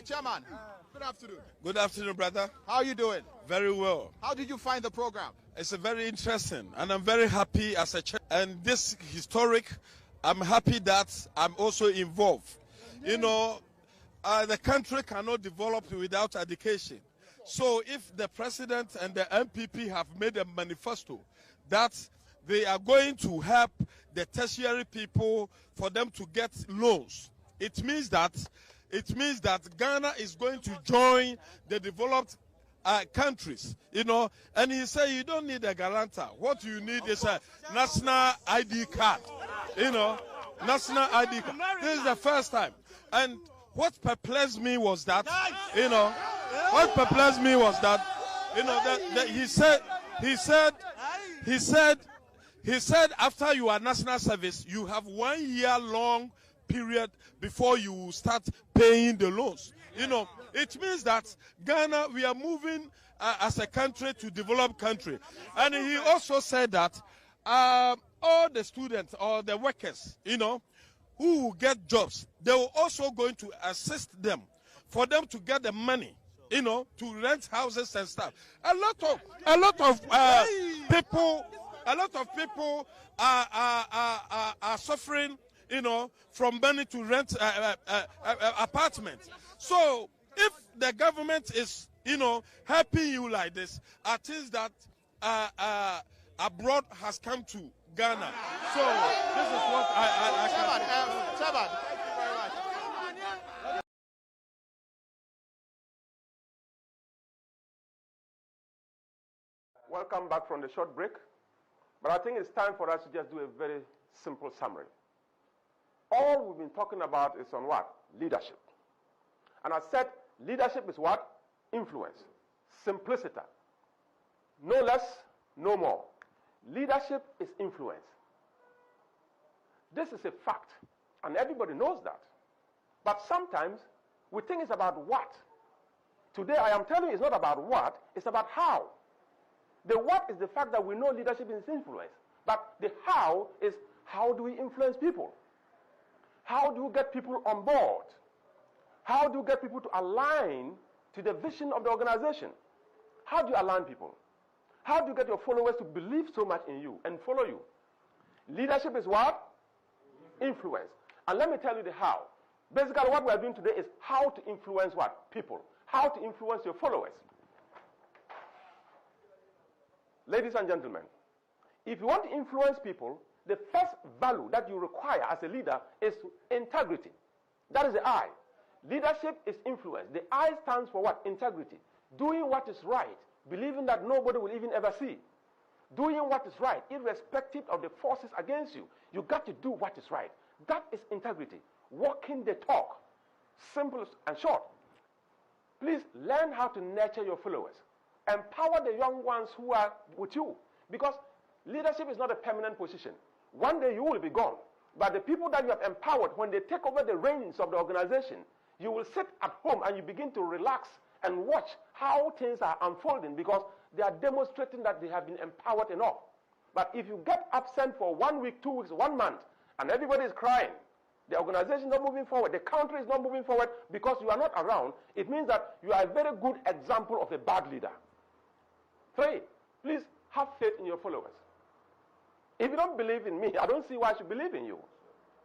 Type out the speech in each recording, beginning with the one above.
Chairman, good afternoon. Good afternoon, brother. How are you doing? Very well. How did you find the program? It's a very interesting, and I'm very happy as a church. And this historic, I'm happy that I'm also involved. You know, the country cannot develop without education. So if the president and the MPP have made a manifesto that they are going to help the tertiary people for them to get loans, it means that Ghana is going to join the developed countries, you know. And he said you don't need a guarantor. What you need is a national ID card, you know, national ID card. This is the first time. And what perplexed me was that, you know, that he said after you are national service, you have 1 year long period before you start paying the loans. You know, it means that Ghana, we are moving as a country to developed country. And he also said that all the students or the workers, you know, who will get jobs, they will also going to assist them for them to get the money, you know, to rent houses and stuff. A lot of people are suffering, you know, from money to rent apartments. So if the government is, you know, helping you like this, I think that abroad has come to Ghana. So this is what I can say. Chairman, thank you very much. Welcome back from the short break. But I think it's time for us to just do a very simple summary. All we've been talking about is on what? Leadership. And I said leadership is what? Influence. Simplicity. No less, no more. Leadership is influence. This is a fact, and everybody knows that. But sometimes we think it's about what. Today I am telling you it's not about what, it's about how. The what is the fact that we know leadership is influence. But the how is how do we influence people? How do you get people on board? How do you get people to align to the vision of the organization? How do you align people? How do you get your followers to believe so much in you and follow you? Leadership is what? Influence. And let me tell you the how. Basically what we are doing today is how to influence what? People. How to influence your followers. Ladies and gentlemen, if you want to influence people, the first value that you require as a leader is integrity. That is the I. Leadership is influence. The I stands for what? Integrity. Doing what is right, believing that nobody will even ever see. Doing what is right, irrespective of the forces against you. You got to do what is right. That is integrity. Walking the talk. Simple and short. Please learn how to nurture your followers. Empower the young ones who are with you. Because leadership is not a permanent position. One day you will be gone. But the people that you have empowered, when they take over the reins of the organization, you will sit at home and you begin to relax and watch how things are unfolding because they are demonstrating that they have been empowered enough. But if you get absent for 1 week, 2 weeks, 1 month, and everybody is crying, the organization is not moving forward, the country is not moving forward because you are not around, it means that you are a very good example of a bad leader. 3, please have faith in your followers. If you don't believe in me, I don't see why I should believe in you.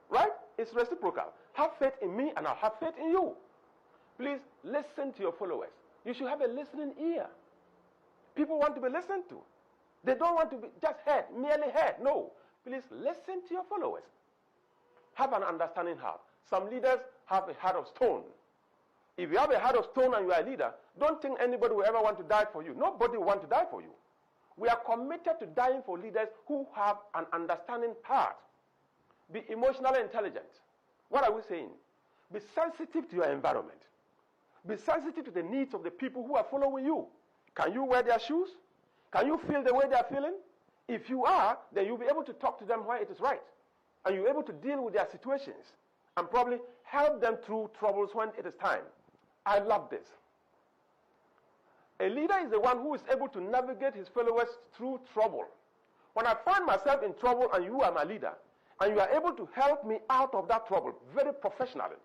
Right? It's reciprocal. Have faith in me and I'll have faith in you. Please listen to your followers. You should have a listening ear. People want to be listened to. They don't want to be just heard, merely heard. No. Please listen to your followers. Have an understanding heart. Some leaders have a heart of stone. If you have a heart of stone and you are a leader, don't think anybody will ever want to die for you. Nobody will want to die for you. We are committed to dying for leaders who have an understanding heart. Be emotionally intelligent. What are we saying? Be sensitive to your environment. Be sensitive to the needs of the people who are following you. Can you wear their shoes? Can you feel the way they are feeling? If you are, then you'll be able to talk to them where it is right. And you're able to deal with their situations and probably help them through troubles when it is time. I love this. A leader is the one who is able to navigate his followers through trouble. When I find myself in trouble and you are my leader, and you are able to help me out of that trouble very professionally,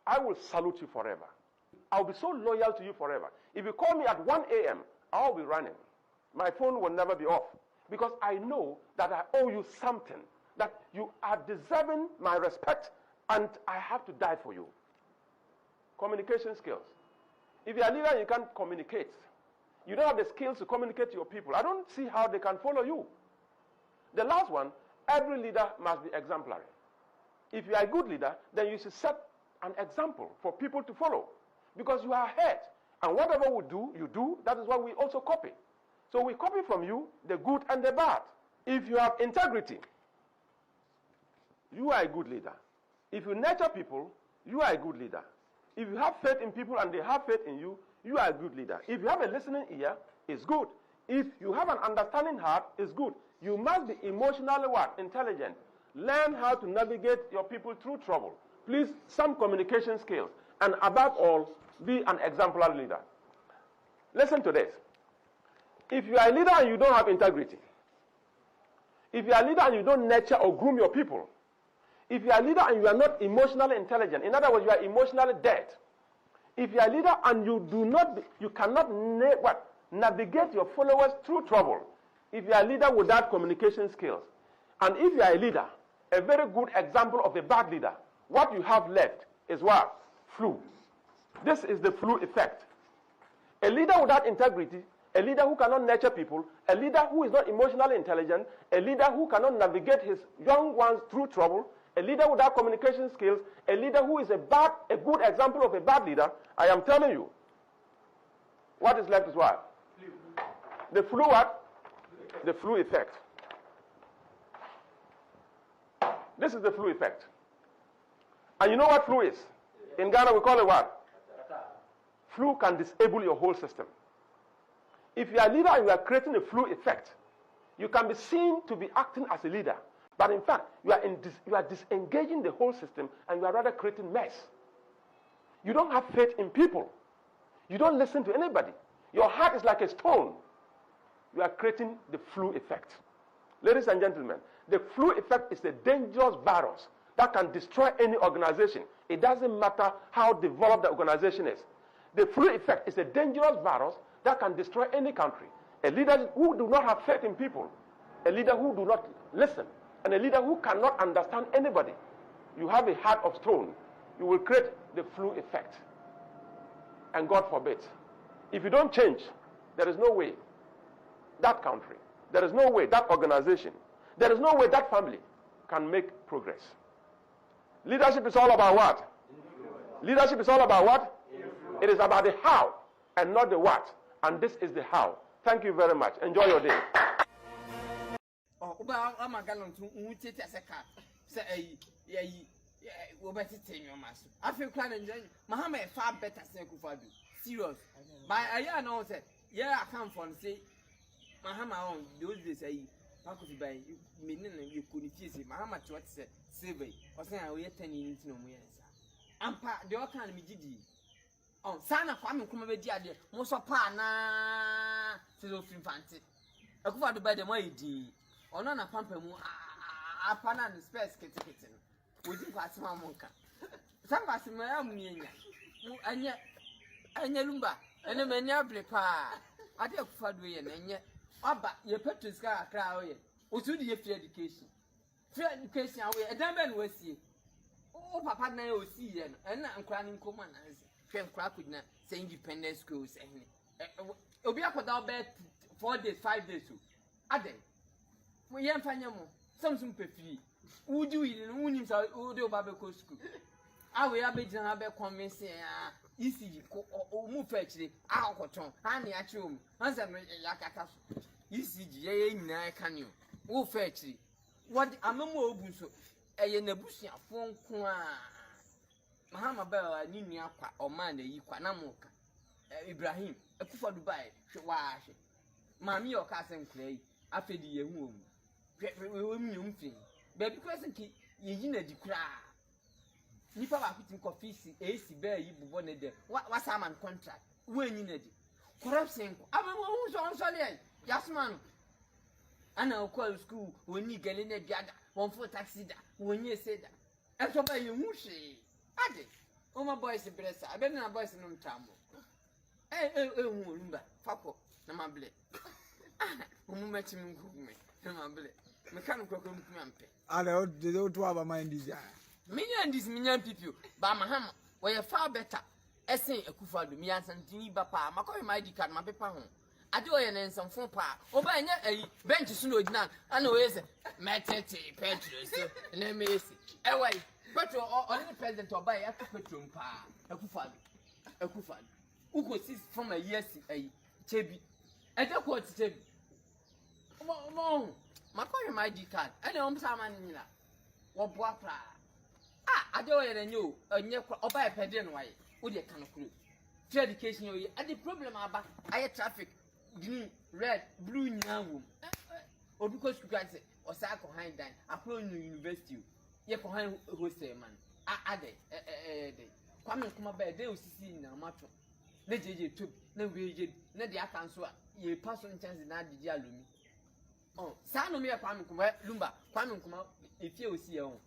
I will salute you forever. I'll be so loyal to you forever. If you call me at 1 a.m., I'll be running. My phone will never be off because I know that I owe you something, that you are deserving my respect and I have to die for you. Communication skills. If you're a leader and you can't communicate, you don't have the skills to communicate to your people, I don't see how they can follow you. The last one, every leader must be exemplary. If you are a good leader, then you should set an example for people to follow because you are ahead. And whatever you do, that is what we also copy. So we copy from you the good and the bad. If you have integrity, you are a good leader. If you nurture people, you are a good leader. If you have faith in people and they have faith in you, you are a good leader. If you have a listening ear, it's good. If you have an understanding heart, it's good. You must be emotionally what? Intelligent. Learn how to navigate your people through trouble. Please, some communication skills. And above all, be an exemplary leader. Listen to this. If you are a leader and you don't have integrity, if you are a leader and you don't nurture or groom your people, if you are a leader and you are not emotionally intelligent, in other words, you are emotionally dead. If you are a leader and you cannot navigate your followers through trouble, if you are a leader without communication skills, and if you are a leader, a very good example of a bad leader, what you have left is what? Flu. This is the flu effect. A leader without integrity, a leader who cannot nurture people, a leader who is not emotionally intelligent, a leader who cannot navigate his young ones through trouble, a leader without communication skills, a leader who is a good example of a bad leader, I am telling you, what is left is what? Flu. The flu what? The flu effect. This is the flu effect. And you know what flu is? In Ghana we call it what? Flu can disable your whole system. If you are a leader and you are creating a flu effect, you can be seen to be acting as a leader. But in fact, you are disengaging the whole system and you are rather creating mess. You don't have faith in people. You don't listen to anybody. Your heart is like a stone. You are creating the flu effect. Ladies and gentlemen, the flu effect is a dangerous virus that can destroy any organization. It doesn't matter how developed the organization is. The flu effect is a dangerous virus that can destroy any country. A leader who do not have faith in people, a leader who do not listen, and a leader who cannot understand anybody. You have a heart of stone. You will create the flu effect. And God forbid, if you don't change, there is no way that country, there is no way that organization, there is no way that family can make progress. Leadership is all about what? Leadership is all about what? It is about the how and not the what. And this is the how. Thank you very much. Enjoy your day. I feel quite enjoying. Muhammad far better than Kufadu. Serious. By a year now said, yeah, I come from say Muhammad on those days say, how could you buy meaning you couldn't see Muhammad what said, Save or say I will 10 years no more. And part the other time, Gidi. Oh, Sana Kwame Kumabedia, most of Pana, Philo Fancy. I could find by the Moidi, or none of Pampamu, a Pana and space kitten. We did pass my monka. Some pass my own meaning. And yet, Lumba, and a mania prepare. I don't Fadway and yet, Abba, your Petrus car crowd, or to the free education. Free education, a diamond was see. Oh, Papa, now see, and I'm crying common. Crack with say independent schools and Obia for that bed 4 days, 5 days. Ade, we young Fanyamo, some free. Would you in Unions or Udo Babaco school? I will have been a convincing easy or move actually. I'll cotton, honey at home. Answer me like a castle. Easy, I can you. Oh, fetchy. What I'm a more busso. A Nebusia phone. Mahama Bell, Nini Aqua, or Mande, Equanamoka, Ibrahim, a Kufa Dubai, Wash, Mammy or Cousin Clay, after the womb. We will mean thing. Baby presently, ye the cry. Nipa putting coffee, AC bear, you wanted there. What's a man contract? When you need it. Corruption, I'm on Sunday, Jasman. And I'll call school when you get in a gather, 1 for taxi, when you say that. And so by you, Mushi. Ade, oh my boys, the best. I bet no boys in Tambo. Lumba, Fapo, Namable. Umumechi mkume. Mambele. Mekano kwa mkumpe. Ale de to aba mind is ya. Minyan people. Ba mahama. We far better. Esen Akufo-Addo mi ansantini ba pa. Makoy my ID card ma pepa ho. Ade oye na nsomfo pa. Oba enya bench so no odina. Ana we say metete petrol so na me esi. Ewai. Petrol on the president oba ya petrol pa. Akufo-Addo. Uko sis from a year Chebi. Ede ko ti Chebi. Mo makoy my ID card. Ene om sama ni nyina. Wo boa pra. Ade oye na nyo onye oba e pede no waye. Wo de kan kuro. Free education yo ye. Ade problem aba. Aye traffic. Green, red, blue nyawum. Obi ko school kan say osa ko han dan. Akro university. Ye ko han hostel man. Ade Kwame Nkrumah ba de osisi na mato. Na jeje tobi, na weje, na de aka nso a ye pass on chance na ade alomi. Sa no me Kwame Nkrumah lumba. Kwame Nkrumah efie osi ye ho.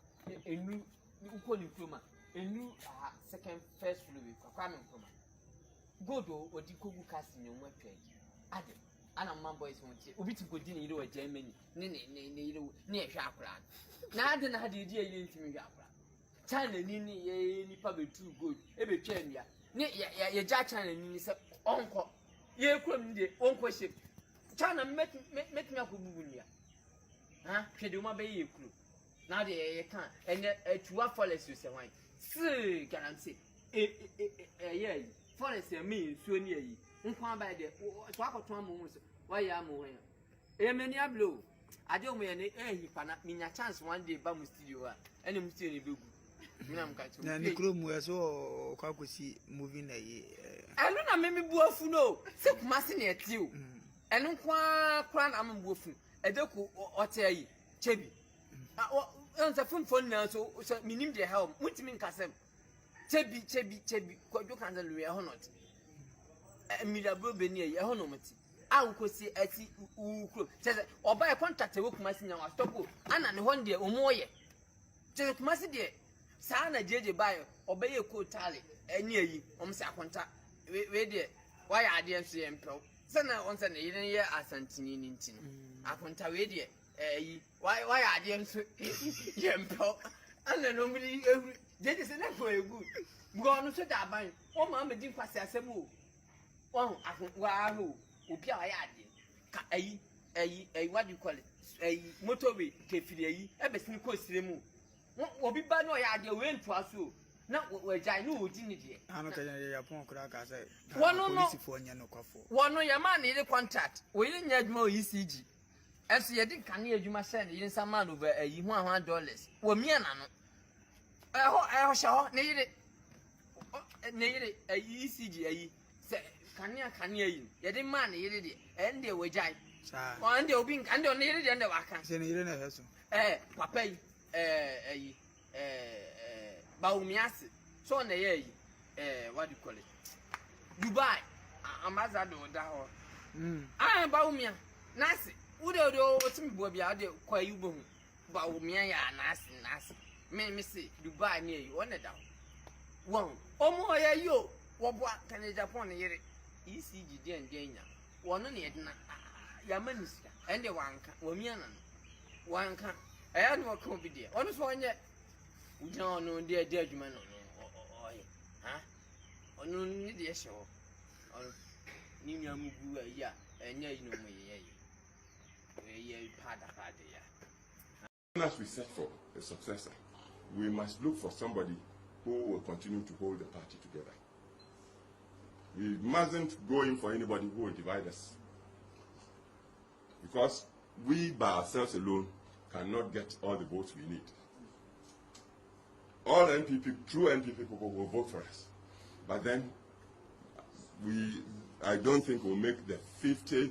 Enu uko ni Nkrumah. Enu second first floor Kwame Nkrumah. Godo odi kogu kasi ni onwa twa. Ade ana man boys won tie obi ti godi ni yire wa Germany ne yire ne ehwe akura na ade na ade di yire ntimi hwe akura China ni ye nipa betu gold e be twa nua ne ye ja China ni se onko ye krom ni de onko ship China met me akobubu nua hwede uma be ye kuro na ade ye kan ene atuwa forest you say wan si guarantee ye forest me so ni yi nkwa ba de so akoto amu so wa ya amu ho ya meni ablo ade o me ne hipa na minya chance one day ba mu studio a ene mu studio ne begu mina mka tu na ni kro mu so kwa kosi movie na yi elu na memi buafu no se kuma se ne eti o enu nkwa na am buafu edeku ote ayi Chebi onza fun na so minim de help mutimi nkasem Chebi kwadwo kanza luwe ho not Mirabro Beni e ho no mati ankosi ati ukro tese oba e contract we kuma sinya wa stop ana ne hon de omoye tese kuma si de sa na jeje bayo oba ye ko tale eni ayi omsa akonta we de wa ya ade enso ye mpro sana onsa ne yire ye asantini ni ntino akonta we de ayi wa ya ade enso ye mpro ana no mri jeje se na for e good go no so da ban o ma me din kwase asem o wow, Upia Yadi, what do you call it? Motorway, Kefiri, everything cost them. What be bad no idea went to us. Not what I know, didn't it? I'm not a Japon crack as I one no for Yanoko. One no your man need a contract. We didn't need more ECG. As you didn't can hear you must send in some man over $100. Well, me and I shall need it. A ECG. Kanya you. You didn't man, you did it, and they were giant. One day, being and on the end of Waka. Papa, Baumias, so on the what do you call it? Dubai, Amazado, I am Baumia, Nasi, would do some Bobia, quite you boom. Baumia, Nasi, may see Dubai near you, one down. One, more, you, what can a Japan hear it? ECG and Jania. One on it, Yamanis, and the one can, one can. I had no copy there. What is one yet? We don't know dear judgment on no need the show. Nina Mugu, ya, and ya, you know me, As we set for a successor, we must look for somebody who will continue to hold the party together. We mustn't go in for anybody who will divide us. Because we by ourselves alone cannot get all the votes we need. All NPP, true NPP people will vote for us. But then, I don't think we'll make the 50%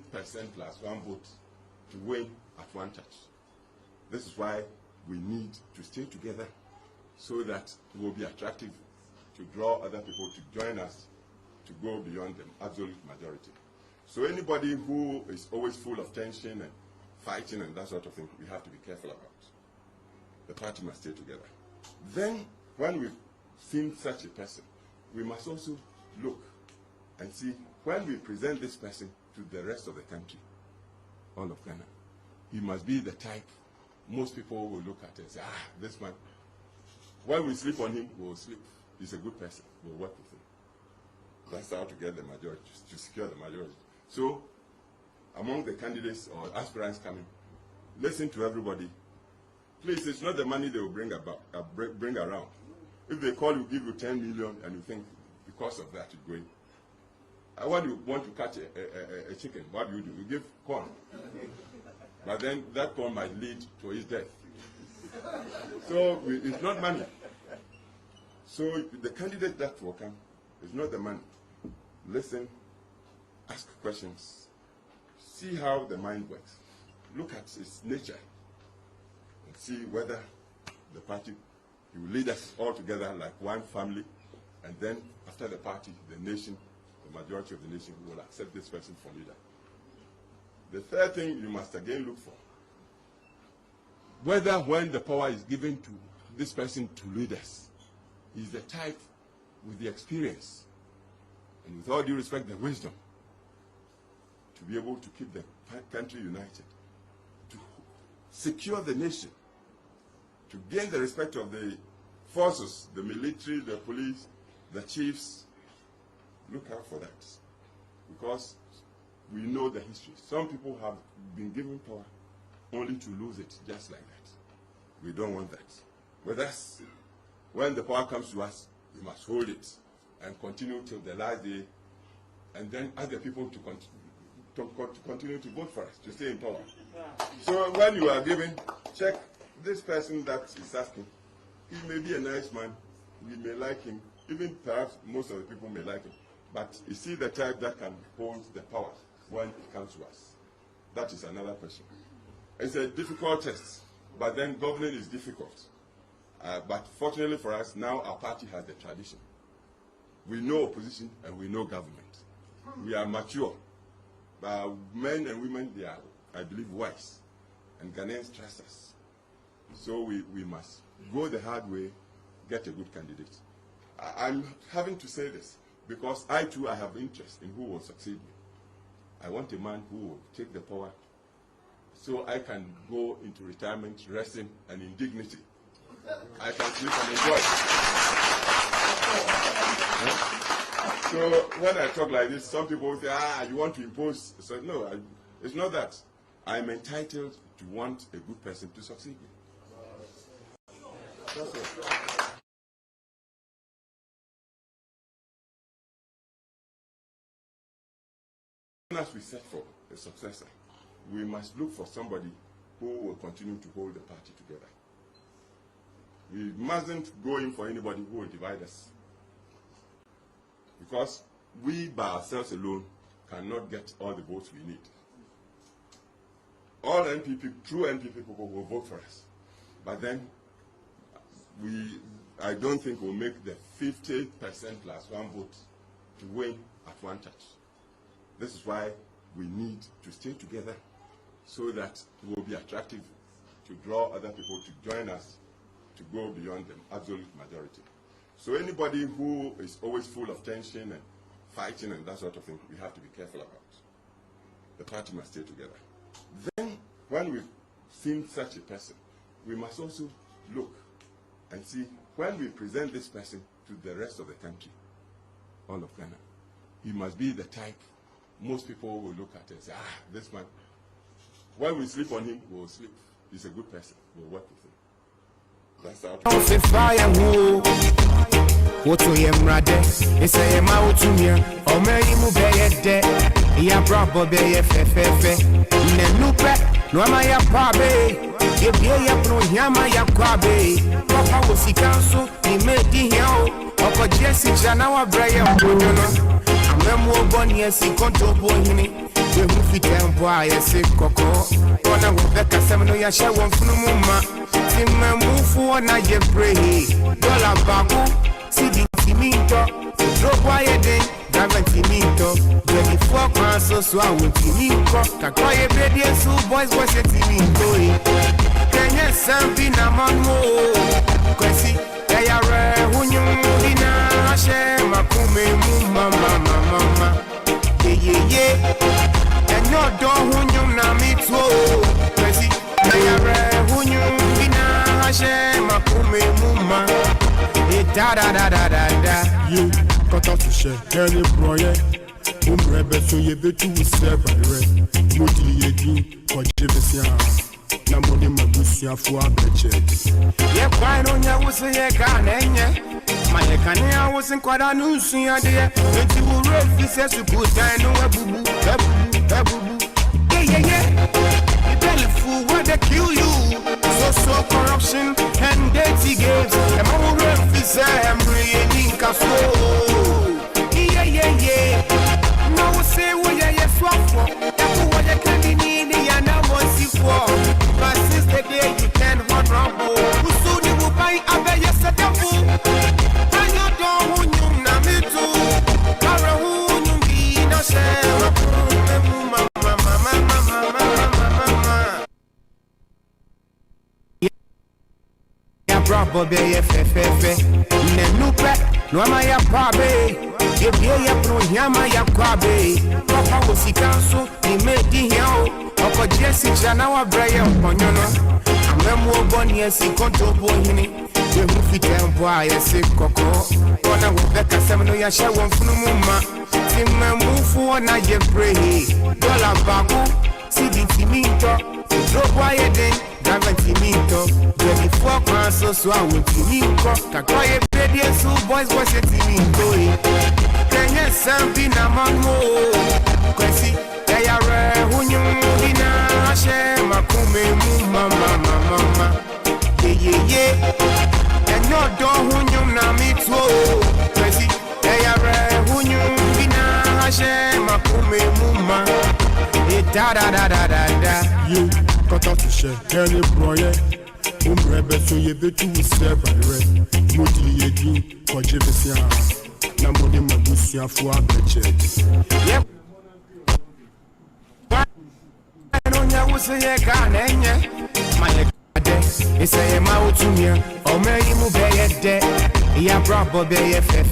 plus one vote to win at one touch. This is why we need to stay together so that it will be attractive to draw other people to join us to go beyond the absolute majority. So anybody who is always full of tension and fighting and that sort of thing, we have to be careful about. The party must stay together. Then, when we've seen such a person, we must also look and see when we present this person to the rest of the country, all of Ghana. He must be the type most people will look at and say, this man, when we sleep on him, we'll sleep. He's a good person. We'll work with him. That's how to get the majority, to secure the majority. So, among the candidates or aspirants coming, listen to everybody. Please, it's not the money they will bring around. If they call you, give you 10 million, and you think because of that you're going. When you want to catch a chicken, what do? You give corn. But then that corn might lead to his death. So it's not money. So the candidate that will come is not the money. Listen, ask questions, see how the mind works, look at its nature, and see whether the party will lead us all together like one family, and then after the party, the nation, the majority of the nation will accept this person for leader. The third thing you must again look for, whether when the power is given to this person to lead us, he's the type with the experience and with all due respect, the wisdom to be able to keep the country united, to secure the nation, to gain the respect of the forces, the military, the police, the chiefs. Look out for that, because we know the history. Some people have been given power only to lose it just like that. We don't want that. But that's when the power comes to us, we must hold it and continue till the last day, and then ask the people to continue to vote for us, to stay in power. So when you are given, check this person that is asking. He may be a nice man, we may like him, even perhaps most of the people may like him, but is he the type that can hold the power when it comes to us? That is another question. It's a difficult test, but then governing is difficult. But fortunately for us, now our party has the tradition. We know opposition and we know government. We are mature. Men and women, they are, I believe, wise. And Ghanaians trust us. So we must go the hard way, get a good candidate. I'm having to say this because I too I have interest in who will succeed me. I want a man who will take the power so I can go into retirement resting and in dignity. I can sleep and enjoy. So when I talk like this, some people say, you want to impose. So no, it's not that. I'm entitled to want a good person to succeed me. That's it. As we set for a successor, we must look for somebody who will continue to hold the party together. We mustn't go in for anybody who will divide us. Because we by ourselves alone cannot get all the votes we need. All NPP, true NPP people will vote for us. But then, I don't think we'll make the 50% plus one vote to win at one touch. This is why we need to stay together so that it will be attractive to draw other people to join us to go beyond the absolute majority. So anybody who is always full of tension and fighting and that sort of thing, we have to be careful about. The party must stay together. Then, when we've seen such a person, we must also look and see when we present this person to the rest of the country, all of Ghana, he must be the type most people will look at and say, this man, when we sleep on him, we'll sleep. He's a good person. We'll work with him. That's how Memo Bonnie as he control Bohini, we move it and boy, I say Coco, on a Rebecca Semino Yasha one from Mumma, Tim move for an I pray, Dollar Babu, Sidi Timito, drop wire day, David Timito, 24 crosses, so I will Timiko, Kakoya baby and so boys was a Timito. Can you send in a man? Quasi, they are when you move in a share, Makume, mama, yeah, and your door when you now. na mito kwesi na yare hunyu bina hashe makume muma da da da da da da you got to share any broye umrebe so ye betu useba re moti ye di ko jebesia na moni mabusia fu abeche ye kwai no nya wusi ye ka na enye ma ye ka ne awusi kwada no nsu ya de enti wo refi se su kutan no abubu yeah you belly fool what they kill you so corruption and dirty games and my refi say I'm really in caso yeah no say what you swap for that what you can need ya na want for but since the day you can hold wrong who soon you will buy a be set up and you don't who you na me too kara who you be no say brabo be ye fe ne nupe no ama ya pabe e bie ye pro nyama ya kwabe papa wo sikanso ni medi hiao okoje si chana wa braye onyono amemu oboni esi kontobo hini we hu fitempo a ye se koko ona wo be kasem no ya hye won funu mu ma timamufu na ye pray dollar bago si di timinto drop aye den Gavantimito, 24 crosses, so I will Timiko, Kakoye, Pedia, so boys was a Timiko. Can you something among more? Quasi, they are who you dina, Hashem, Makume, mama, yeah, and no door who you na me too. Quasi, they are who you dina, Hashem, Makume, mama, da. you got to share any broye umrebe so ye betu useba re moti ye di ko jebesia na moni mabusia fu abeche yep no nya wusi ye ka na enye ma ye de iseye ma otumia o meyi mu be ye de ya brabo be ye fe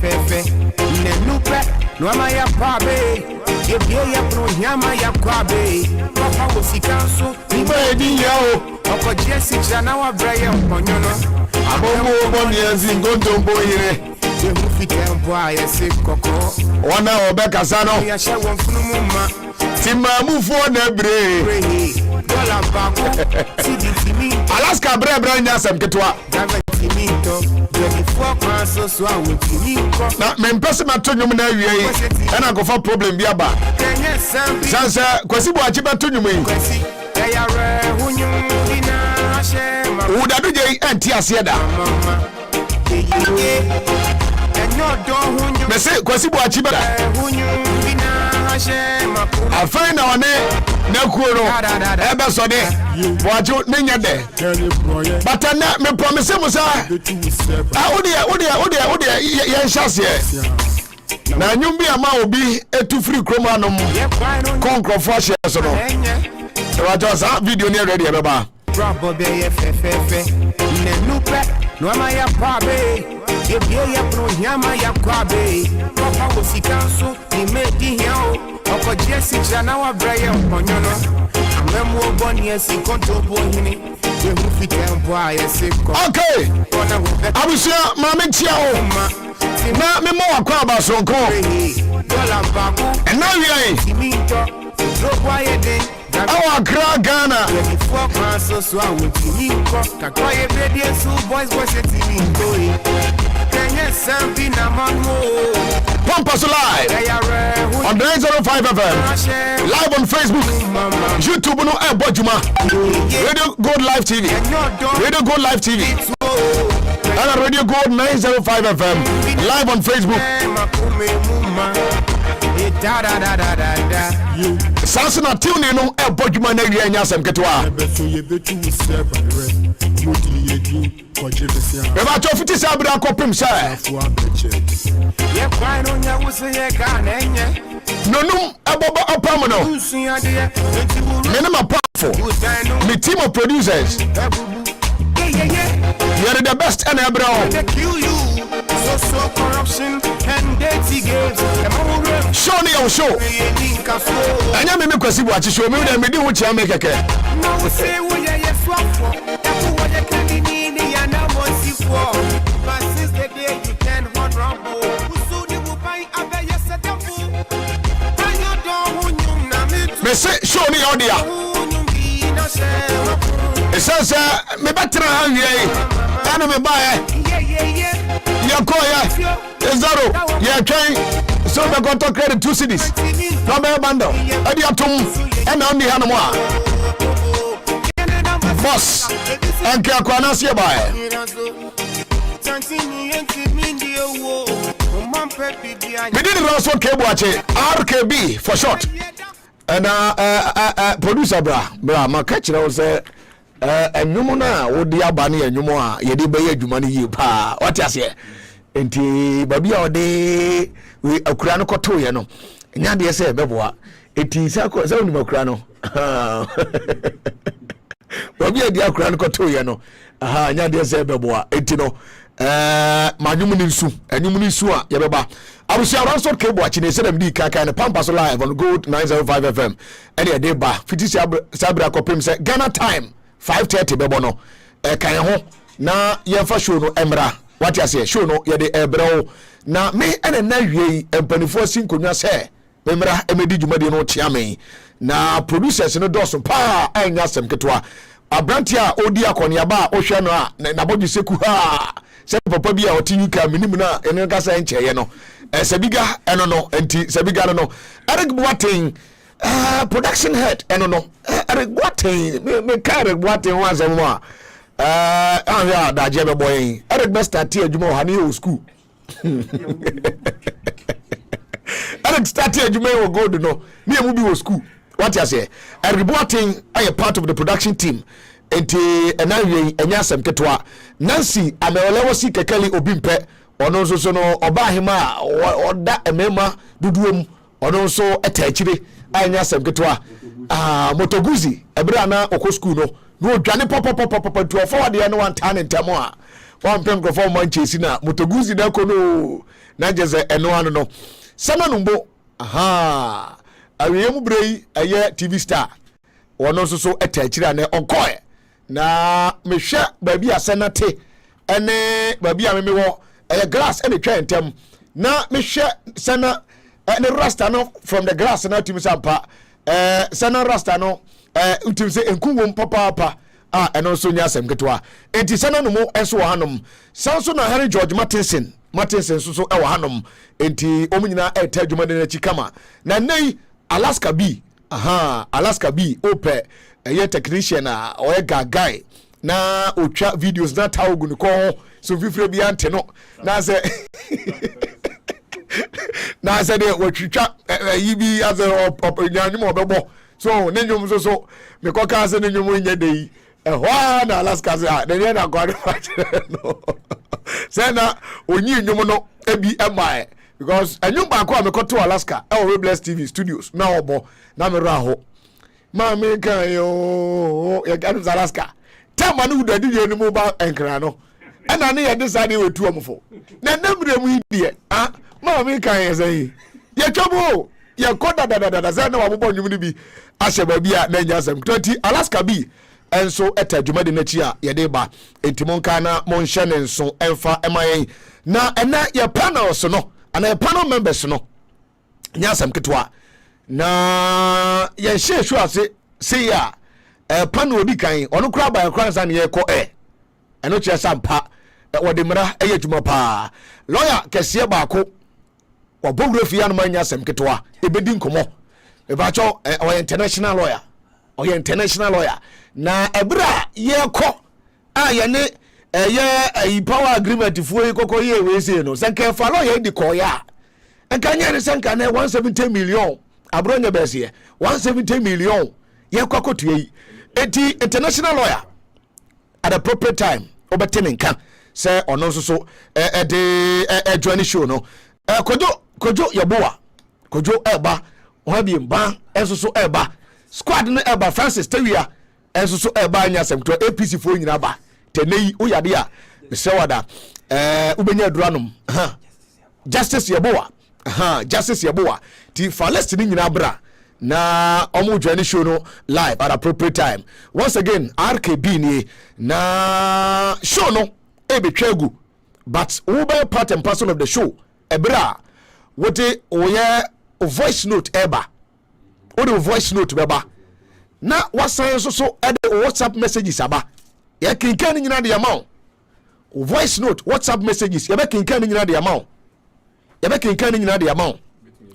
ne nupe no ama ya pabe ye bie ya pro nyama ya kwabe papa wo sikanso ni medi yao okoje si chana wa braye onyono abomo oboni ezi ngontombo yire ye hu fitempo a ye se koko ona obeka sano ya hye won funu mu ma timamufu na bre dollar bago si di timi Alaska bre nya sem ketwa Gavantimito 24 crosses so I will Timiko na me mpese matonyum na awie na go for problem bi aba Kenya sambi sanse kwasi bo achi betonyum yi kwasi yare hunyu dina shema udadu je enti ase da mama enyo do hunyu me se kwasi bo achi beta hunyu dina shema afai na one na kuo no ebe so de bo achi nenya de any broye but na me promise mo sa betu useba ode ye nhyase na nyum bi ama obi etu free chrome anom konkrofo ahye so no wajo sa video ni ready e beba brabo be ye fe ne nupe no ama ya pabe e bie ya pro nyama ya kwabe papa wo sikanso ni medi hiao okoje si chana wa braye onyono amemu oboni esi kontobo hini we hu fitempo a ye se ko okay ona wo be abusia mama tia o na me mo akwa abasonko dollar bago na wi timinto drop aye den awa kra Ghana 24 crosses so I will Timiko Kakoye Pedia, so boys was a Timiko Kenya sambi na manmo Pampas live on 905 FM, live on Facebook, YouTube no Bojuma, Radio Gold Live TV, Radio Gold Live TV, and Radio Gold 905 FM, live on Facebook. Sansana tune no Bojuma na ria nya sem ketwa. beso ye betu useba re moti ye di ko jebesia Be ba to fiti sabra kopim say. fu abeche ye kwai no nya wusi ye ka na enye Nonum abobo opam no. usuya de enti wuru Me na ma powerful. Me team of producers. yeah You are the best and ebro. they kill you So corruption and dirty games. Show me your show. And you make me watch show me that me do what you make a care. No, say we are swap for. That's what you can need and I want you for. But since the day you can hold rumble, who soon you will buy a bear set up. Me say show me your dear. It says me better hand ye. And me buy your coya. Zero. Yeah, train. So we got to credit 2 cities. No me bundle. Adiatum. And on the animal. Boss. And Kakwana see by. We didn't also Kebuache. RKB for short. And producer bra ma catch na say enwumo na wo dia ba na enwumo a ye de be adwuma ne yi pa what you say enti babi a ode we akura no koto ye no nya de say beboa enti sa uni makura no babi a dia akura no koto ye no nya de say beboa enti no manwumo ni nsu enwumo ni nsu a ye beba I will share Ransford Cable watching a set D Kaka and the Pampas live on Gold 905 FM. Any day bar 50 Sabra Copim said Ghana time 5:30 Bebono. Kayaho na Yefa show no Emra. What you say? Show no ye de Ebro. Na me and na ye and 24 Sinkunya say Emra Emedi Jumadi no Chiame. Na producers no Dawson pa and Yasem Ketwa. Abrantia Odia Konyaba Oceana na Bodi Seku ha. Say papa bia otinyuka minimuna eno kasa enche ye no. Sebiga eno no enti Sebiga no Eric Boateng production head eno no Eric Boateng me ka Eric Boateng wan se mo ya da je be boy Eric best start adwuma ha na school Eric start adwuma wo gold no me mu bi wo school what you say Eric Boateng are part of the production team enti enawie enyasem ketwa Nancy amewelewo si kekeli obimpe ono nso so no oba hema oda emema duduom ono nso etachire anya sem ketwa motoguzi ebra na okọ school no odwane pop to forward ya no one turn ntamo a one penko for Manchester na motoguzi na kono na jeze eno ano no sama numbo awiyemu brei aye TV star ono nso so etachire na okoe na mehwe baabi asenate ene baabi a memewo glass and a train tem na me share sana and rasta no from the glass na timi sampa sana rasta no utim se enkuwom papa and also nya sem ketwa enti sana no mo enso hanom sanso na Harry George Martinson so e hanom enti omunyina e tadwuma de na chikama na nei Alaska B Alaska B ope eye technician a o guy na otwa videos na tawogu ne ko so fifre bi ante no na se de watwitwa yibi as opanyanyum obebo so nenyum so me ko ka se nenyum nya dei ehwa na Alaska se na ne na gwade no se na onyi nyum no ebi emae because enyum ba ko me ko to Alaska Rebels TV studios na obo na me raho ma me kan yo ya ganu Alaska tema no udadi ye no mo ba enkra no ena ne ye decide we tu omfo na namre mu die ma me kan ye say ye twabo ye koda da say na wabobɔ nwum ni bi ahye ba bi a na nya asem 20 Alaska B enso etadwuma de nachi a ye de ba entimon kan na mon hye ne nso emfa emayen na ena ye panels no ana ye panel members no nya asem ketwa na ye hye hwe ase say ya panel odi kan ono kura ba kura san ye ko eno kye sampa wode mra eye dwuma pa lawyer kese ba ko wabogro fi anu manya asem ketwa ebedi nkomo ebacho o international lawyer na ebra ye ko ye ne ye power agreement fuo kokko ye we say no senka fa lawyer di ko ya enka nya ne senka na 170 million abronya bese 170 million ye kwakotu yi eti international lawyer at the appropriate time obetenenka say ono so de join show no kojo yaboa kojo eba ohabi mba enso eba squad no eba Francis Tawia enso eba anya sem to APC fo nyina ba tenei uyade a mesewada ubenya duranum Justice Yeboah Justice Yeboah ti fa list ni nyina bra na omo join show no live at appropriate time. Once again RKB ni na show no ebetwagu but we be part and parcel of the show ebra wote oye voice note eba o voice note beba na wasan so e de WhatsApp messages aba ya kinkan nyina de amount voice note WhatsApp messages ya be kinkan nyina de amount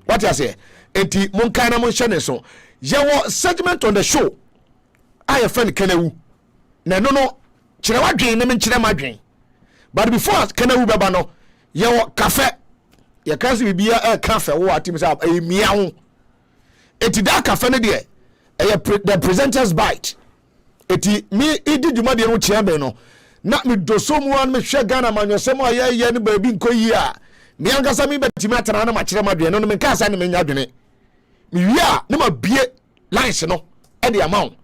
what you say enti mon kana mon chane so yawo segment on the show I friend Kenewu na no kire wadwen na men kire madwen but before Kenewu beba no yawo cafe ya kasi bibia cafe wo atim say mia ho enti da cafe ne de the presenters bite eti mi idi dwuma de no chia ben no na mi dosomu an me hwe Ghana manwosem aye ne ba bi nkoyi a mi angasa mi betimi atana na makire madwen no me kasa ne menya dwene mi wia ne ma bie lines no e de amount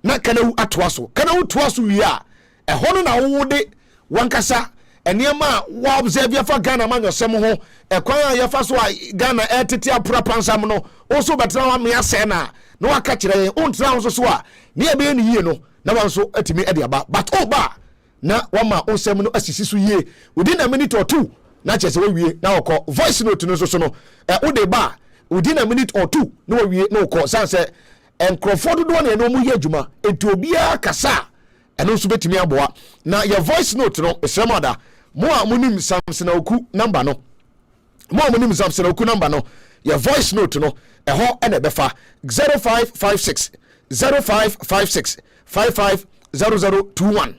na Kenewu atoa so Kenewu toa so wia e hono na wo de wankasa eniema wa observe ya fa Ghana manwosem ho e kwan a ya fa so a Ghana etete apura pansam no also betena wa me ase na waka kire ontra ho so a ne e be ni yie no na wanso atimi e de aba but ba na wama onsem no asisi so yie within a minute or two na chese we wie na okọ voice note no so no wo de ba within a minute or two na we wie na okọ sanse enkrofo do na no mu ye adwuma enti obia kasa eno so betimi aboa na your voice note no esremada mo a munim Samson Oku number no your voice note no eho ene befa 0556 550021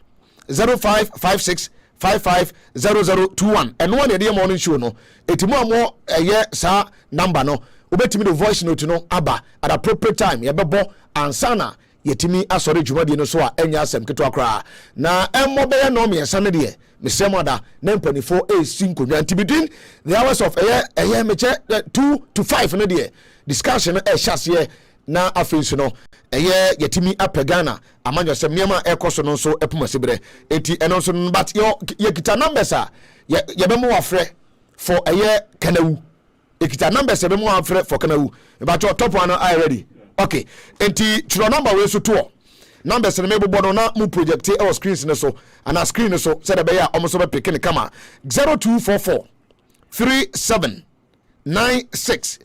0556 550021 and one day morning show no etimo amo eye sa number no obetimi the voice note no aba at appropriate time ye bebo ansana yetimi asore dwumadi no so a enya asem keto akra na emmo be ye no me yesane de mesemoda na mpanifo e5 until between the hours of eye meche 2 to 5 no de discussion e hyase na afensu no eye yetimi apagana amanyo sem niam ekoso no so epumasibre enti eno so but ye kita numbers a ye be mo wafre for eye Kenewu ekita numbers ye be mo wafre for Kenewu but your top one are ready okay enti chiro number we so to numbers ne mebo no na mu project our screens ne so and screen ne so said be ya omoso be pick ne kama 0244 37 96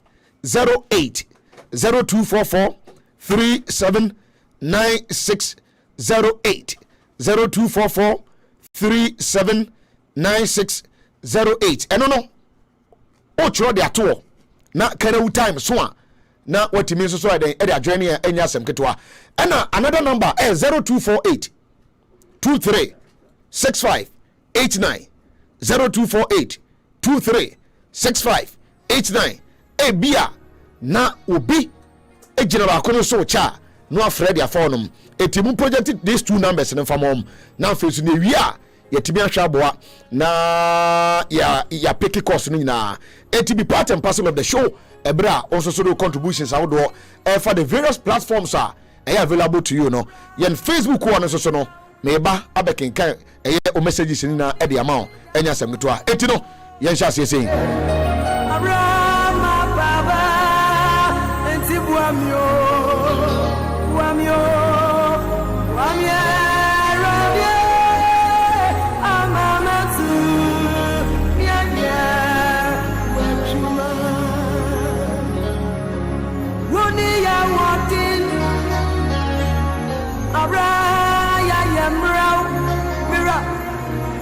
08 0244 379608 0244 379608 eno no o chiro de ato na Kenewu time so a na watimi so so e de adwene ya enya asem ketwa ena another number 0248 23 65 89 0248 23 65 89 bia na obi ejina ba kono so cha no afred ya phone etimu project these two numbers in famom na face ne wi a yetimi ahwa aboa na ya pick course no nyina etibi part and parcel of the show ebra also so contributions out do for the various platforms are available to you no yen Facebook one so no me ba abekenkan o messages ni na e de amount enya sem to a eti no yen sha se sei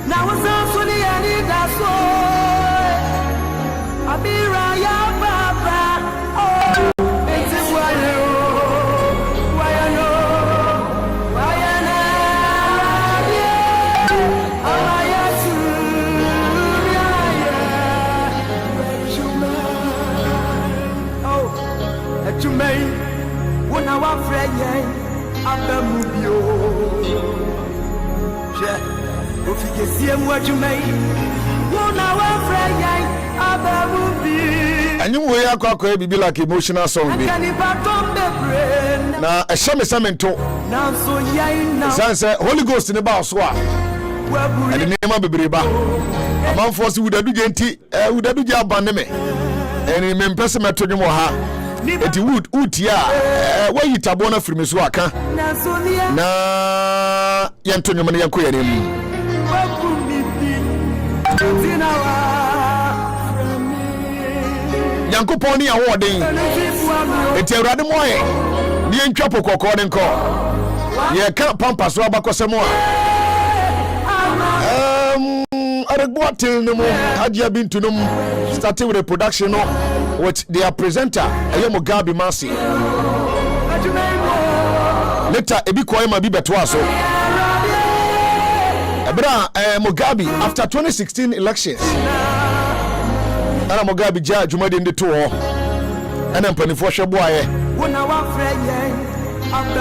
Now was also the end that's all. Abira ya baba. Oh, it's why I know. Oh, that you may. When I was friend, I'm the movie. And you will have be like emotional song. Now, a shaman to Sansa Holy Ghost in the boss. and the name of Bibriba. A man for Udadu Genti, Udadu Jabandeme, and in Mempesa Tonomoha. It would Utia, where you tabona from Miswaka. Na Yantonio Maniakuyanim. Yanko Pony awarding. It's a Radamoy. The Enchapo Cocording call. Ye can't pampa Swabako Samoa. I don't till no more. Had you been to them starting with the production with their presenter, Mugabe Masi. Later, Ebi Koema Bibe Twaso. Mugabe, after 2016 elections, Mugabe judge Jumadi in the tour, and I'm penny for Shaboy.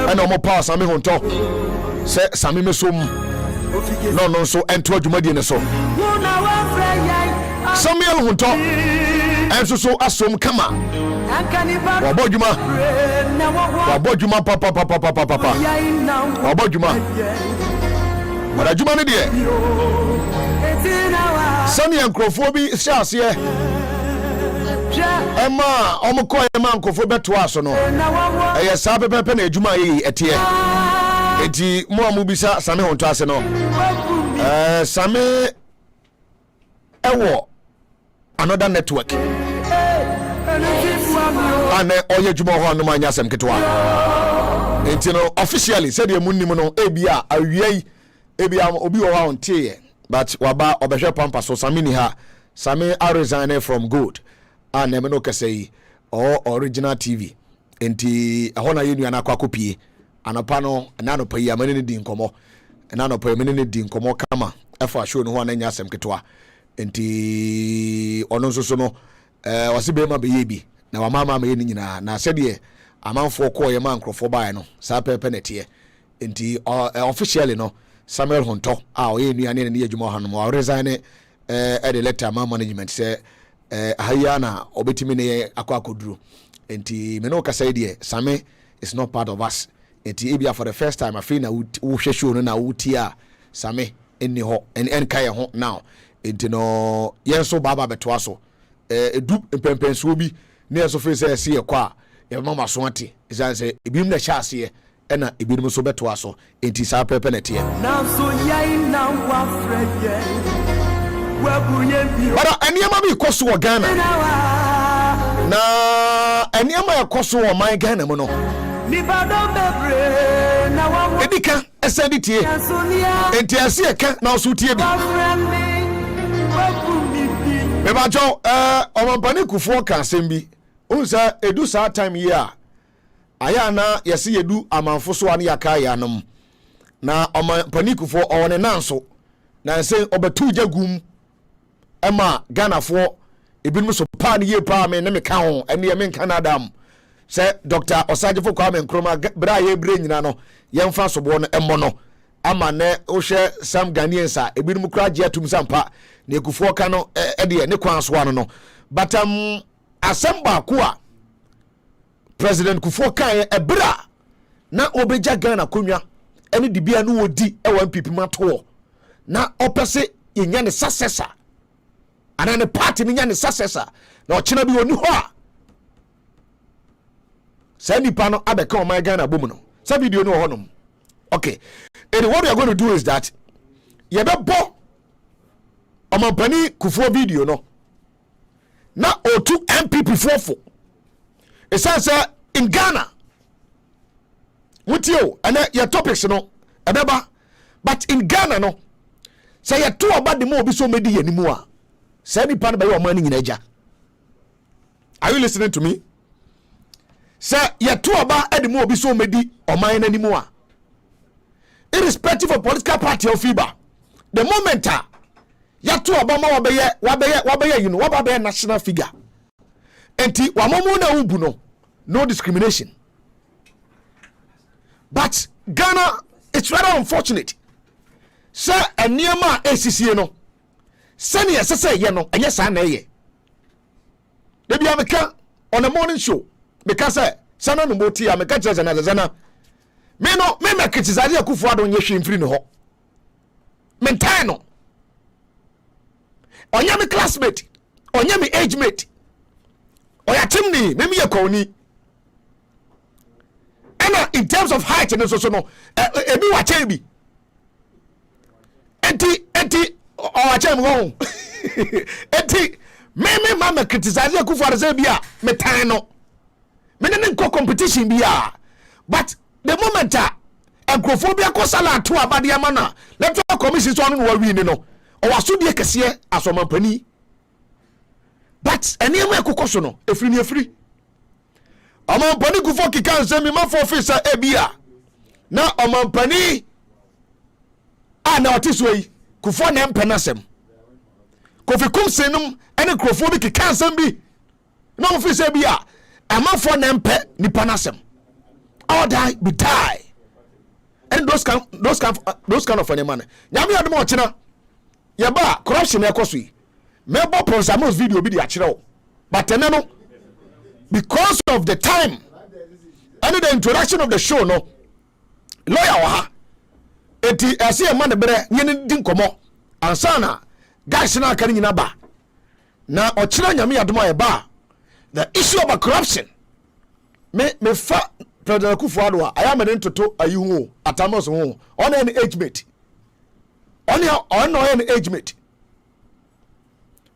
And no more power, Sammy Honto. Say Sammy Mesum. No, so and to Jumadi in the song. Samuel Honto. And so assume Kama. Wabojuma. Wabojuma, papa. Wabojuma. What a Jumani dear. Sunny and Crofobie Shas here. Emma, Omoko, Emma, Crofobia to us or no. Yes, Sabe Pepene, Juma etie. Eti Moamubisa, Same on Tasano. Same Ewo. Another network. And Oye Jumo no manya sem ketwa. Entino officially said the munimono ebia awie ebia obi o on tie but waba obehwe pampa so samini ha same are resign from good and me no kase or original TV enti ahona yenu ana kwakopie anopa no na no payi amane ne di nkomo na no payi amane ne di nkomo kama efa show no ho na nya sem ketwa enti ono nso so no wase be ma be yebi na wa mama me nyina na sede amanfo ko ye man krofo bae no sa pepe netie enti officially no Samuel Honto oye nuane ne adwuma hanom wa resign e the letter ma management say hayana obetimi ne akwakoduru enti me no ka say de Same is not part of us enti ebia for the first time I feel na wo hwe show no na wutia Same enni ho en kai ho now enti no yenso baba beto aso edu pempenso bi ne so fe say se kwa ya mama so ante isa say ebim na chaase ena ebinum so beto aso enti sa pepe na tie na so yai na wa freye wabuye bi bara aniama bi koso wo Ghana na aniama ya koso wo man Ghana mo no ni bado bebre na wa edika esedie enti ase eka na so tie bi Beba jo omampani kufuo ka sembi unsa edu sa time here aya na yesi yedu amanfo so ane yaka ya nom na omampani kufuo owone nanso na nse obetu jagum ema Ghana fo ebinum so pa ne ye pa me ne me ka ho ene me Canada am se Dr. Osajefo Kwame Nkrumah bra ye bre nyina no yemfa sobo no emmo no ama ne ohwe Sam Ghanaians a ebinum kura je atum sampa ne kufuo ka no de ne kwan so ano no but assemba ko a President Kufuor kan ebra na obeja Ghana konwa ene dibia no wodi e wan pipi mato na opese yenya ne successor ana ne party nya ne successor na ochina bi woni ho a say nipa no abeka o man Ghana bomu no sa video no ho no okay and what we are going to do is that ye be bo omampani Kufuor video no na otu MPP fofo esanse in Ghana wutio and your topics no ebeba but in Ghana no say you two about the more be so medi yanimu a say ni pan ba your man nyina agya. Are you listening to me? Say you two about the more be so medi o man nanimu a irrespective of political party or FIBA the moment ya two about wabeye you know wabeye national figure enti wamomo na ubu no discrimination but Ghana it's rather unfortunate say eniema ACC no sani yesese ye no enye sa na ye de bia meka on a morning show meka say sana no moti ya meka cheze na zana me no me criticize Akufo-Addo nye hwe mfiri ne ho mentano onya me classmate onya me age mate oya chimney me ye koni ana in terms of height and so no ebi wa chen bi enti o acha me won enti me mama criticize Akufo-Addo say bia me tan no me ne competition bia but the moment agrophobia ko sala to abade ama na electoral commission so no wa wi ni no o waso de kese asomampani but enema ekokoso no efiri omampani Kufo kika nse mi ma for officer ebia na omampani na otiso yi Kufo na empenasem Kofi Kumsenum ene Krofo bi kika nsem bi na officer ebia amafo na empe nipa nasem all die be die and those kind of man nyame adom ochina ye ba corruption ekoso yi mebo prosamos video bi di akire but no because of the time and the introduction of the show no lawyer wa eti ase man bere nyene di nkomo ansana guys na aka nyina ba na ochira nyame adom ye ba the issue of corruption me fa President Akufo-Addo I am an toto ayihu atamos ho on an age mate on an age mate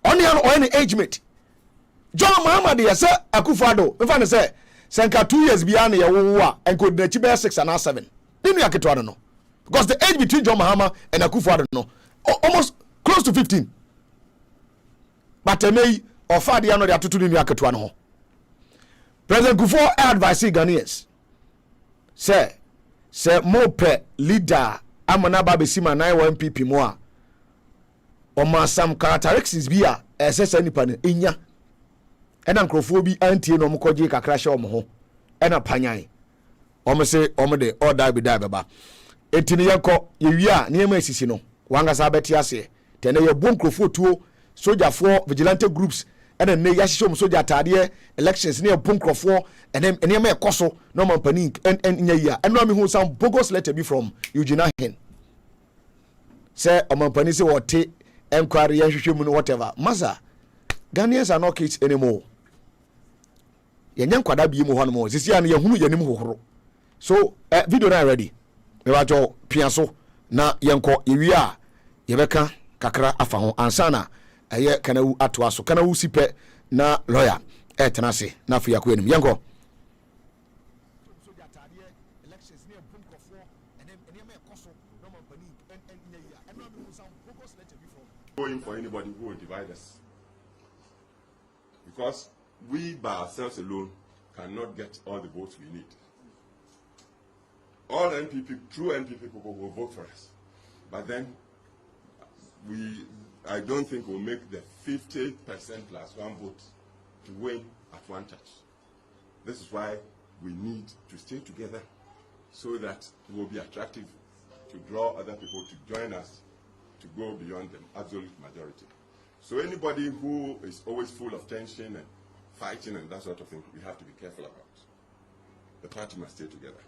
on an age mate John Muhammad ya say Akufo-Addo me fa say senka 2 years bia na ye wo a enko na chi be 6 and 7 ninu aketo no because the age between John Muhammad and Akufo-Addo no almost close to 15 but emei ofade ya no dia tutu ninu aketo no President Kufo advise Ghanaians say more pe leader amana babesima 91 PP mo a o ma some characteristics bi a esesa nipa ne enya ena nkrofo bi antie no mkoje kakra hye omo ho ena panyan omo se omo de order bi da beba etini yakọ yewi a niema asisi no wanga sa beti ase tene ye bo nkrofo tuo sojafoɔ vigilante groups ena ne ya hyehyɛ soja atade elections ne bo nkrofo eniema ekoso no man panic enya ya eno me hu some bogus letter be from Eugene Hen say oman pani say wote enquiry ya hwehwɛ mu no whatever masa Ghanaians are not kids anymore yenya nkwada bi mu ho no mo sisi ya ne yehunu yanim hohoro so video na ready me ba jo piaso na yenko yewi a yebeka kakra afa ho ansana eye kana wu ato aso kana wu sipe na lawyer tenase na afia ko enim yenko going for anybody who will divide us. Because we by ourselves alone cannot get all the votes we need. All NPP, true NPP people will vote for us. But then I don't think we'll make the 50% plus one vote to win at one touch. This is why we need to stay together so that it will be attractive to draw other people to join us to go beyond the absolute majority. So anybody who is always full of tension and fighting and that sort of thing, we have to be careful about. The party must stay together.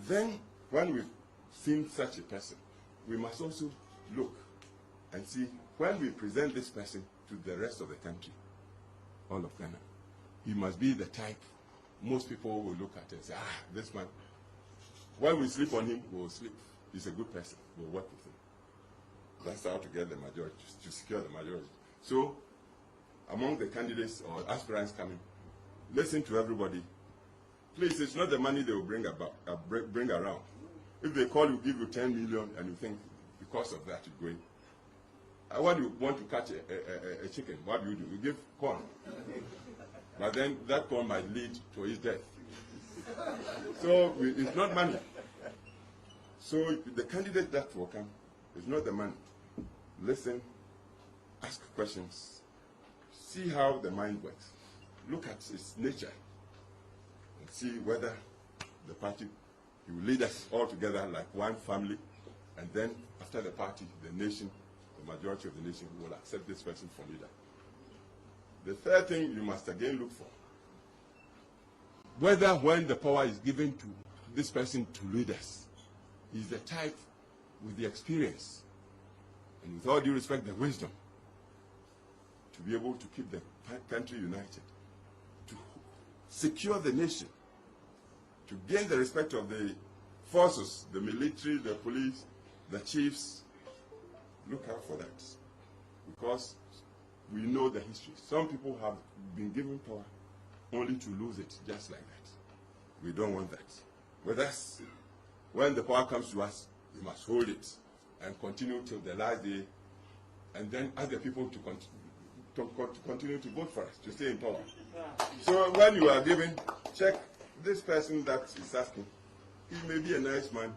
Then, when we've seen such a person, we must also look and see when we present this person to the rest of the country, all of Ghana, he must be the type most people will look at and say, this man, when we sleep on him, we'll sleep. He's a good person. We'll work with him. That's how to get the majority, to secure the majority. So, among the candidates or aspirants coming, listen to everybody. Please, it's not the money they will bring around. If they call you, give you 10 million, and you think because of that you're going. When you want to catch a chicken, what do? You give corn. But then that corn might lead to his death. So it's not money. So the candidate that will come is not the money. Listen, ask questions, see how the mind works, look at its nature, and see whether the party will lead us all together like one family, and then after the party, the nation, the majority of the nation will accept this person for leader. The third thing you must again look for, whether when the power is given to this person to lead us, is the type with the experience and with all due respect, the wisdom to be able to keep the country united, to secure the nation, to gain the respect of the forces, the military, the police, the chiefs. Look out for that, because we know the history. Some people have been given power only to lose it just like that. We don't want that. With us, when the power comes to us, we must hold it and continue till the last day, and then ask the people to continue to vote for us, to stay in power. So when you are given, check this person that is asking. He may be a nice man,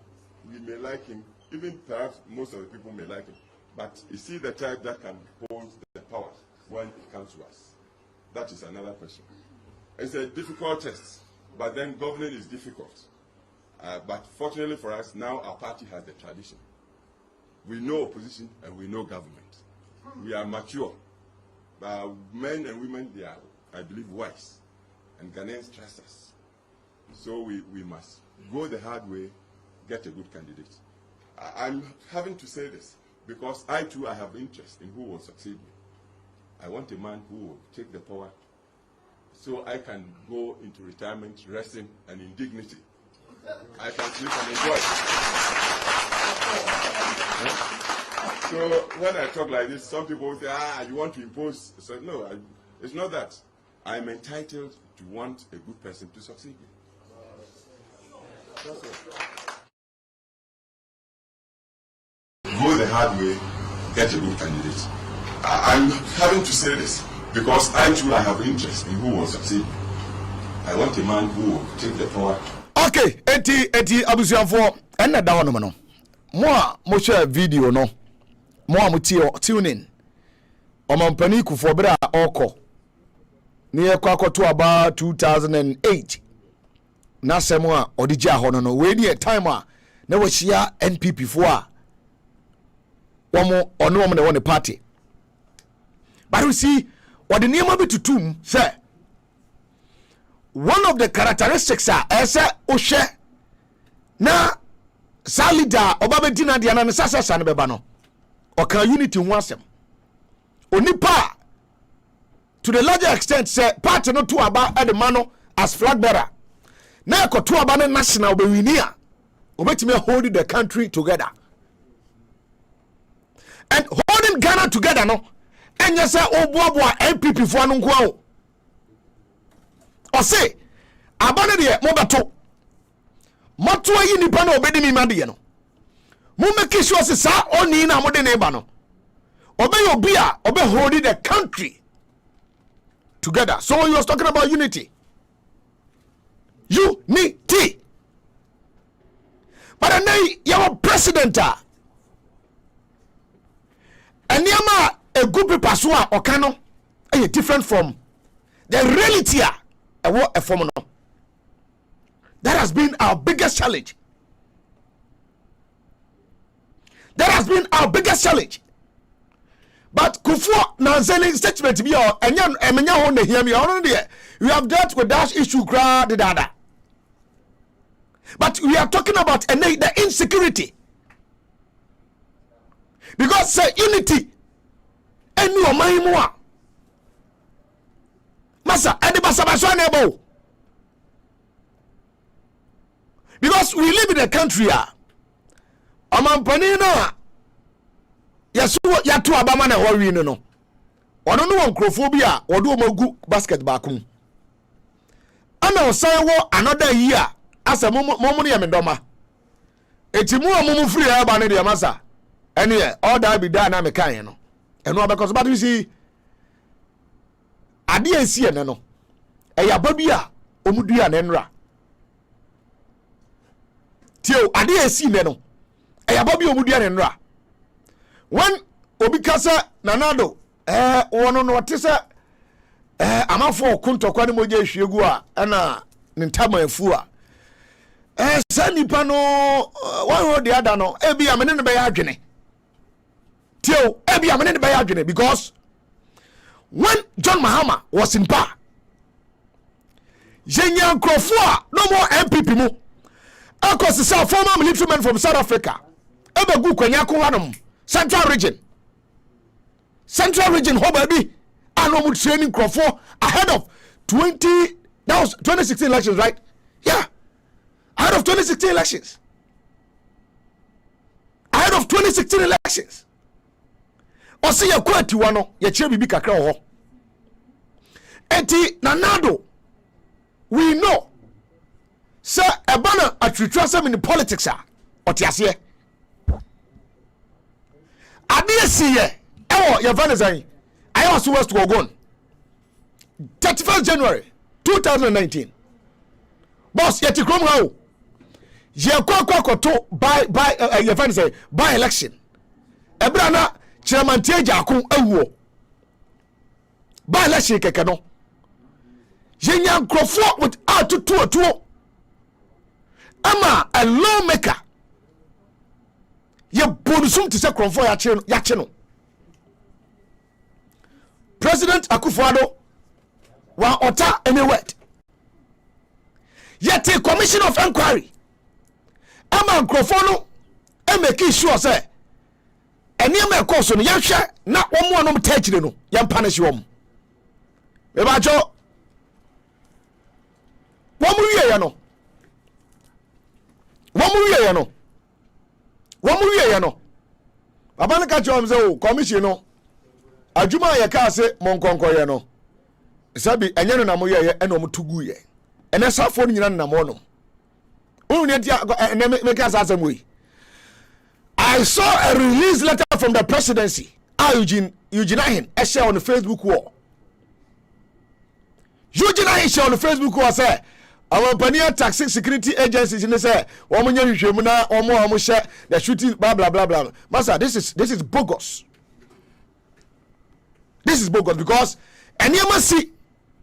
we may like him, even perhaps most of the people may like him, but is he the type that can hold the power when it comes to us? That is another question. It's a difficult test, but then governing is difficult. But fortunately for us, now our party has the tradition. We know opposition and we know government. We are mature. Men and women, they are, I believe, wise. And Ghanaians trust us. So we must go the hard way, get a good candidate. I'm having to say this because I too, I have interest in who will succeed me. I want a man who will take the power so I can go into retirement, resting, and in dignity. I can sleep and enjoy. So when I talk like this, some people say, you want to impose. So no, it's not that. I'm entitled to want a good person to succeed me. That's all. Go the hard way, get a good candidate. I'm having to say this because I too I have interest in who will succeed. I want a man who will take the power. Okay, eti abusuafo enna da wono no. Mo share video no. Mo tune in. Omampani kufo bra oko. Ni ekwakoto aba 2008. Na semo a odija hono no. We ni time a na wo shia NPP fo a womo ono womo na won party. But you see, what the name of it to tomb, sir. One of the characteristics are as a Oshe na Salida Obabedina Diana Sasa Sanbebano or can unity wasem. Onipa to the larger extent, say, part no to about Edemano as flag bearer. Now, to about national Bewinia, Obetime holding the country together. And holding Ghana together, no. And you say, oh, boy, MPP for no go. Or say, abandon the Mobato. Motua in the panel obey me, Madiano. Mumaki shows a sa on in a modern ebano. Obey your beer, obey holding the country together. So he was talking about unity. Unity. But then your president, and Yama. A good people or cano are different from the reality a form. That has been our biggest challenge. That has been our biggest challenge. But Kufu Nanzeli statement be your and Emenya on the hear me on there. We have dealt with that issue the data. But we are talking about the insecurity. Because say unity. And you are my moi. Massa, and the Basabaswanebo. Because we live in a country, Amampanina. Yes, Yatu Abamana or we no. Or no one crophobia or do mogu basket bakum. And I'll say another year as a momonium and doma. It's more mumu free abandon the massa. And yeah, all that be done, I'm a kind. And no, because but you see, I didn't see no. Eya babia omudua nenra. Tio I didn't see no. Eya babia omudua nenra. When obikasa nanado wono no tese amafo kunto kwani moje hwiegu a na ntama afu a sanipa no one the other no ebi amene ne be ya adwene. Because when John Mahama was in power, Jenyan Krofua, no more MPP mu. Because the former military man from South Africa, Ebegu Kwenyaku Hanum, Central Region, Central region ho baby and training Crawford ahead of 2016 elections, right? Yeah. Ahead of 2016 elections. Ahead of 2016 elections. Or see a quality one, your chair be kakra ho. Enti nanado, we know. Sir, a banner at retracement in the politics are what you say. I didn't see ye. Oh, your van I was supposed to go on 31st January 2019. Boss, yet you come how? Ye kwa to by your van by election. Ebrana chairman Teja kun ewo. By election kekano. Ye nyan Crawford with out to 2 Ama a lawmaker. Ye bonusum to say Crawford yacheno. President Akufo-Addo wa ota anywhere. Yet a commission of inquiry. Ama Crawford no e make sure say eni ma course no yahwe na omo anom tachire no yam punish wom. E ba jo womu wie ya no. Womu wie ya no. Baba ne ka chom say o commission no adwuma ye ka se monkonko ye no sabi enye no na mo ye eno mo tugu ye ene safo no nyina na mo no unu dia me ka sa asem we. I saw a release letter from the presidency. Eugene Ahin share on the Facebook wall. Eugene Ahin share on the Facebook wall say our Pania taxi security agencies in the say woman hwehwemu na omo share the shooting blah blah blah blah. Master, this is bogus. This is bogus because any must see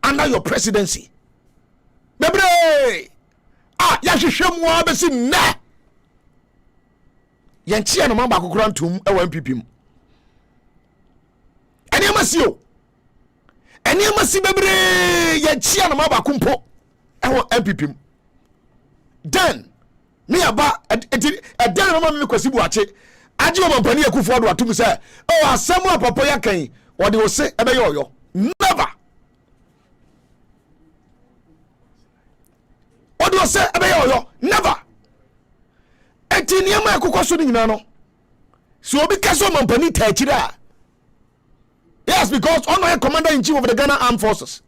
under your presidency. Bebre yahwehwemu abesi na yenchia no mamba akokora ntum e wa MPP mu. Any must see bebre yenchia no mamba akompo e wa MPP mu. Then me aba then no mama me kwasi buache aje o mampani Akufo-Addo atum say oh asemu apapa yakan what they will say ebe yo never. What they will say ebe yo never. Eti niam akokɔ so nyina no so obi kaso mampani tachira. Yes, because on commander in chief of the Ghana Armed Forces.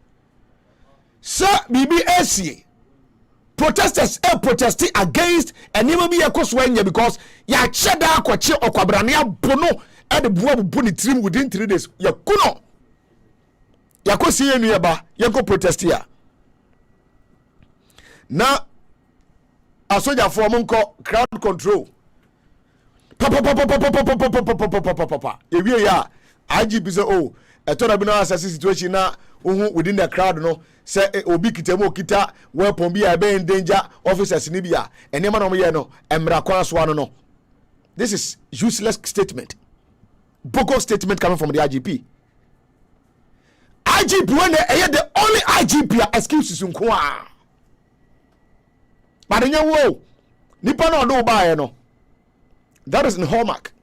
Sir BBAC protesters protesting against and never be a coswanya because ya cheda kwache okwabrania bono at the boy put it trim within 3 days. Ya kuno. Ya ko see you ba ya go protest here. Na a soldier for monko crowd control. Papa. Ewie ya IGP say oh a total assassin situation na within the crowd no say obi kitemo kita weapon bi a be in danger officers ni bia enema no ye no emra kwa so no. This is useless statement. Bogus statement coming from the IGP. IGP when the only IGP excuses nko a. But then wo nipa na odo ba ye no. That is in hallmark.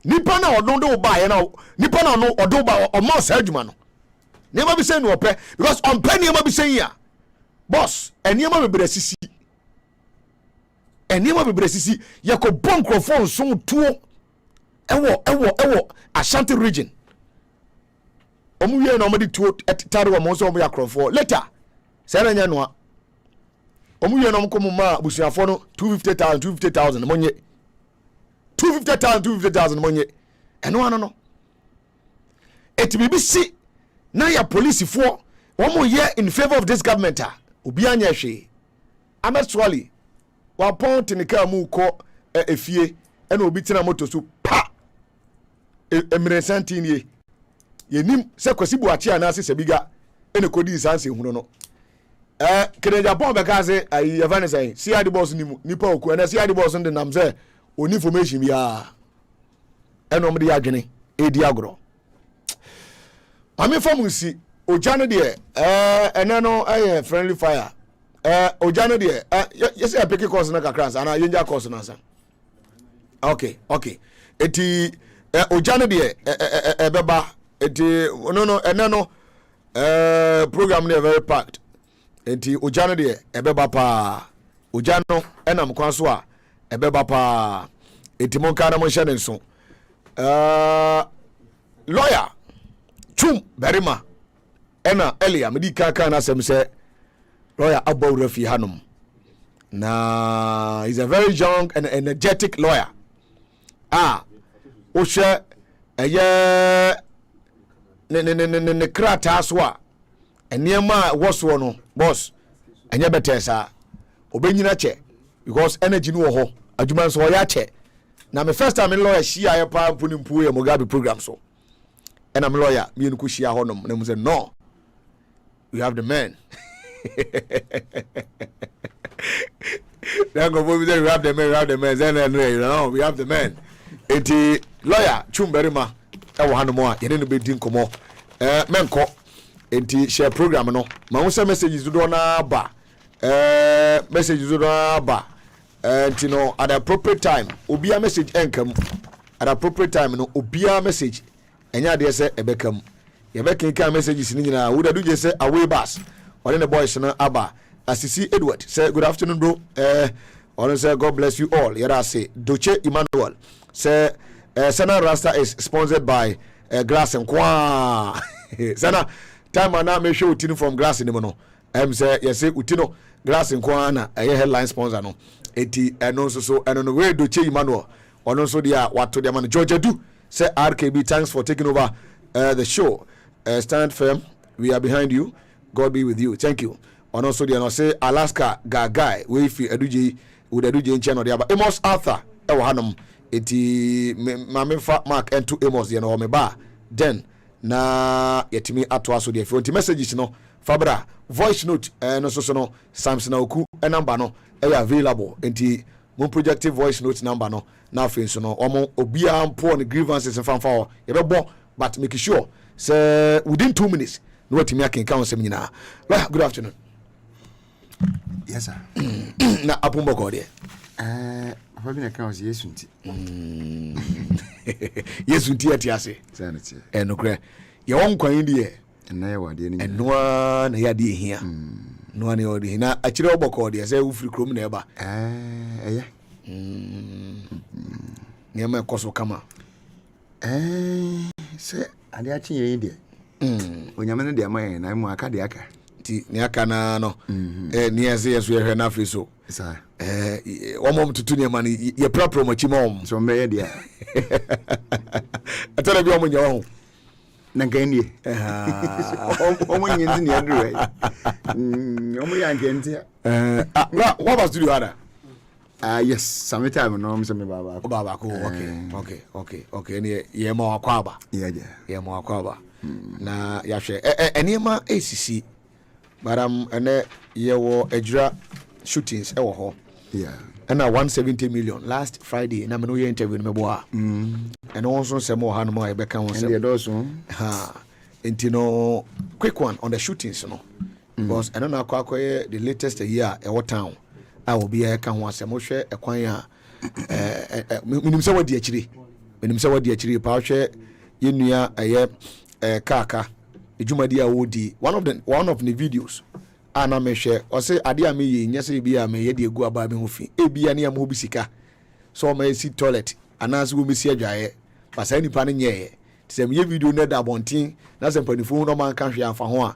Nipa na odo ba ye no. Nipa na no odo ba o mo sa adwuma no. Nipa bi say no ope because on penny nipa bi say ya. Boss, eniema bebre sisi. Eniema bebre sisi yako bon microphone so tuo ewo Ashanti region. Omu ye na omadi tuo tare wa mo so omu ya krofo. Later, say na nya no a. Omu ye na omkomo ma busuafo no 250,000 monye. 250,000 monye. Eno ano no. Eti BBC na ya police for omu ye in favor of this government a. Obi anya hwe. Ahmed Swali wa point ni ka mu ko efie ena obi tina moto so pa emresanti nie yenim se kwasi buachi anase sebiga ene kodi sanse hunu no kene Japan be ka se ayi yavane sai CID boss ni mu nipa oku ena CID boss ndi nam se oni information bia ena omde ya adwene edi agro ame famusi ojane de ena no friendly fire ojane de yes I pick course na kakra ana yenja course na sa okay eti ojane de ebeba enti no program ne very packed enti ojane de ebeba pa ojano enam kwan so a ebeba pa enti mon kana mon hye ne nso lawyer Chum Berima ena elia medi kaka na asem se lawyer Abawura fi hanom na he's a very young and energetic lawyer ohwe eye ne krata so a eniema woso no boss enye betesa obenyina che because energy no ho adwuma so ya che na me first time in lawyer shia ya pa mpu ya Mugabe program so and I'm lawyer me no shia honom na mu say no we have the man then go we have the man then you know we have the man enti lawyer Chum Berima e wo hanom a yene no be din komo menko enti share program no ma wo say messages do na ba messages do na ba enti no at the appropriate time obia message enkam at the appropriate time no obia message enya de say ebekam yebeka messages ni nyina wo da do je say away bus one the boys na aba Asisi Edward say good afternoon bro on say God bless you all yera say Doche Emmanuel say Sana Rasta is sponsored by Glass and Kwa Sana time na me show utino from Glass ni mo no say yes say utino Glass and Kwa na headline sponsor no eti eno so eno no we Doche Emmanuel ono so dia wato dia man Georgia do say RKB thanks for taking over the show stand firm we are behind you God be with you thank you ono so dia no say Alaska Gagai we fi Aduje with Aduje nche no dia ba Amos Arthur e wo hanom eti mamemfa Mark ento Amos dia no me ba then na yetimi ato aso dia fi onti messages no fabra voice note no so no Samson Oku number no e available enti mon projective voice note number no na fin so no omo obia mpo on grievances and fanfa ye be bo but make sure say within 2 minutes no wetimi akenka on sem nyina good afternoon. Yes sir. Na apumbo ko de afa bi na kan o Yesu nti Yesu nti atiase sanity enokre ye won kwan de na ye wade ni enoa na ya de hia no na odi na akire oboko de say ufiri krom na eba eye nyama ekoso kama say ade achi ye de onyame ne de amaye na mu aka de aka ti ni aka na no ni ese yeso ye hwe na afi so sa omom tutu ni ma ni ye prapro machi mom so me ye de atara bi omunya ho na gani omunyi nzi ni aduru omu ya ngenti what was do you other yes sometime no me me baba ko okay ni ye ma akwaba ye ma akwaba na ya hwe enema ACC baram ene ye wo adura shootings e wo ho and 170 million last Friday na me no interview me boa and also some more han more e be kan and also no quick one on the shootings no because I don't know akwa the latest year e what town I will be e kan ho asem hwe e kwan a minim se wadi akiri pa hwe yenua eye kaka ejumadi a wodi one of the videos ana mehwe o se ade a me ye nyese bi a me ye de egu aba me ho fi ebia ne am ho bisika so ma esi toilet anase wo mesi adwaye pasa nipa ne nye se me ye video na da bontin na se mpanifo no man kan hwe afa ho a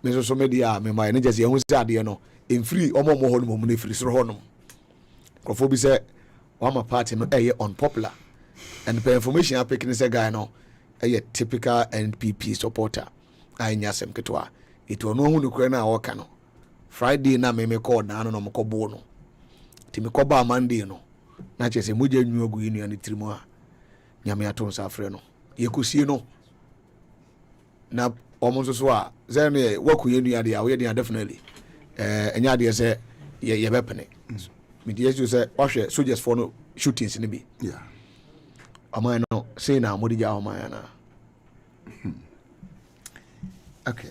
me so me dia me mai ne jese ho si ade no emfiri omo ho no mo ne firi soro ho no krofo bi se wama party no unpopular and the information I picking is a guy no typical NPP supporter I nyasem ketwa it ono hu nukure na woka no Friday na me call na no mo kobo no ti me koba Monday no na chese moja nyu agu inu ani trimu a nyame aton sa afre no yekusie no na omo so a zen ye waku yenu ade a we dey definitely enya de se ye bepene me dey you say wahwe soldiers for no shootings ni bi amai no say na modija amai na okay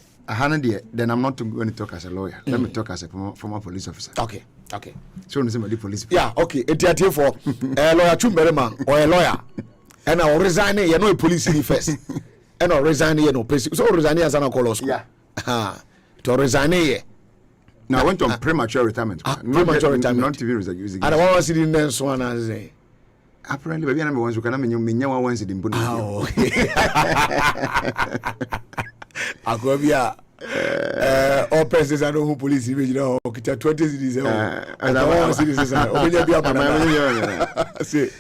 then I'm not going to talk as a lawyer. Let me talk as a former police officer. Okay. So you say police. Yeah, okay. Etiate for lawyer Chum Berima or a lawyer and I resign you know police first and I resign you know so resign as an colossal to resign here. Now I went on premature retirement. Premature retirement. Not TV using. And I was sitting there so one as say. Apparently, baby, I'm one who can mean once in Bunny. Akobia all persons I know who police you know 20 cities and I want citizens obinya bia bana say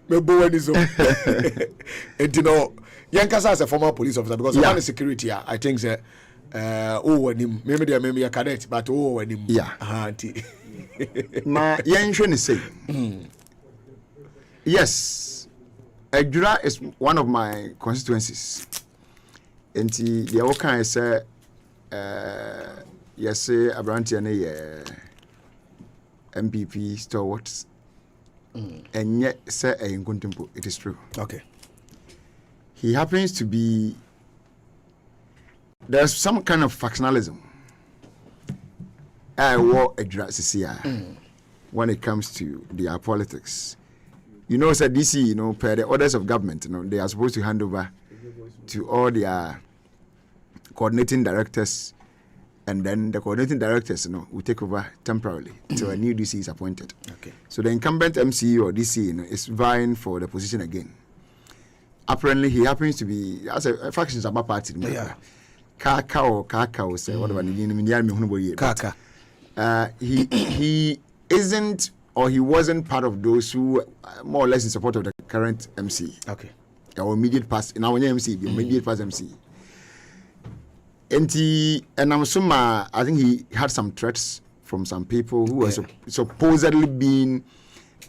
me bo wani so and you know Yankasa as a former police officer because one is security I think say when maybe they maybe a cadet but when him auntie ma yenhwe say yes Ejura is one of my constituencies. And the other kind say yes Abranti and MPP stalwarts and yet say a Nkuntimpo. It is true. Okay. He happens to be there's some kind of factionalism. I war Ejura when it comes to their politics. You know, said DC, you know, per the orders of government, you know, they are supposed to hand over to all their coordinating directors, and then the coordinating directors, you know, will take over temporarily until a new DC is appointed. Okay. So the incumbent MC or DC, you know, is vying for the position again. Apparently, he happens to be as a faction about party. Yeah. Kaka, say whatever. Kaka. He isn't. Or he wasn't part of those who more or less in support of the current MC. Okay. Our immediate past, in our MC, the immediate past MC. And I'm assuming, I think he had some threats from some people who were supposedly being,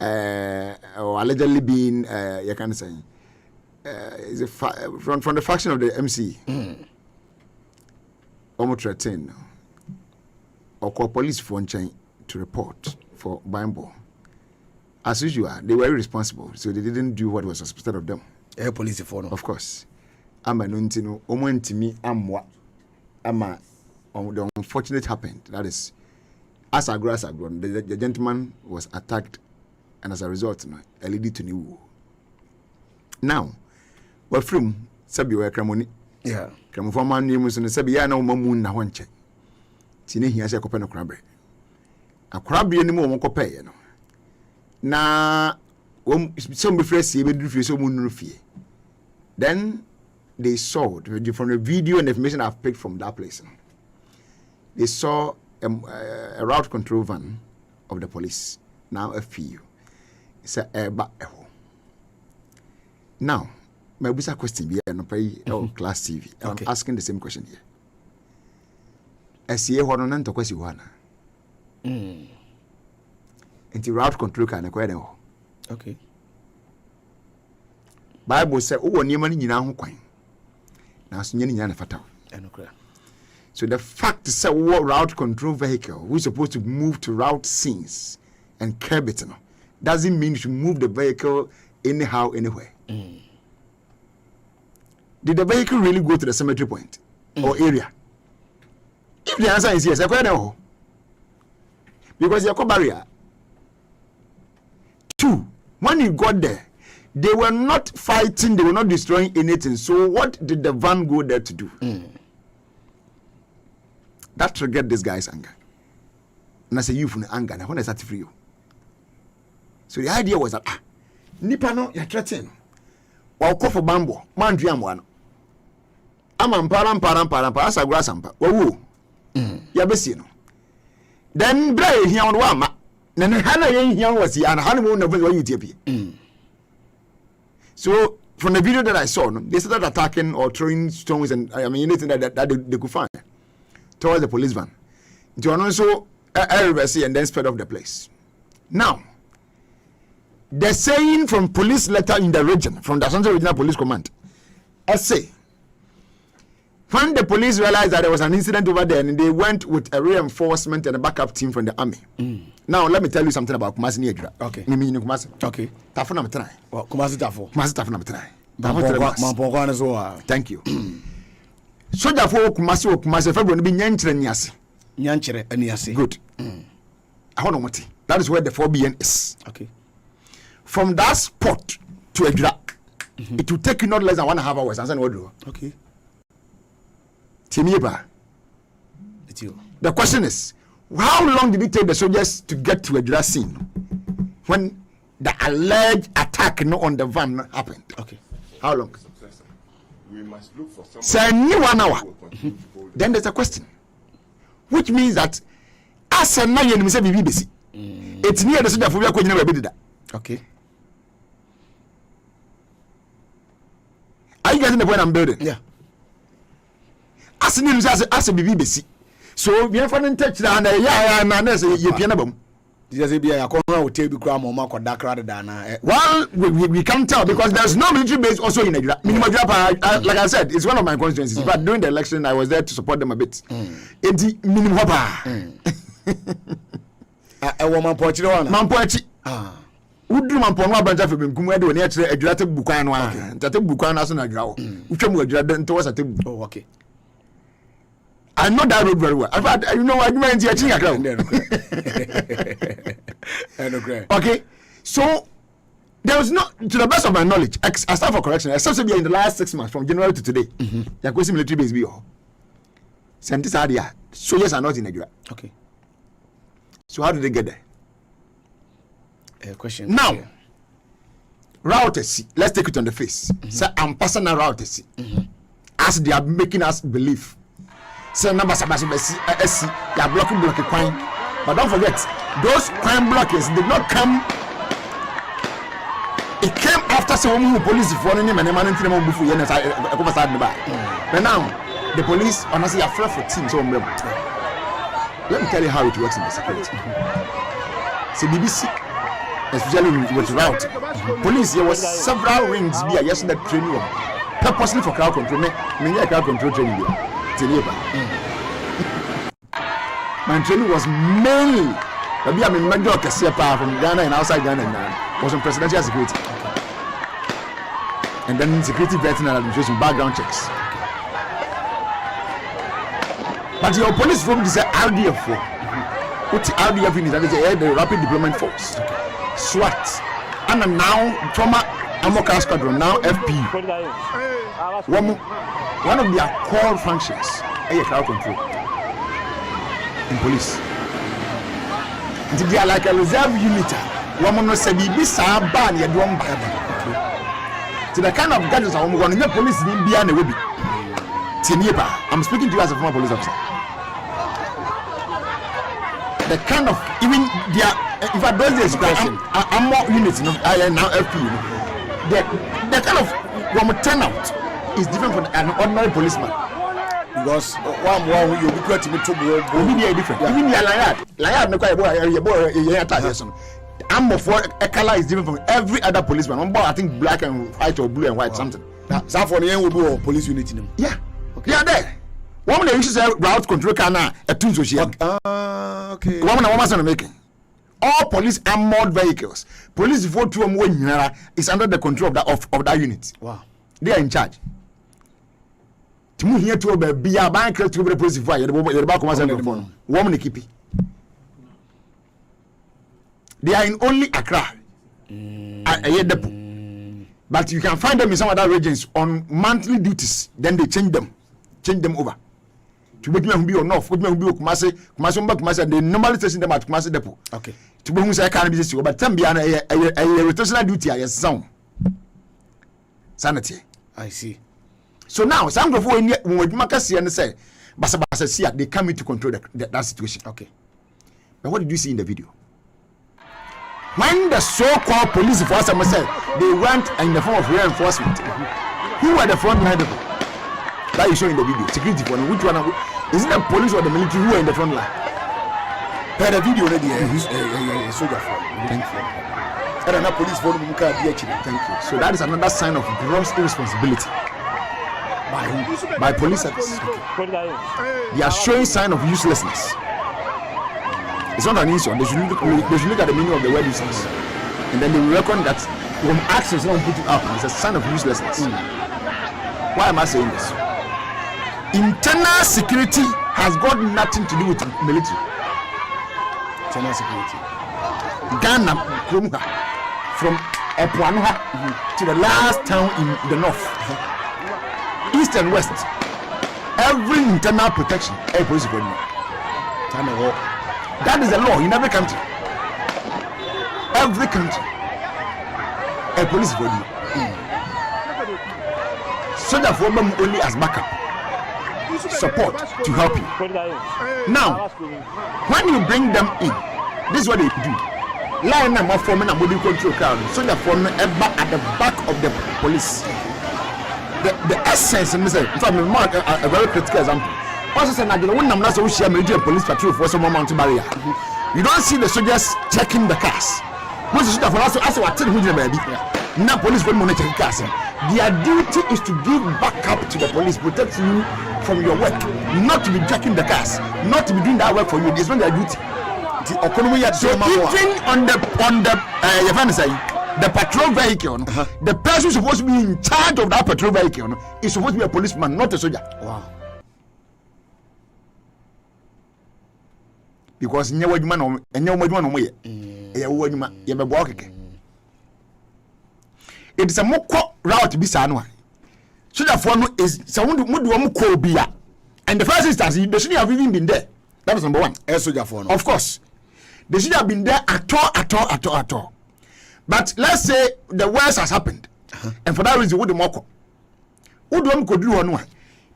or allegedly being, you can say, from the faction of the MC. Almost threatened. Or call police for chain to report for Bimbo. As usual, they were irresponsible, so they didn't do what was expected of them. Air police for no. Of course. I'm an untino, omontimi, the unfortunate happened. That is, as I grew, the gentleman was attacked, and as a result, a lady to new. Now, we're from Sabi Cramoni. Yeah. Cramoforman names and Sabia no moon na one check. Tine he has a copeno crabbe. A crabbe any more copay, you know. Na some refresh you so moon fee. Then they saw from the video and the information I've picked from that place. They saw a route control van of the police. Now a few. It's a airbag. Now, my business question here no pay Class TV. I'm asking the same question here. I see a one on to question one. And the route control can acquire. Okay. Bible said, "Oh, near money in our coin." Now, so the fact is that what route control vehicle who is supposed to move to route scenes and curb it doesn't mean you should move the vehicle anyhow, anywhere. Did the vehicle really go to the cemetery point or area? If the answer is yes, I quite know. Because your barrier. 2, when you got there, they were not fighting, they were not destroying anything. So what did the van go there to do? That triggered this guy's anger. And I say, you from the anger, and I want to start free you. So the idea was that, Nipa no, you're threatening. Well, call for bamboo, man, one. I'm param, as I grass ampa. Woo, Yabesino. Then, Bray, here on one. Then Hannah young was here, and honeymoon of what you TP. So, from the video that I saw, they started attacking or throwing stones and anything that they could find towards the police van. John also reversed and then spread off the place. Now, the saying from police letter in the region, from the Central Regional Police Command, I say, when the police realized that there was an incident over there, and they went with a reinforcement and a backup team from the army. Now, let me tell you something about Kumasi Niedra. Okay. Okay. Tafo number 3. Well, Kumasi Tafo. Kumasi Tafo number 3. Thank you. Soja for Kumasi, February be Nyanchere Niase. Good. That is where the 4BN is. Okay. From that spot to Ejura, It will take you not less than 1.5 hours. Okay. The question is, how long did it take the soldiers to get to a Ejura scene when the alleged attack on the van happened? Okay. How long? We must look for someone. Say 1 hour. Then there's a question, which means that as a na you say BBC, it's near the soldier for we are going to Okay. Are you getting the point I'm building? Yeah. As a BBC. So we have an touch down there. Yeah, you piano bomb. Well, we can't tell because there's no military base also in Nigeria. Like I said, it's one of my constituencies. But during the election, I was there to support them a bit. It's minimum. Mampochi. Udu mampono abanja fe benkum ade woni akire adwira te bukwan no a tate bukwan na so na adwira wo utwam adwira de nto wasa te bu. Oh, okay. I know that road very well. In fact, you know what you mean here chinga Okay. So there was not, to the best of my knowledge, I start for correction, except to be in the last 6 months from January to today. There was military base be all. Scientists are there. Soldiers are not in Nigeria. Okay. So how did they get there? Question. Now, route C. Let's take it on the face. Say I'm passing a route C. As they are making us believe. Say number SC, they are blocking crime. But don't forget, those crime blockers did not come. It came after some police for any man and before you but now the police honestly are afraid for teams. Let me tell you how it works in the security. See BBC. Especially with route. Police, there was several rings be yesterday training purposely for crowd control. Many crowd control training. My training was mainly maybe I'm in major from Ghana and outside Ghana and was on presidential security. And then security vetting and administration background checks. But your police form is RDF. What RDF is the Rapid Deployment Force. SWAT, and now former Amoka Squadron, now FP. One of their core functions is crowd control in police. They are like a reserve unit. Woman said, "Be ban you don't buy." To the kind of gadgets I'm going to police in Bian will be. I'm speaking to you as a former police officer. The kind of even their. If I don't explain, I'm more units, I am now FP. The kind of turnout is different from an ordinary policeman. Because one you be to me to be different. Even the Layard, no quite I'm for a color is different from every other policeman. I'm I think black and white or blue and white something. Some for the end will be police unit in them. Yeah, okay. Yeah, there. One of the issues route control can a two social. Okay. Woman making. All police armored vehicles, police vote to is under the control of that unit. Wow, they are in charge. To move here to be a bank to the police fire. The back woman keep it. They are in only Accra, but you can find them in some other regions on monthly duties. Then they change them over. To make me be or not, put me be Kumasi, they normally station them at Kumasi Depot. Okay. To bring say can be but time be a rotational duty as sound. Sanity. I see. So now some of when Makasi and say Basa see they come in to control that situation. Okay. But what did you see in the video? When the so-called police force said they went in the form of reinforcement, who were the front line people? That you show in the video. Security for which one? Is it the police or the military who are in the front line? Per the video already. Soldier for. Thank you. And the police for them. Thank you. So that is another sign of gross irresponsibility by police service. They are showing sign of uselessness. It's not an issue. They should look at the meaning of the word useless, and then they will reckon that when actions don't put it up, it's a sign of uselessness. Why am I saying this? Internal security has got nothing to do with military. Internal security. Ghana, from to the last town in the north, east and west. Every internal protection, air police for you. That is the law in every country. Every country, air police for you. So therefore, only as backup, support to help you. Now, when you bring them in, this is what they do. Line them up forming a body control crowd. So therefore, at the back of the police. The essence, in a very critical example. Also, said, when I'm not so sure, police patrol for some mountain barrier. You don't see the soldiers checking the cars. Most of the also what baby. Now, police will monitor the cars. Their duty is to give backup to the police, protect you from your work, not to be checking the cars, not to be doing that work for you. It's not their duty. So even on the patrol vehicle, the person supposed to be in charge of that patrol vehicle is supposed to be a policeman, not a soldier. Wow. Because it is a more route to be sanwa. So therefore, is someone who call Bia. And the first instance, they shouldn't have even been there. That was number one. Of course. They should have been there at all. But let's say the worst has happened. And for that reason, what the moko? Who do could do one?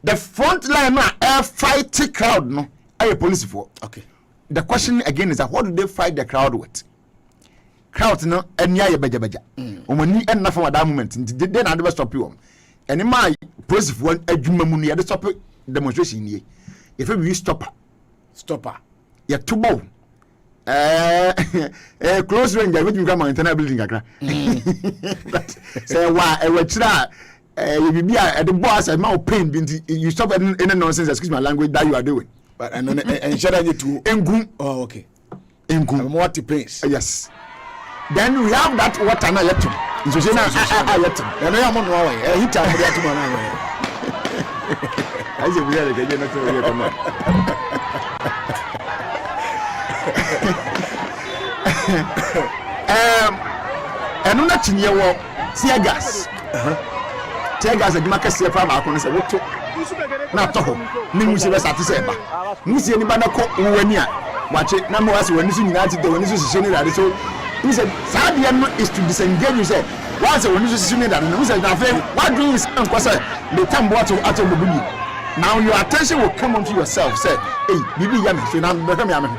The front line air fighting crowd, no, are a police for. Okay. The question again is that what do they fight the crowd with? Crowd no any beja. Omani enough for that moment. Then I never stop you. And in my police for adwuma mu no stop demonstration here. If we stopper. You too bow. Close range, I will come on internal building. But say why I will try. You be at the boss and mouth pain. You stop any nonsense. Excuse my language that you are doing. But and share you to Engum. Oh, okay. Engum. What the pains? Yes. Then we have that water na yetum. So say na yetum. And I am on way. Hit am that man away. I say we are going to come on. And on that chinye wo tear gas. Tear gas adima kase fa ba ko say woto. Na toho. Ni mu se be sati se ba. Mu se ni ba na ko wani a. Wache na mo wase wani so nyina ti de wani so sise ni rade so. He said, Sadia is to disengage. You said, once when you see that, and said, what do you say? The time bottle out of the booty. Now your attention will come onto yourself. Say, hey, Bibi Yami, so now become Yami.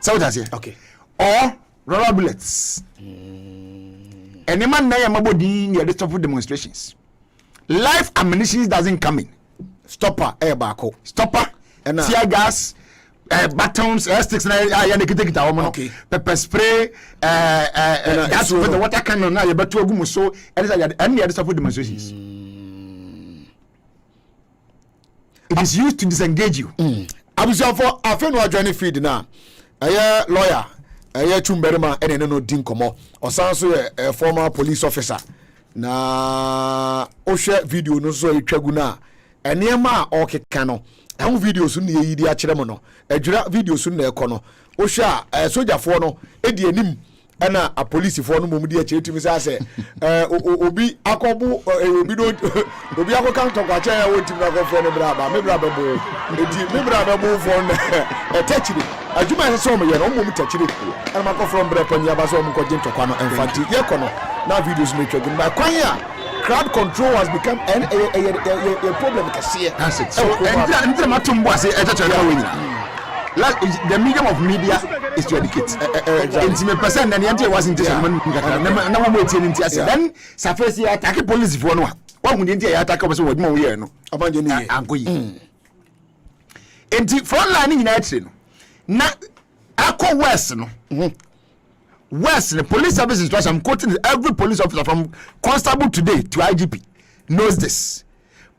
So that's it. Okay. Or rubber bullets. Any man now mabodi near the top of demonstrations. Live ammunition doesn't come in. Stopper, air barco. Stopper, and tear gas. Batons, sticks, okay. Pepper spray, that's with the water cannon. Now, but to a so, and any other stuff with demonstrations. It is used to disengage you. I was for a friend who are joining feed now. A lawyer, a Chumberma, and no Dinkomo, or sounds a former police officer. Na Osha video no so Traguna, and near ma okay cano. How videos soon ye di achremono e dwura videos soon na ekono o hwa soldier for no e di anim ana a police for no mum di achretimi say obi akobu obi do obi akokan to kwa cha wo tim na ko for no braba me braba bo e di me braba bo for no e techiri adwuma se so mo ye no mum techiri ana ma ko from braba nya ba so mo ko jento kwa no enfati ye kono na videos me twagun ba kwan ya crowd control has become a problem. That's it. So, the medium of media is to educate. Intimate person, and the anti was in then surface attack police for no. What would the attack was what more year? No, about you. I'm going. And front line in action. Not Aqua West. West, the police service instruction, I'm quoting every police officer from constable today to IGP knows this.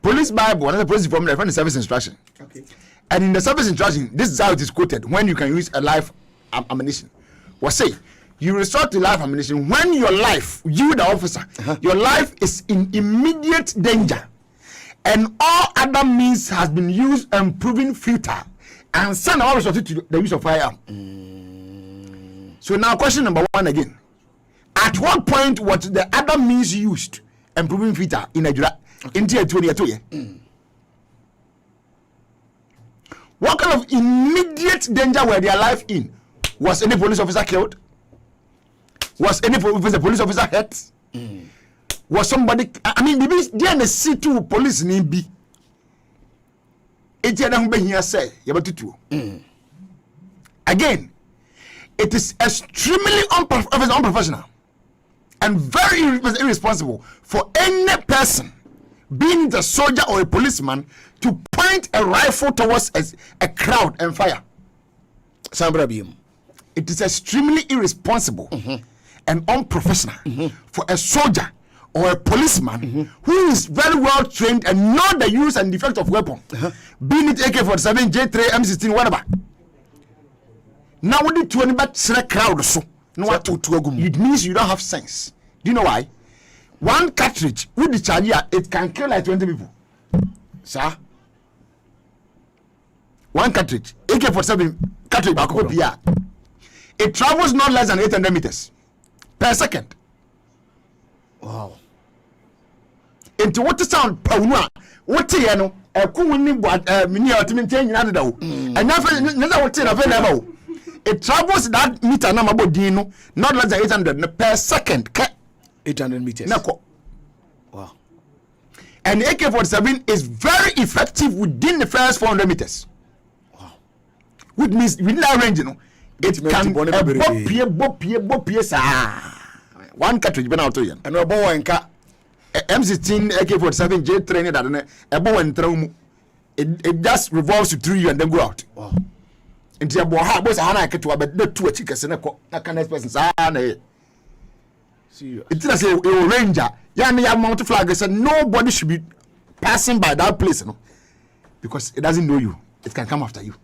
Police Bible, another police formula from the service instruction. Okay. And in the service instruction, this is how it is quoted when you can use a live ammunition. What say? You resort to live ammunition when your life, you the officer, your life is in immediate danger, and all other means has been used and proven futile, and some are resort to the use of firearm. So now question number one again. At what point was the other means used improving Peter in Nigeria? In tier 2022. What kind of immediate danger were their life in? Was any police officer killed? Was any police officer hurt? Was somebody? I mean, the C2 police need be. Again, it is extremely unprofessional and very irresponsible for any person, being the soldier or a policeman, to point a rifle towards a crowd and fire. It is extremely irresponsible and unprofessional for a soldier or a policeman who is very well trained and know the use and effect of weapon, being it AK-47, J3, M16, whatever. Now when you do about crowd, so it means you don't have sense. Do you know why? One cartridge with the charge, it can kill like 20 people. Sir, one cartridge, AK-47 cartridge, it travels not less than 800 meters per second. Wow. Into what sound pauna? What you know? A cool it travels that meter number dino not less than 800 per second. 800 meters. Wow. And AK-47 is very effective within the first 400 meters. Wow. Which means within that range, it can one cartridge been out to you. And a bow and car M16 AK-47 J trained that a bow and throw it just revolves through you and then go out. Wow. And your boy was a hana to about the 2 chickens and a can person. It's just a ranger. Yanni mountain flag said nobody should be passing by that place, because it doesn't know you. It can come after you.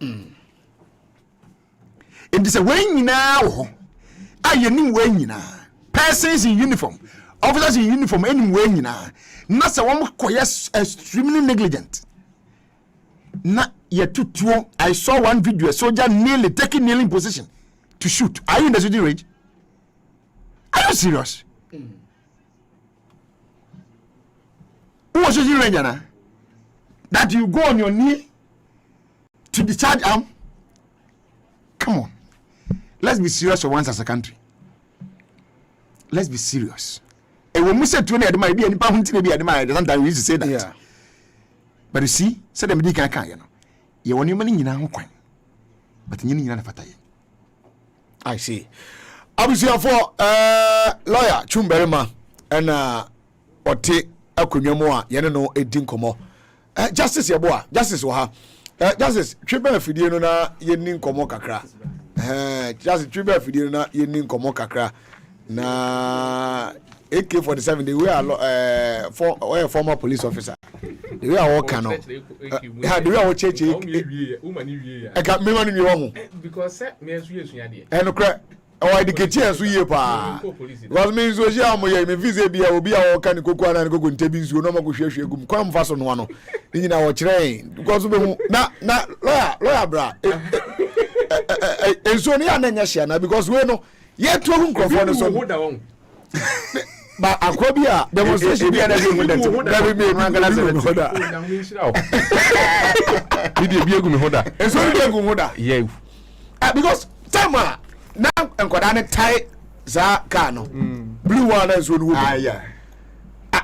It is a way now. I knew when persons in uniform, officers in uniform, anyway, not someone extremely negligent. Not yet too. I saw one video, a soldier nearly taking kneeling position to shoot. Are you in the shooting range? Are you serious? Who was shooting range, Anna? That you go on your knee to discharge arm? Come on. Let's be serious for once as a country. Let's be serious. And when we say to any of my idea, sometimes we used to say that. Yeah. But you see, say them can't, you want your money in our coin. But you need another. I see. Obviously, for lawyer Chumberima and Ote Akunyamoa, Yanano, Edinkomo. Justice Yaboa, Justice Waha. Justice, Triple Fidiana, Yenin Komo Kakra. Justice Triple Fidiana, Yenin Komo Kakra. Na AK-47, they were a former police officer. They were all cano. They were all church. I got me money in your home. Because and crack. Oh, I did as we pa. Was means was young, my visit be will be our kind of cocoa and go to Tebis, you know, go come fast on one in our train. Because not lawyer, bra. And so near Nanyashana, because we know yet to whom conform. But Aquabia demonstration be anything with that. Very big and so you yeah. Because Tama now and Kodane tie Zakano blue one as would yeah.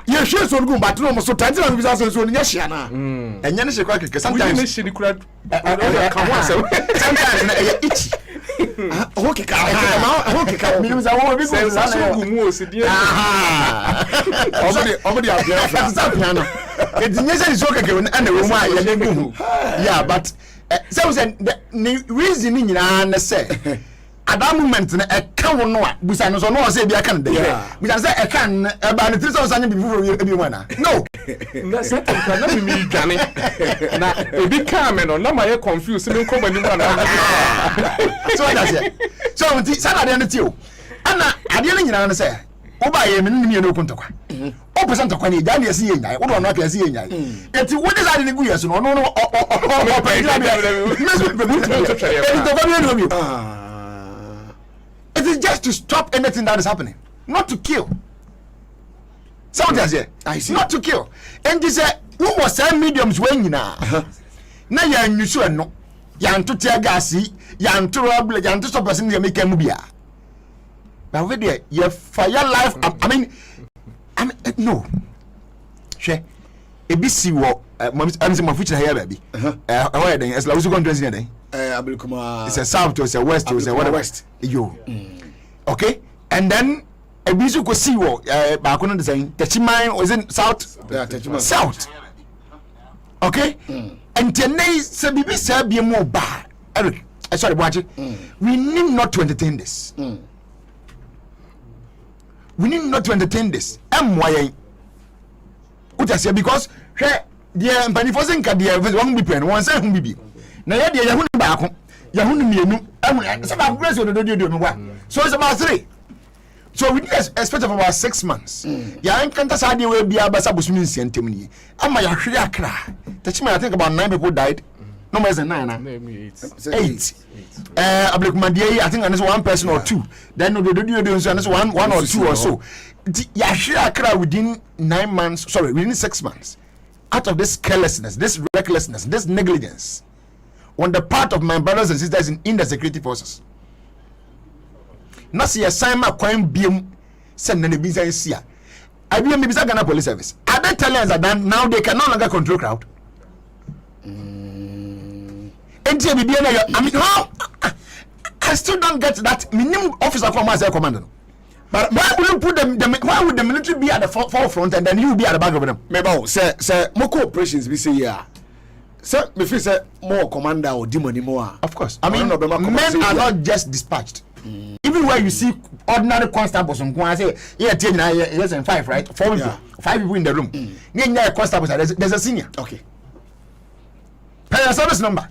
Yes, she so good, but no so tight and without so Yashana. And Yanisha Quack, sometimes she could sometimes itchy. Okay, yeah, but so the reason in say at that moment a can no busan so no say be can there we can say a can about 3000 before everyone no na say can na me dwane na e bi can me no na my confused me come ani mo na so that's it so Saturday na tio ana ade na nyina na say wo ba ye me ni no kontokwa o percent tokwa ni ja na yesi ye nyai wo do na ka yesi ye nyai eti wo dey side ni gu yeso no no no o pa ila bia it is just to stop anything that is happening. not to kill. Somebody say, I see. Not to kill. And they say, who was some mediums when you now? Now you are new so no. Yan to tear gassy, yan to rob, yan to stop us in the American movie. Now, with your fire life, I mean, no. She, a BC war, I'm my future here, baby. As long as you're going to see it's a south or a west or a west. You okay? And then a BC could see what back on the saying, Techimine was in south, south. Okay? And Tenay said, Bibi said, be more bad. Eric, sorry, watch it. We need not to entertain this. We need not to entertain this. MYA. What I say because the manifesting can be one be pen, one second be. Now, Yahoo back, Yahoo me, some of grace or do so it's about 3. So we expect of about 6 months. Yeah, can't idea will be a Basabus and Timmy. I'm my cry. Touch me, I think about 9 people died. No more than 9. 8. I think unless one person or 2. Then the do unless one or 2 or so. Yashira within 9 months, sorry, within 6 months. Out of this carelessness, this recklessness, this negligence on the part of my brothers and sisters in the security forces. Not see a sign my crime being sent in the business here. I be maybe Ghana Police Service. Are they telling us that now they can no longer control crowd? I mean, how? I still don't get that minimum officer from as a commander. But why would you put them? Why would the military be at the forefront and then you be at the back of them? Maybe say more operations we say yeah. Sir, me feel say more commander or demon more. Of course. I mean, men are not just dispatched. Even where you see ordinary constables on I say, yeah, 10 years and 5, right? 4 people, 5 people in the room. Constables, there's a senior. Okay. Pay your service number.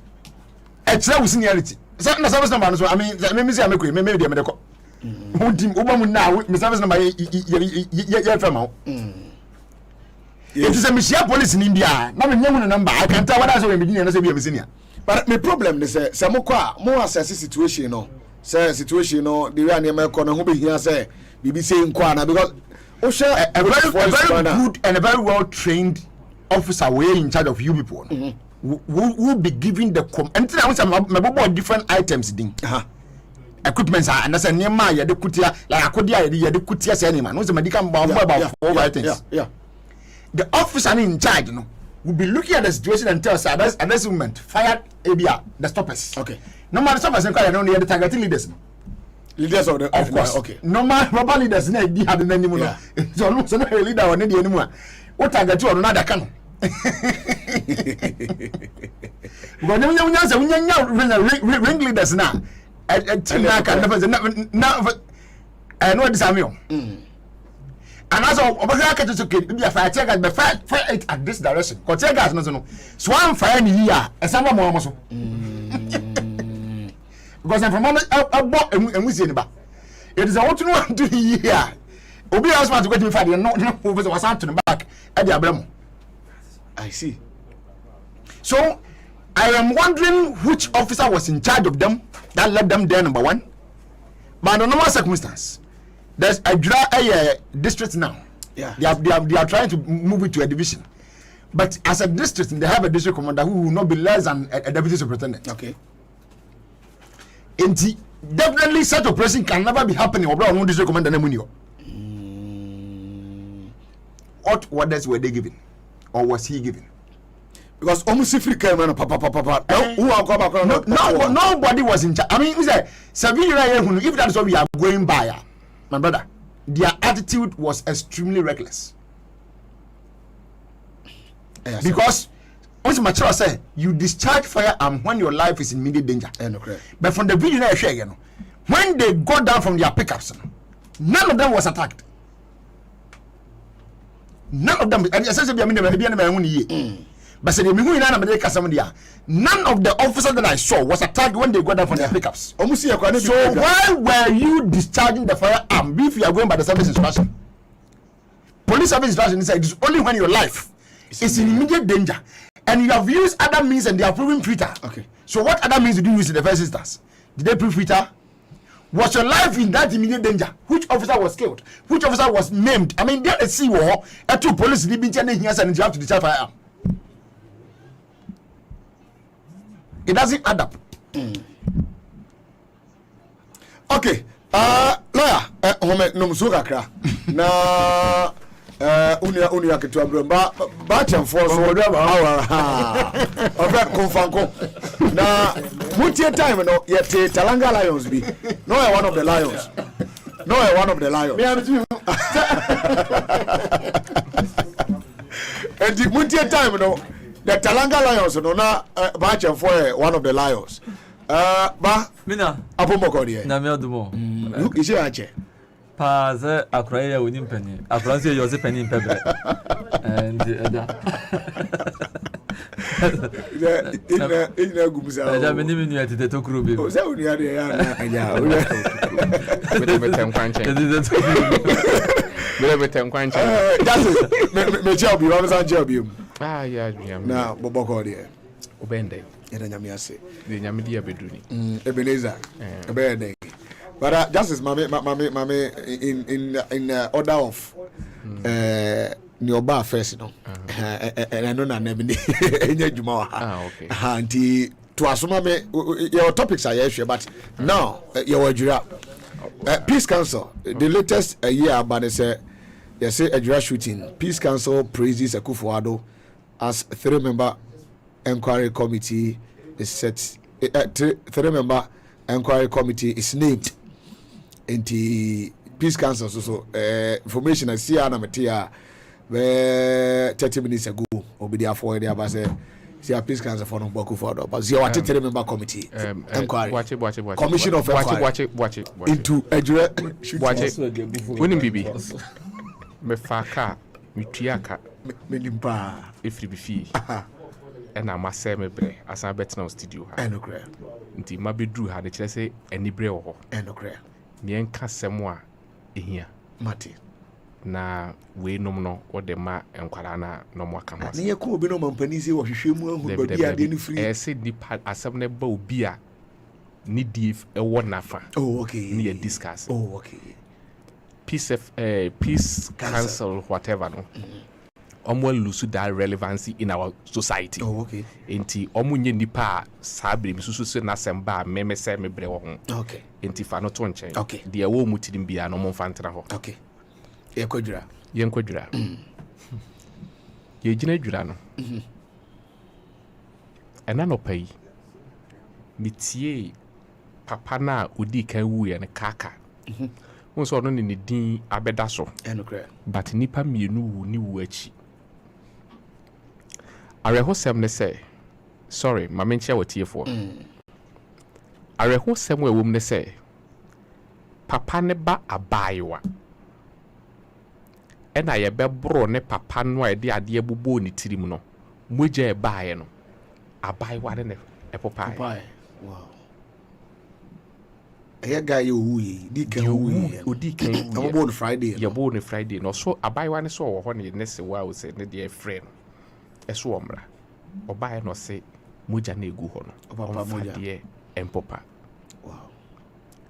It's with seniority. Certain service number. So I mean, maybe say I'm maybe the medical. Now, my service number, yeah, from out. It is a Michelle police in India. Not a number. I can tell what I saw in the beginning and say, be a senior. But my problem is, some more assess situation, no. Say situation, no, the way I'm going to be here, say, BBC in Kwana, because a very good and a very well trained officer way in charge of you people will be giving the and I want different items. Equipment and that's a near my the kutia like Akodia, the kutia animal. No, the medical about 4 items. Yeah. The officer in charge, you know, will be looking at the situation and tell us at this moment, fire ABR, the stoppers. Okay. No matter stoppers and call the targeting leaders. Leaders of the of course. Okay. No matter rubber leaders, no idea had the name. So no leader or any anymore. What target you or another can. But no ring leaders now. I know this amion. And as of gas okay, be a fire check the fire it at this direction. Because gas no swan fire here and some more muscle. Because I'm from a bought and we see it. It is a what to know to here. Obi else want to get me fired and not was out to the back at the Abramo. I see. So I am wondering which officer was in charge of them that led them there, number 1. But under normal circumstance, there's a district now. Yeah. They are trying to move it to a division. But as a district, they have a district commander who will not be less than a deputy superintendent. Okay. And definitely such operation can never be happening over one district commander. What orders were they given? Or was he given? Because almost every camera, nobody was in charge. I mean, if that's what we are going by, my brother, their attitude was extremely reckless. Yes, because once mature say you discharge firearm when your life is in immediate danger. But from the video I share, when they got down from their pickups, none of them was attacked. None of them. But none of the officers that I saw was attacked when they got down from their pickups. So why were you discharging the firearm if you are going by the service instruction? Police service instruction is it is only when your life is in immediate danger and you have used other means and they are proven futile. Okay. So what other means did you use in the first instance? Did they prove futile? Was your life in that immediate danger? Which officer was killed? Which officer was maimed? I mean, there the sea war and 2 police living here and you have to decide fire. It doesn't add up. Okay. Lawyer, no msuka kra. Na unia kitu abramba ba chamfo so ofa konfanko na mutie time no yete Talanga Lions bi no one of the lions me am too and mutie time no the Talanga Lions no na ba chamfo one of the lions ba mina apomoko de na me odumo ise ache pa ze akra ya woni mpani akra ze yo ze pani mpebe and ina gumza da me ni minu ya tete tokuro be o ze uni ya de ya na aya me tenkwanche me tenkwanche that's me job you am job you yeah na boboko de obende ina nyamiase de nyamidi abeduni Ebenezer ebede. But justice, mame, in order of Nioba first, you know, and I know na nebi enye juma ha. Okay. Anti to assume your topics are here, but now your Ejura Peace Council, the latest year about say Ejura shooting. Peace Council praises Akufo-Addo as 3-member inquiry committee is set. 3-member inquiry committee is named. Into Peace Council so information I see na metia 30 minutes ago obidi for there ba say see Peace Council for no boku for do but see what 3-member committee inquiry watch commission of inquiry watch into Ejura woni bibi me faka me tuaka me limpa ifri bi fi ena ma se me bre asan betna studio ha enokre nti ma bedru ha de kire se enibre wo ho enokre mien ka semo a ehia mate na we nom no wo de ma enkwara na no mo aka ho na ye ko obi no mampani se wo hwehwe mu ahu ba bia de ni free se di asem ne ba obi a ni di wo nafa okay ni ye discuss okay peace council whatever no omo lose that relevancy in our society. Okay. Enti omo nye nipa sabre misusu se na semba meme se me bre wo ho. Okay. Enti fa no to nchen. Okay. De wo mutidim bia no mo fantena ho. Okay. Ye kwadura. Ye gina dwura no. Ena no pai. Mitie papa na odi kan wu ye ne kaka. Won so no ni din abeda so. Enokre. But nipa mienu wu ni wu achi. Arehosem ne say sorry ma menchia watie for arehosem we wom ne say papa ne ba abaiwa ena ye bebro ne papa no a de ade abubo ni tirim no moja e baaye no abaiwa ne epopai wow eye guy you yi di kan wu odi kan wu on Friday ye bo on Friday no so abaiwa ne so wo ho ne se wa wo se ne de friend eso omra obae no se moja na egu ho no papa moja de empopa wow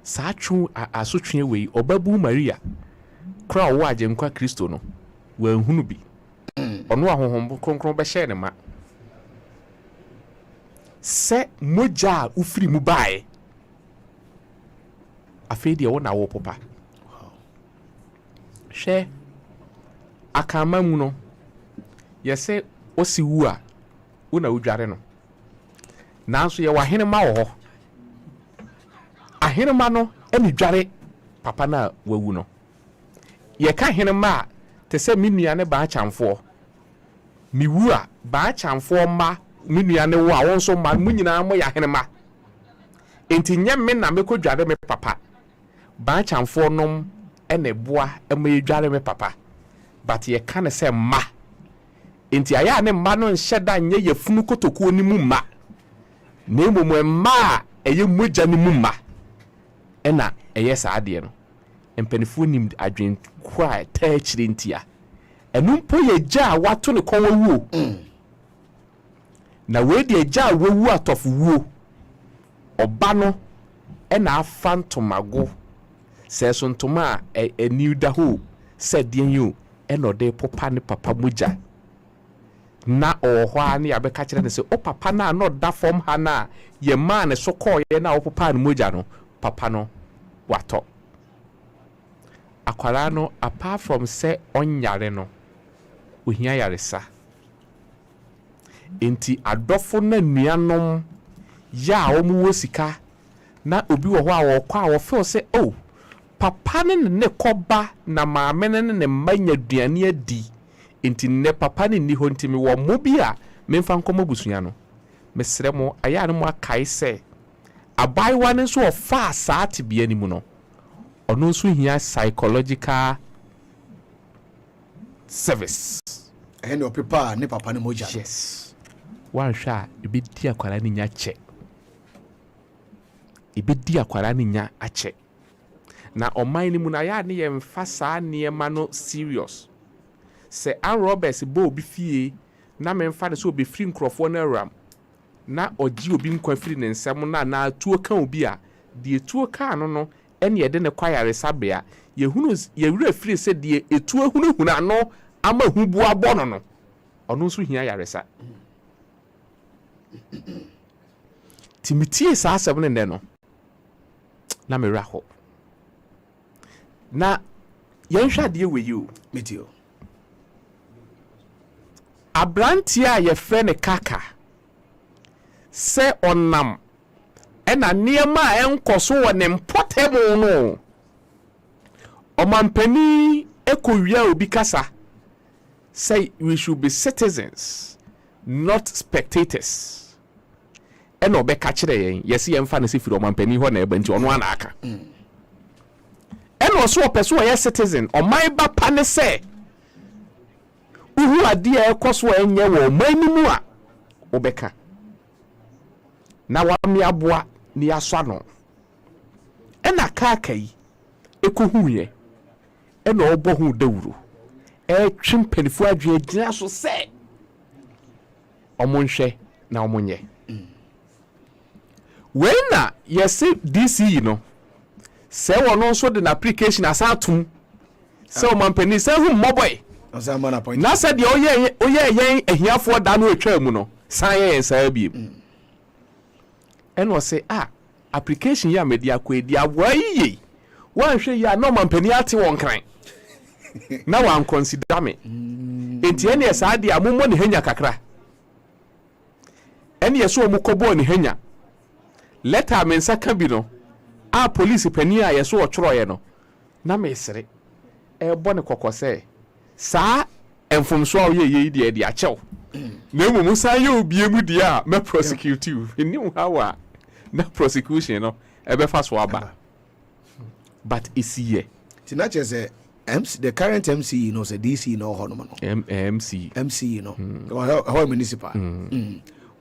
saatwu asotwe wei obabu Maria kra wo agenkwa Kristo no wa hunu bi ono ahohom kronkron be hye ne ma se moja ufiri mu bae afedi wo na wo popa wow hye akama mu no yese osi wu a una udware no nanso ye wahene ma wo ho ahene ma no eni dware papa na wawu no ye ka hene ma te se minua ne ba chamfo mi wu a ba chamfo ma minua ne wo a won so ma munyina mo ya hene ma enti nya me na me ko dware me papa ba chamfo nom ene boa e ma ye dware me papa but ye ka ne se ma enti aya ne mma no nhyeda nye yefunu kotokuo ni mu mma na emomwe mma eye moja ni mu mma ena eye saade no empanifu nim adwen kwa ta chire ntia enu mpo ye gya wato ne kon wawu na we de gya wawu atofu wuo oba no ɛna afa ntomago sɛ so ntoma a new da ho sɛ deɛ yi ɛna ɔde popa ne papa mogya na ɔhɔ a ne yɛabɛka kyerɛ ne sɛ o papa no a na ɔda fam ha no a yɛmaa ne so kɔɔyɛ na ɔpopa ne mogya no papa no watɔ akwara no apart from sɛ ɔnyare no ohia yaresa enti adɔfo na nuanom ya a wɔn wɔ sika na obi wɔ hɔ a wɔkɔ a wɔfeel sɛ oh papa ne kɔba na maame ne mma nya aduane adi enti ne papa ne ni hɔ ntimi wɔ mo bi a memfa nkɔmɔ busua no mesrɛ mo aya ne mo akae sɛ abaiwa ne nso ɔfa saa tebea ni mu no ɔno nso hia psychological service ɛne ɔpepa ne papa ne mogya yes wanhwɛ a ebedi akwara ne nya kyɛ ebedi akwara ne nya akyɛ na ɔman ne mu na ya ne yɛmfa saa nneɛma no serious sɛ Ann Roberts bo obi fie na memfa ne so obi free nkrɔfoɔ no aram na ɔgye obi nkwa firi ne nsɛm na tuo ka obi a de tuo ka no ɛne yɛde ne kwayare sabea yɛwura firi sɛ de etuo hunu ano ama hubu abɔ no ɔno nso hia yaresa timitie saa asɛm ne nɛ no na mewura hɔ na yɛnhwɛ adeɛ wɔ yi o metio abrantie a yɛfrɛ ne kaka sɛ ɔnam ɛna nneɛma a ɛnkɔ so wɔ ne mpɔtɛmu no ɔmampani ɛkɔwia obi kasa say we should be citizens not spectators ɛna ɔbɛka kyerɛ yɛn yɛsi yɛmfa ne sɛ firi ɔmampani hɔ na ɛba nti ɔno ana aka ɛna ɔso ɔpɛ so ɔyɛ citizen ɔman ba pa ne sɛ uhu adeɛ ɛkɔ so ɛnyɛ wɔ ɔman no mu a ɔbɛka na wame aboa ne yɛasɔ no ɛna kaaka yi ɛkɔhuiɛ ɛna ɔbɔ ho dawuro ɛtwe mpanifo adwene gyina so sɛ ɔmo nhwɛ na ɔmo nyɛ wei na yɛse DC no sɛ wɔno nso de na application asa atom sɛ ɔmampani sɛ hu mmɔbɔe na sɛ deɛ ɔyɛ yɛn ahiafoɔ da no atwa mu no san yɛ yɛn saa biem ɛna ɔsɛ application yi a mede akɔ edi aboa yie wɔanhwɛ yi a na ɔmampani ate wɔn kran na wɔn consider me enti ɛne yɛ saa deɛ amommɔ ne hanya kakra ɛne yɛ so ɔmo kɔbɔɔ ne hanya letter me nsa ka bi no a police pani a yɛ so ɔtwerɛeɛ no na mesere ɛbɔ ne kɔkɔ sɛ saa mfomso a ɔyɛ yɛ deɛ de akyɛw na mmom saa yɛ obie mu deɛ a mɛ prosecute you ɛnim how a na prosecution no ɛbɛfa so aba but ɛsiyɛ nti na kyerɛ sɛ the current MC no sɛ DC no hɔ nom no MC no hɔ municipal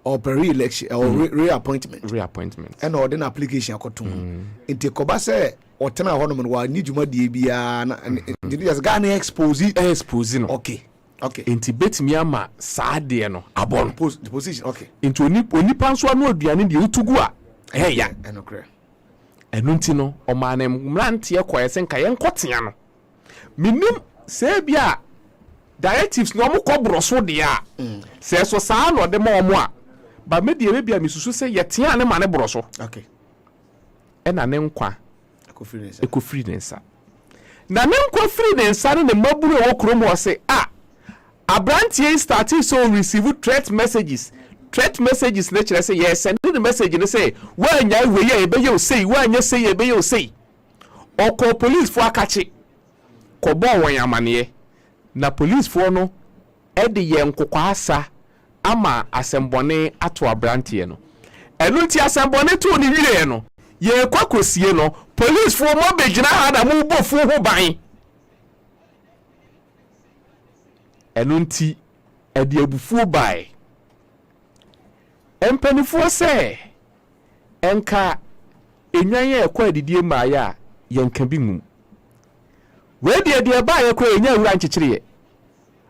or per re-election or reappointment and or then application akotum nti koba say otena ho no wa ni dwumadie bia na nti just Ghana expose no okay nti betimi ama saa de no abon the position okay nti onipa nso anu aduane de utugu a ya enokre enu nti no o ma na mrante ekoye se nka yen kotea no minim se bia directives no mo kobro so de a se so saa no de ma omo a ba media bia misusu se yetea ne ma ne boro so okay ena ne nkwa ekofiri nensa na ne nkwa firi nensa ne maburu e wo kromo o se abrantie starting so receive threat messages ne kire se yes send the message ne say wanya we ye ebe ye say wanya say ebe ye say oko police fo akachi ko bo won amane na police fo no e de ye nkokwa asa ama asembone ato abrantie no enu nti asembone to ni wire no ye kwakosie no police fo mo begina ha na mo bofu ho ban enu nti e de abufu bai empanifo se enka enwan ye kwa adidie maaya yenka bi mum we de ba ye kwa enya wura nkyekire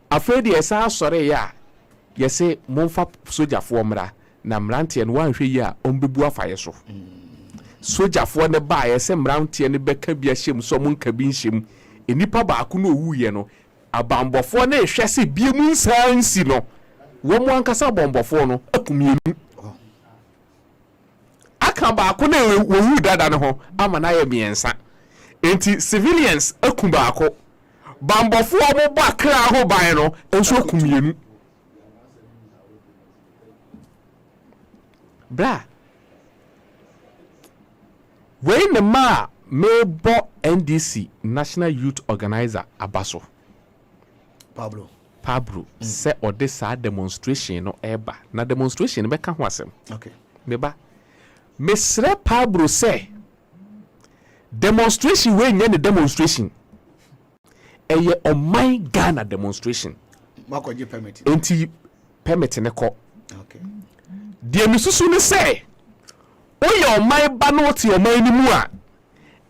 afa de esa asore ya yese momfa sojafo mra na mrante no wanhwe yi a ombebu afaye so sojafoɔ ne ba yɛsɛ mmeranteɛ ne bɛka bi ahyɛm so mo nka bi nhyɛm enipa baako no owuiɛ no abambɔfoɔ ne ehwɛ sɛ bie mu nsaa nsi no wɔn mu ankasa abambɔfoɔ no akumienu aka baako ne wɔwu dada ne ho ama na yɛ mmiɛnsa enti civilians akum baako bambɔfoɔ mo ba kra ho ban no nso akumienu bra wei ne ma mebɔ NDC National Youth Organizer abaso Pablo sɛ ɔde saa demonstration no eba na demonstration no bɛka ho asɛm okay meba mesrɛ Pablo sɛ demonstration wei nyɛ ne demonstration ɛyɛ ɔman Ghana demonstration makɔgye permit enti permit ne kɔ okay deɛ mesusu ne sɛ oyɛ ɔman ba no te ɔman ni mu a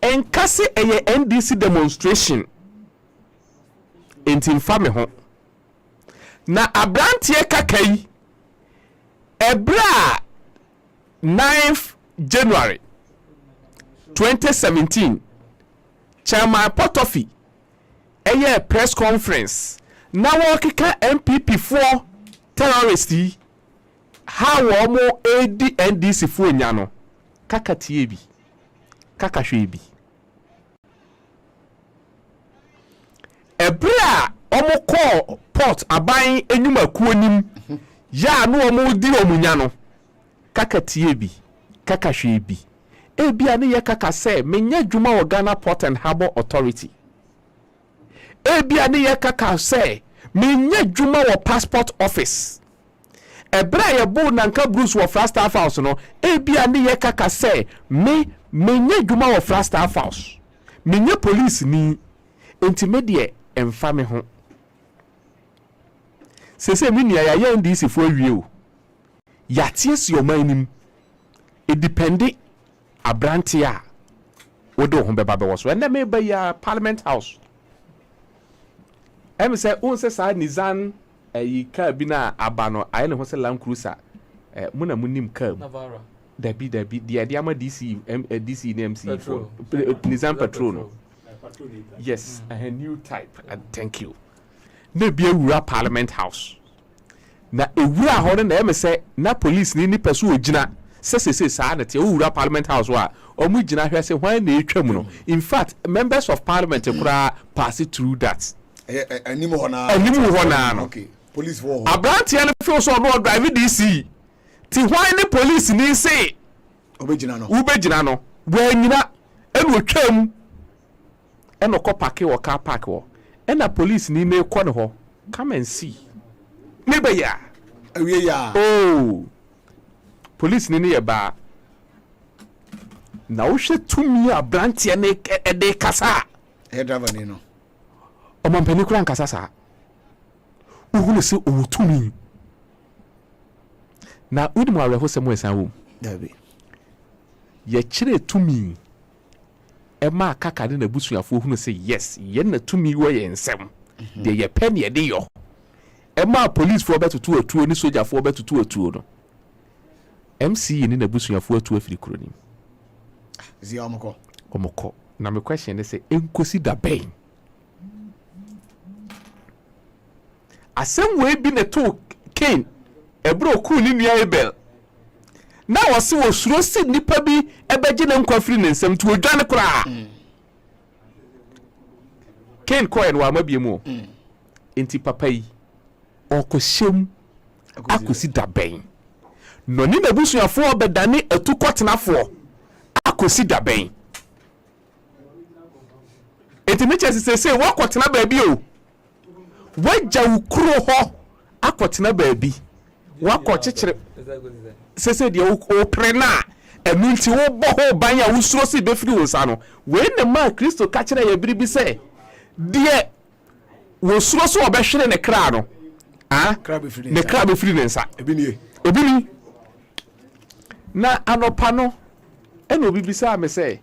ɛnka se ɛyɛ NDC demonstration enti mfa me ho na abranteɛ kaka yi ɛbra 9th January 2017 Chairman Potofi ɛyɛ press conference na wɔkeka MPP for terrorists ha wɔn mo edi NDC fo nya no kaka tie bi kaka hwɛ bi ebra ɔmo kɔ port aban enyuma kuo nim ya no ɔmo di ɔmo nya no kaka tie bi kaka hwɛ bi ebia ne yɛ kaka sɛ menya dwuma wɔ Ghana Port and Harbour Authority ebia ne yɛ kaka sɛ menya dwuma wɔ passport office ebra ye bo nanka Bruce wɔ Staff House no ebia ne ye kaka sɛ menye dwuma wɔ Staff House menye police ni enti me de emfa me ho sese me nua ya ye ndisi fo awie o yatie si o manim e depende abrante a wode ho beba be wo so ene me ba ya Parliament House em se on se sa Nizan ayi car bi na aba no aye ne ho se Land Cruiser muna munim car Navara dabi de ama DC DC ne MC for Nizam Patrol no yes a new type and thank you na bi ewura Parliament House na ewura ho na em se na police ni person ogina sesese saa na te ewura Parliament House wa omu gina hwe se hwan na etwa mu no in fact members of parliament kura pass through that animu hona no okay police for abranti and feel so no drive DC ti hwan ni police ni say obegina no wanyina enu otwam eno ko parke wo car park wo ena police ni na ekɔ ne ho come and see me be ya awie ya oh police ni ye ba na wo hwe tumi abranti ne ede kasa driver ni no omampani kura nkasa saa uhunu se owutumi na udimu areho se mo esan wo dabi ye kire tumi e ma kaka de na busuafo uhunu se yes ye na tumi wo ye nsem de ye pen ye de yo e ma police fo betutu atuo ni soldier fo betutu atuo no MC ni na busuafo atuo afiri kroni zi omoko na me question ne se enkosi da ben asem we bi ne to Cain ebro ku ni nua Abel na wose wo suro si nipa bi ebeje ne nkwafiri ne nsem to odwane kora Cain coin wa mabie mu enti papa yi okoshem akosi da ben no ni na busuafo obedane atukotenafo akosi da ben enti me chese se wakotena ba bi o wagya ukuro ho akotena baabi wakɔ kyekere sese de o prena eminti wo bɔ ho ban ya usuro si befiri wo sa no we ne ma Kristo ka kyerɛ ya biribi sɛ de wo suro so obɛhwere ne kra no ne kra befiri ne nsa ebini na anopa no ɛna obi bisa me sɛ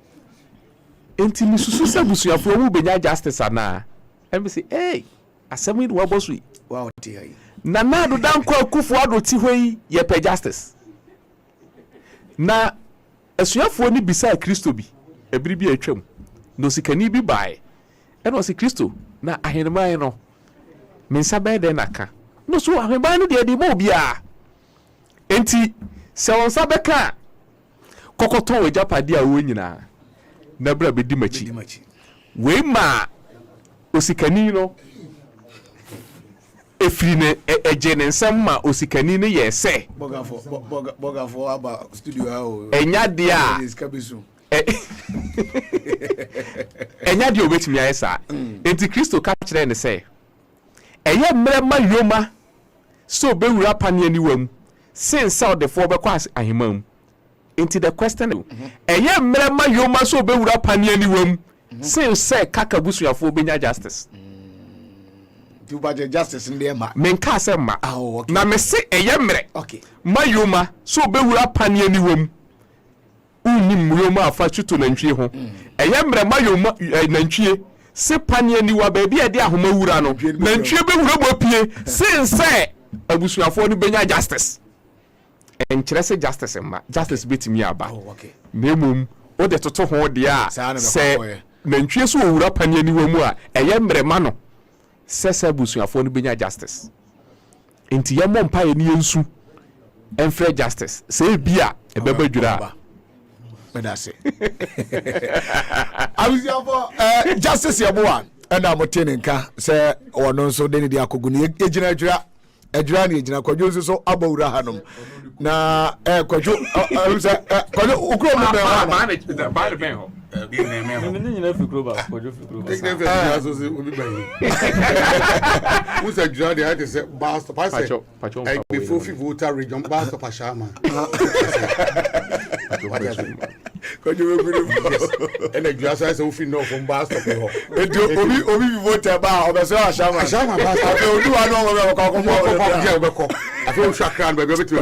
enti mi susu sɛ busuafo mu benya justice ana ɛm sɛ hey asɛm yi wa bosu wow tie na do danko akufo ado ti hɔ yi ye pɛ justice na asuafoɔ ni bisa Kristo bi ebiri bi atwam no sikani bi bae ɛna ɔsi Kristo na aheneman no me nsa bɛɛ dɛn naka no so aheneman no deɛ de ma obi a enti sɛ wɔn nsa bɛka kɔkɔtɔn wɔ japade a wɔn nyinaa na bra bɛdi machi wei ma osikani no efiri ne eje ne nsɛm ma osikani no yɛ sɛ bɔgafo aba studio ha o enya de a enya de obetumi ayɛ saa enti Kristo ka kyerɛ ne sɛ ɛyɛ mmerɛ ma yoma so bewura pania ni wam since ɔdefoɔ bɛkɔ ahema mu enti the question ɛyɛ mmerɛ ma yoma so bewura pania ni wam since kaka busuafoɔ benya justice you budget justice in the ma menka sɛ ma okay. na me se ɛyɛ mmerɛ okay ma yoma so bewura pania ni wam unim yoma afa tuto nantwie ho ɛyɛ mmerɛ ma yoma nantwie se pania ni wa baabi a de ahoma wura no nantwie bewura mo pie since abusuafoɔ no benya justice enkyerɛ sɛ justice ma justice betimi aba na mmom o de toto ho de a sɛ nantwie so wura pania ni wam a ɛyɛ mmerɛ ma no sɛ busuafoɔ no benya justice enti yɛ mmɔ mpa yɛ ne yɛnsu ɛmfrɛ justice sɛ bia ɛbɛba dwura medase abusuafoɔ justice yɛ boa ɛna mote ne nka sɛ ɔno nso de ne de akogu ne egyina adwura ne egyina kwadwo nso so abawura hanom na kwadwo sɛ kwadwo ukuro no bɛn hɔ ba de bɛn hɔ Mimi nyina fikro ba kwadwo fikro ba Musa jura de ate se basta passe before voter region basta pashama kwadwo fikro ene jura sai se ofi no from basta ko obi voter ba obeso ashama basta afi oduwa no mo ko afi o shakran ba be to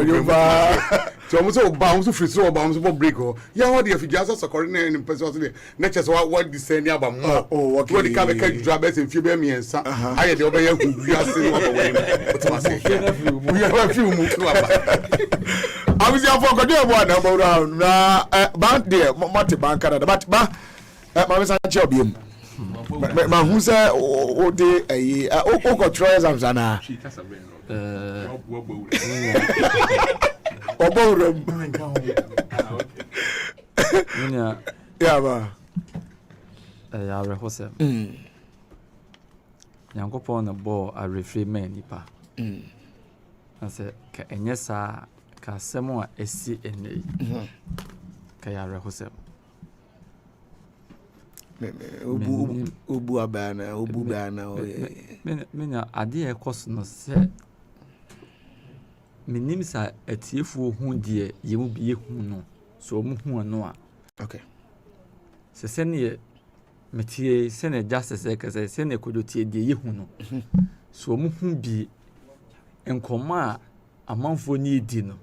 so mo so ba mo so free so ba mo so break ho ya ho de afijasa sokori na ni person so na chese what descend aba mo okay what the ka be ka jura be se fie be miensa aye de obeya hu ase no ba we o ti ma se we have few mu to aba abusia for kwadwo ebo na bawura na bank there mate bank Canada but ba ma me san che obiem ma hu se o de ayi o ko try exams ana Obawura Minya ya ba ya rehose Yankopɔn na bɔ arefre man nipa na sɛ ka enye saa ka asɛm a esi ene ka ya rehose obu abana minya ade ekɔso no sɛ minim sa atiefuo hu de yemu bi hu no so mu hu no a okay se sene metie sene justice ekase sene kodotie de yehu no so mu hu bi enkoma amanfo ni di no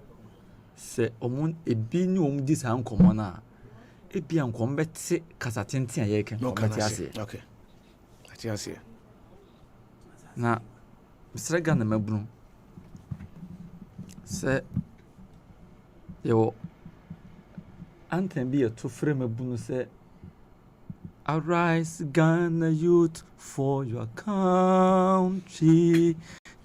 se omun ebi ni omu di sa nkoma na ebi ankom bete kasa tenten a yeke no ase okay ati ase na misrega na mabunu se yo anthem bi to frame mabunu se arise Ghana youth for your country,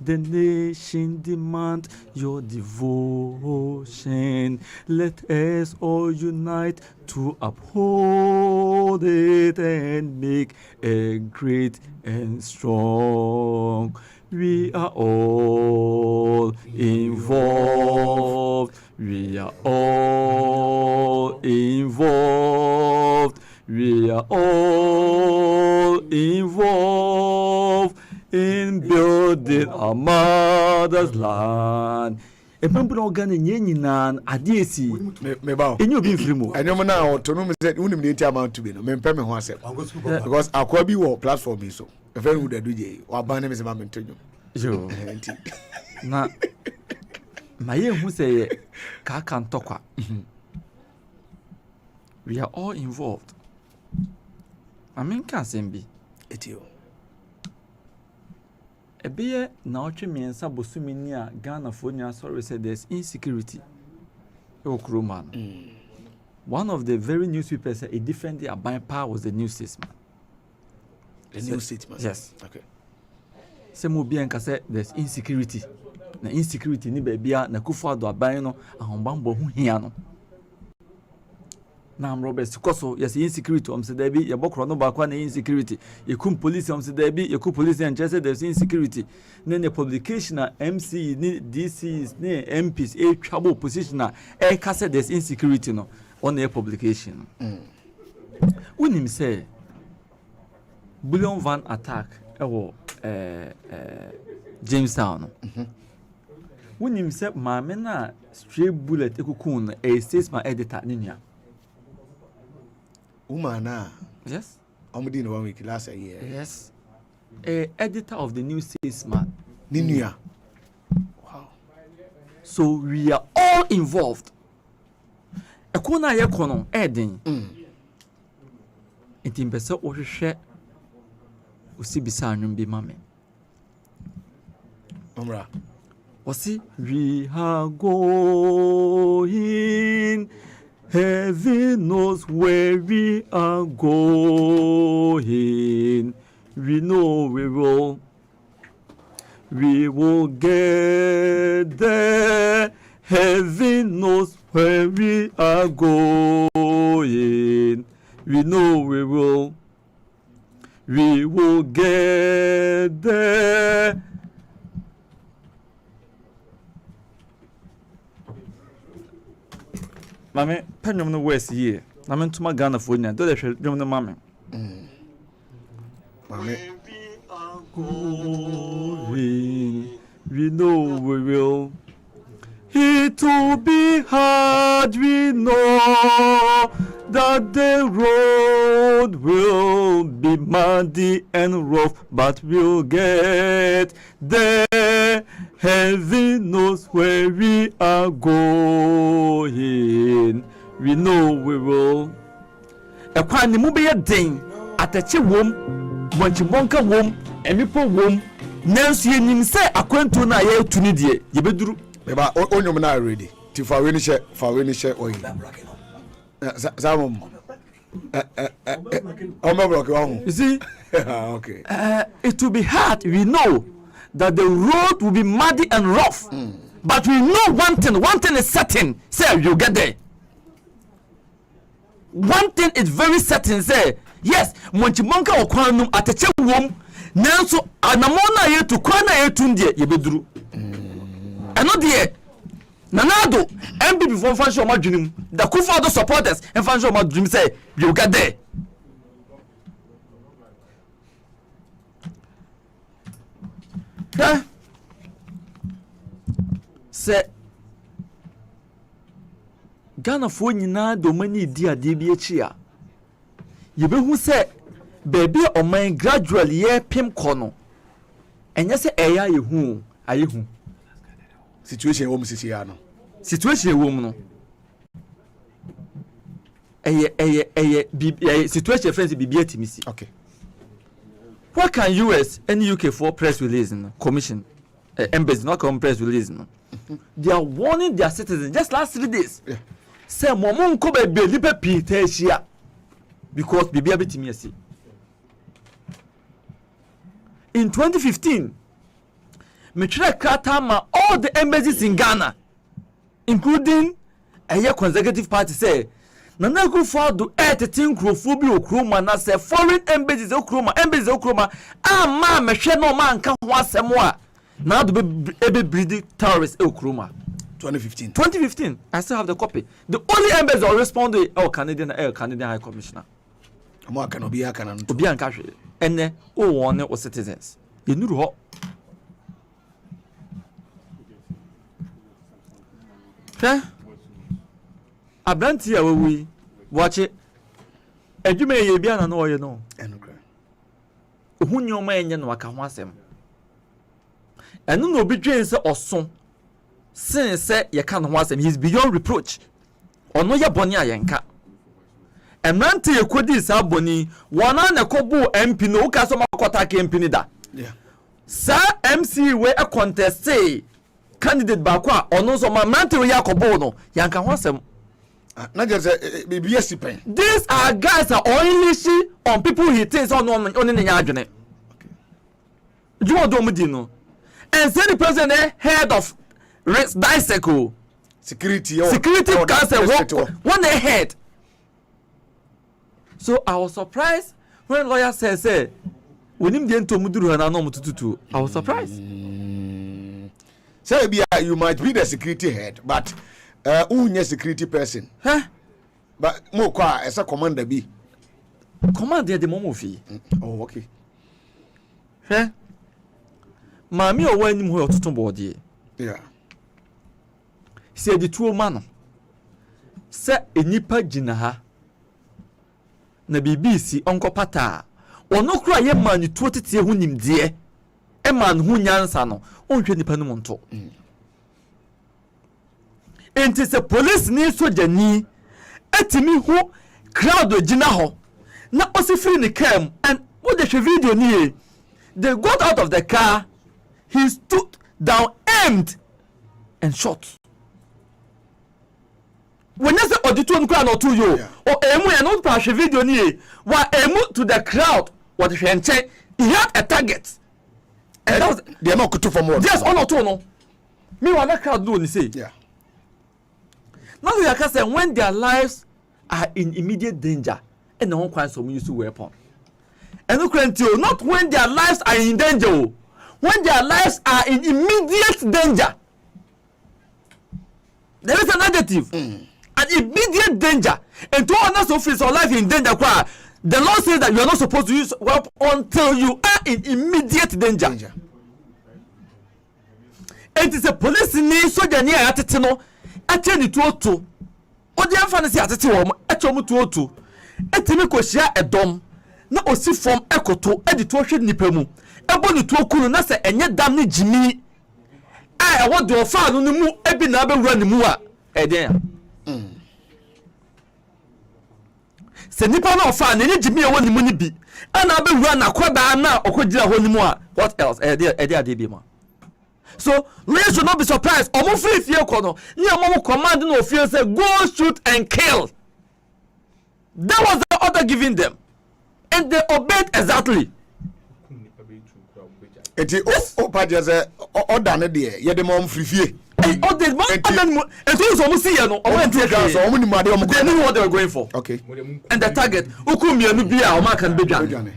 the nation demand your devotion, let us all unite to uphold it and make a great and strong. We are all involved. We are all involved. We are all involved in building our mother's land. Ebembu organ nyina adesi me ba enyo bi mfiri enyom na otono me say unim ne ti amount to be no me pɛ me ho asem because akwa bi wo platform bi so e fe hu da duje wa ban me say ma mentonyo yo na maye hu say ka kan tokwa we are all involved. I mean, can't be etio. Ebeye na otwe miensa bosumini a Ghana for nya sorry say there's insecurity. E okroman. one of the very newspapers said a different day Aban Pa was the new statesman. The new statesman. Yes. Okay. Some will be and say there's insecurity. Na insecurity ni bebia na Kufuor Aban no ahombanbo hu hia no. Na Robert Koso yes insecurity say there be yebokro no ba kwa na insecurity yekum police say there be yekum police and say there's insecurity na the publication na MC ni DCs ni MPs a trouble position na e ka say there's insecurity no on the publication. Unim say bullion van attack ewo Jamestown. Unim say maame na stray bullet ekukun a statesman editor ninya. Umana. Yes. Omudi no 1 week last year. Yes. Editor of the New Statesman. Ninuya. Wow. So we are all involved. Ekona ye kono eden. Enti mbese ohwehwe osibisa anwum bi mame. Omra. Wasi we are going. Heaven knows where we are going. We know we will get there. Heaven knows where we are going. We know we will get there. Mame, penum no west here. Na me ntuma Ghana for nya. Do the hwe dwom no mame. Mame. We know we will. It will be hard, we know that the road will be muddy and rough, but we'll get there. Heaven knows where we are going. We know we will. A kwani mu be den atache wom, wanchibonka wom, emipo wom. Nanso yenim se akwantu na ye tuni die ye beduru. Eba onyom na ready. Ti fa we ni she oyi. Zamom. You see? Okay. It will be hard, we know. That the road will be muddy and rough. But we know one thing is certain, say you get there. One thing is very certain, say, yes, Monchimonka or Kwanum at a check womb, Nanso Anamona ye to Kwana ye tundie, ye bedru. And not the Nanado, MB before Fanshaw Madrim, the Kufuor supporters and Fanshaw Madrim say, you get there. Say Ghana for nyina do mani di ade bi echi a ye behu say baby o man gradually ye pem kono enye say eya ye hu aye hu situation wo msisi ya no no eye situation friends bibi atimisi. Okay. What can US and UK for press release no commission embassy not come press release no. They are warning their citizens just last 3 days. Yeah. Say momon ko be lipe pite hia because bibia betimi asi. In 2015 Michelle Carter ma all the embassies in Ghana including a conservative party say Nana Kufuor do 13 crofo bi okroma na say foreign embassies okroma ma mehwe no man ka ho asem a na do be breed terrorists okroma. 2015 I still have the copy. The only embassy that respond to Canadian High Commissioner Amo aka no bi aka na obi anka hwe ene o won o citizens enuru ho abranti a wawi watch it adwuma ye bia na no oye no enukra ohunyoma enye no aka ho asem eno no obi dwen se oso sin se ye ka no ho asem he is beyond reproach ono ye boni ayenka emrante ye kodi sa boni wona na kobu MP no uka so makota ka MP ni da yeah sa MC we a contest candidate ba kwa ono so ma mante we yakobo no yanka ho asem Not just a BBS pen. These are guys that are only on people he thinks on the Yajane. You want to know? And send the president head of bicycle security council one head. So I was surprised when lawyer says, when him get to Muduru and I know Mututu, I was surprised. So you might be the security head, but who security person? Huh? But more qua as a commander be. Commander the Momo fee. Oh, okay. Huh? Mammy or when you were to body. Yeah. Said the two man. Set a nipa jinaha. Na BBC Uncle Pata. Or no cry a man you 20 years who him dear. A man who nyansano. On 20 penumonto. And it's a police needs to Jenny. Etimi who crowd jinaho. Na osi free ni came and what the video near. They got out of the car. He stood down, aimed, and shot. When you say auditorium crowd or to you, or emu and not pass a video near, while emu to the crowd, what if he had a target. And that was they are not good for more. Just on or two no. Me want that crowd do and say. Yeah. Now we are saying when their lives are in immediate danger, and no one can some use weapon. And not when their lives are in danger. When their lives are in immediate danger. There is an adjective. An immediate danger. And to others of his life in danger, the law says that you are not supposed to use weapon until you are in immediate danger. It is a police need soldier near Atino. Ateni to oto. Odi fancy atete wo atomu to oto. Etimi ko hia edom. Na osi form ekoto edi to hwe nipa mu. Ebo ni to kunu na se enye dam ni jimi. E wo do fa no mu ebi na be wura ni mu a eden. Se nipa na ofa na enye jimi e wo ni mu ni bi. Ana be wura na kwada na okogira ho ni mu a what else? Ede bi ma. So we should not be surprised. Omo free fear kono. Ni omo command no fear say go shoot and kill. That was the order given them. And they obeyed exactly. Eti o pa je say order ne de ye de mom free fear. Oh, the man and those omo see no. Omo enti so omo ni ma de omo they knew what they were going for. Okay. And the target ukum yenu bia omo kan bedwan.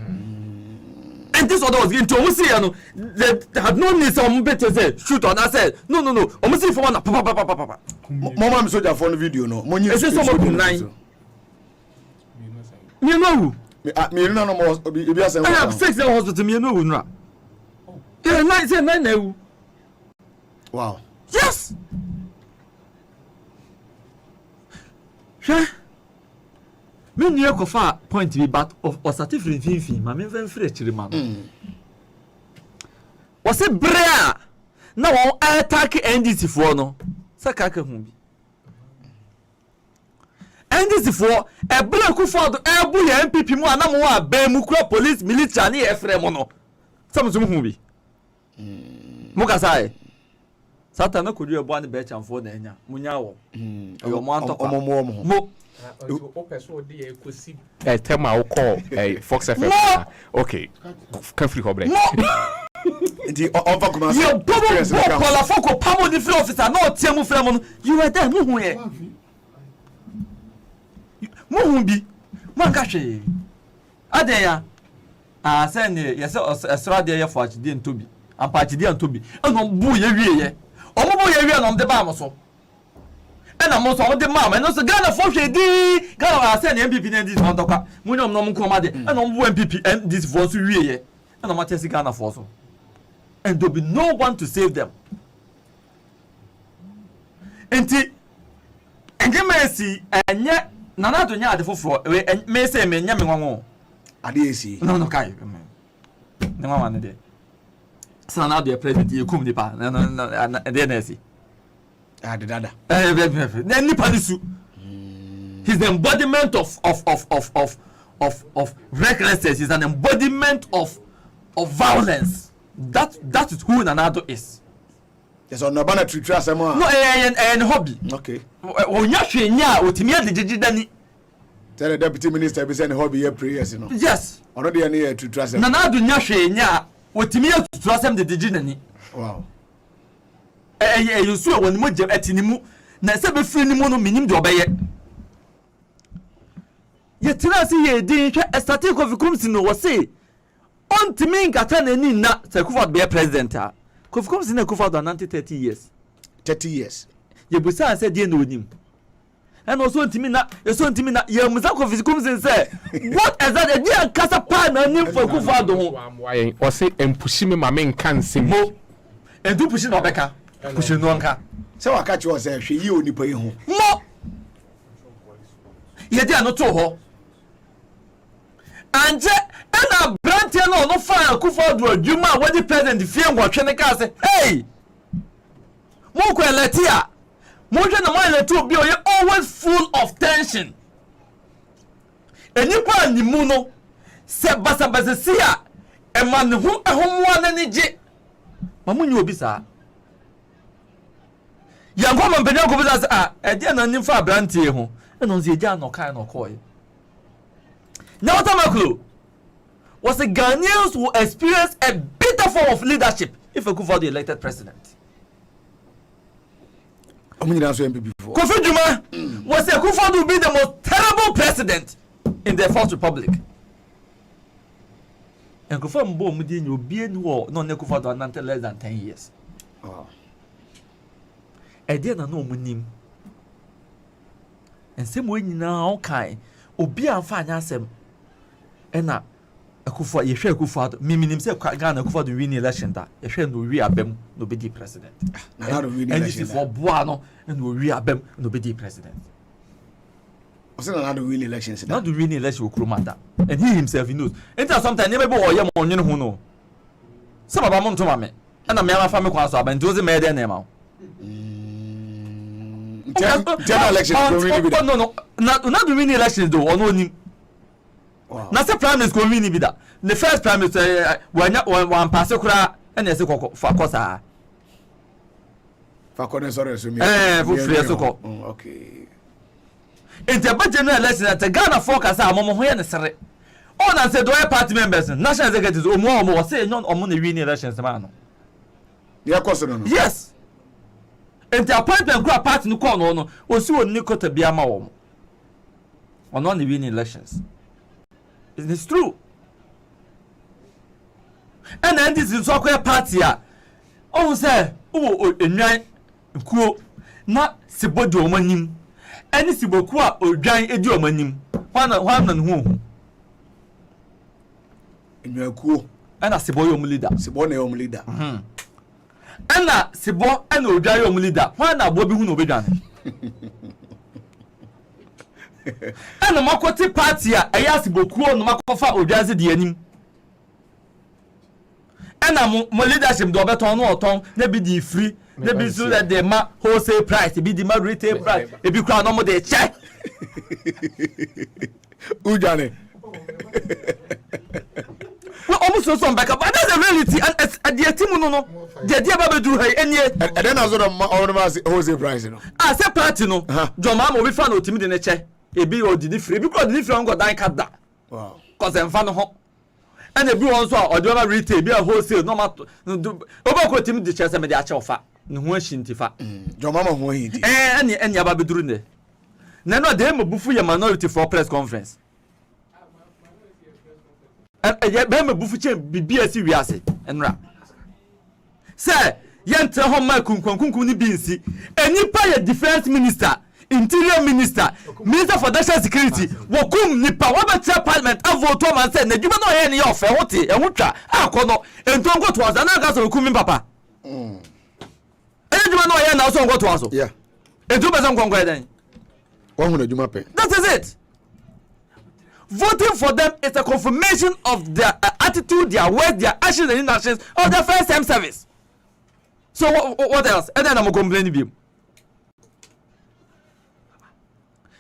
And this order was given to omo see no. They had no need some better say shoot on. I said no. Omo see for one papa. Mama am soldier for the video no. Monyi. Ese so mo kun nine. You know. Me no more obi ase. I have 6 in hospital me no nra. Yeah, 9 na. Wow. Yes. Sure. Me near kofa point be but of certificate finfin ma me ven free chiri ma. Was it brea na won attack NDC for no. Saka ka hu bi. NDC for e brea ku for ebu ya MPP mu anam wa ba mu kura police military ni e frɛ mo no. Samsum hu bi. Mo ka sai. Satana could you a one betch and for the enya. Munyawo. Your monto. Mo. Tell my call Fox FM. Okay. Can free hobby. The offer commands. You probably Foko Pamo the free officer, no Temu Fremon. You were there, no way. Mohumbi. Mangashi. Adeya. Ah, send yes, a stradia for Chidin to be. And Pachidian to be. And on boo ye. Omo boy area no de ba mo so e na mo so de ma no so Ghana for hwedi Ghana say na MPP na this on toka mo nyom no mo ko ma de e no mo MPP and this for so wie ye e na ma tesi Ghana for so and there be no one to save them enti enje mercy enye nana to nya ade foforo me say me nya me nwanwo ade esi no kai ne nwanwa ne de Sana the president you come nipa na DNC the dada nipa nisu he's the embodiment of recklessness. He's an embodiment of violence. That is who Nanado is. Yes, on Nabana to trust some more. No, and hobby. Okay. When you're saying, yeah, with me, the Tell the deputy minister be sending hobby here prayers, you know. yes. Already near to trust them. Nana do not saying, yeah, with me to trust them the digitally. Wow. You saw when Mujam at Nimu, Nasabe free Nimuno minim to obey it. Yet, Tenasi, a static of Kumsino was say, on to me, Gatan and Nina, Sakufa be a president. Comes in a Kufa than 30 years. 30 years. Yabusa said, dear no him. And also to me that you saw to me that your Musako comes and say, what is that a dear Casa Pan and name for Kufado? Or say, and pushing me, my man can't sing more. And do pushing Rebecca, pushing Nonka. So I catch yourself, she you only pay home. More. Yet they are not so. And a brand no fire Kufado, you might what the president the fear watching the car say, hey, Moko Latia. More than a mile or two, be always full of tension. And you find the muno, said Basabasia, a man who a home one energy. Mamun, you be sir. Young woman, Benoko with us, a dear non for Branty, and on the Jan or kind or coy. Now, Tamaklu was a Ghanaians who experienced a bitter form of leadership if I could for the elected president. Kofi Juma was a Kufa to be the most terrible president in the Fourth Republic. And Kufa Mbo Mudin will be in war, non Kufa to until less than 10 years. Oh. I didn't know Munim. And same way now, Kai, Obia and Fanyasem. And now, a Kufa, you share Kufa, Mimi himself, Ghana Kufa to win election that you share no reabem, no be president. And this is for Buano. And we reabem no be president. I said not to win elections. Not to win election with Krumata. And he himself he knows. And sometimes never go or yam on you who know. Some of them to mammy. And a man family was up and do the maiden name out. General elections. No, not to win elections though, or no. Not the prime minister going to be that. The first prime minister when one passer and there's a for Cosa. Okay. In the general election at the Ghana focus are more necessary. All I said, do I party members, national executives, or more say none or money winning elections, man. Yes. And the appointment group party no corner was so Nico to be a mom on only winning elections. It's true. And then this is so party. Oh, say, oh, Kuo na sibodi omanim eni siboku a odwan edi omanim hwan na hu enwakuo ana sibo yom leader sibo na yom leader ana sibo ana odwan yom leader hwan na abo bi hu na obedwan ana makoti party a eya siboku no makofa odwan se de anim ana mo leadership do beton no oton na bi di free. They be so that the wholesale price, be the retail price, it be crown no de check. Ujane. Well, almost so some backup, but that's the reality. And at the team, no, the idea about do her any. And then I saw the wholesale price, you know. I said, party, no, John Mamma, we found out to me in a check. A be or the free because the different got die cut that. Wow. Because I'm fan of home. And the blue also, or the other retail, be a wholesale, no matter. Over to me the chest and the actual fat. No shintifa. Your mama who he did. And Yababi Drune. Nano dem bufu ya minority for press conference. And yet Bema Bufuche BBS Riase and rap. Sir, Yanta Homa Kunkuni Binsi, and you pay a defense minister, interior minister, minister for national security, Wakum Nipa, Wabata Parliament, Avo Thomas said, you know any offer, what a mutra, Akono, and Tongo was another Kumi Papa. And you know, I also go to us. Yeah. And 2% Congress. 100 you pay. That is it. Voting for them is a confirmation of their attitude, their words, their actions, and inactions of their first time service. So what else? And then I'm complaining you.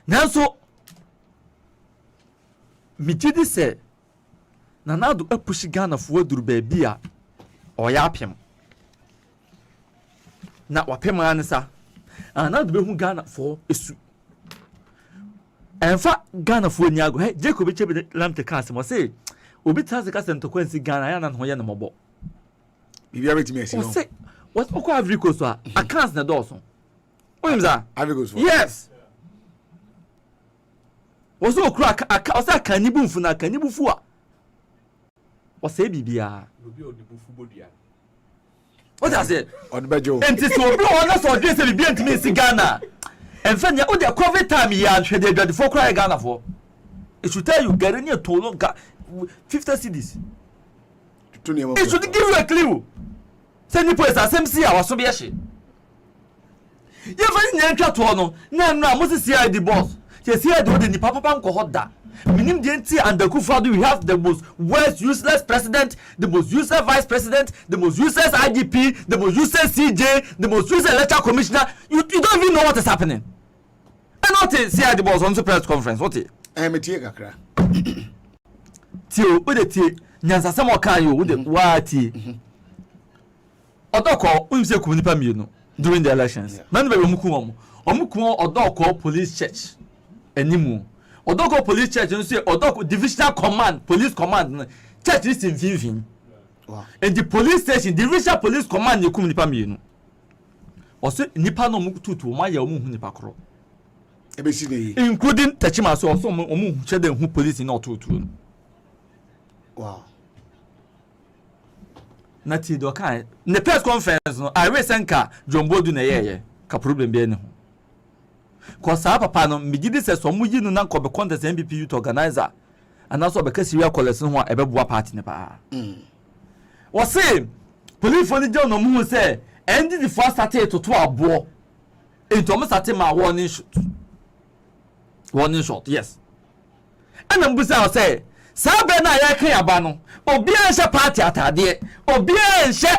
Now so, me did say, now do a push Ghana for do baby or yapim. na wapema ansa ana de behu Ghana for esu enfa Ghana for nyago hey Jacob Echebe lamte kanse mo say obi tase ka sento kwansi Ghana ya na no ye no mobo bibia betimi esi no say what okwa Africa so a can't na do so oyimza Africa so yes was okra aka kanibu mfu na kanibu fu a wase bibia obi odibu fu bodua what I say odbejo enti so obi ona so dey say bibia ntimi si Ghana enfanya o dey covid time ya hwede dwade for cry Ghana for it should tell you get any tolo 50 cedis it should give you a clue say ni police asem a waso be hye ye fani nyantwa to no na Moses CID boss ye CID o de ni papa nko hoda minim de nti under Akufo-Addo we have the most worst useless president, the most useless vice president, the most useless IGP, the most useless CJ, the most useless electoral commissioner. You don't even know what is happening. And what is CID boss on the press conference? What is metie kakra tio o de tie nyansa sem o kan yo o de waati odoko unse kum nipa mienu during the elections man be omukum odoko police church animu odoko police church no say odoko divisional command police command church is in Finfin wow and the police station divisional police command kum nipa mienu o say nipa no mu tutu o ma ya o mu hu nipa kro ebesi ne including Techima so o mu chede hu police na otutu wow nati do kan ne press conference no I resenka John Bodu na yeye ka problem be ne ho ko sa papa no migidi se so mu yi no na ko be contest MPP youth organizer ana so be ka serial collect ho a ebe boa party ne pa wo say police for ni je no mu say end the first start to abo into mo start ma warning shot yes and am busa say sabe na ya kan aba no obi an hye party atade obi an hye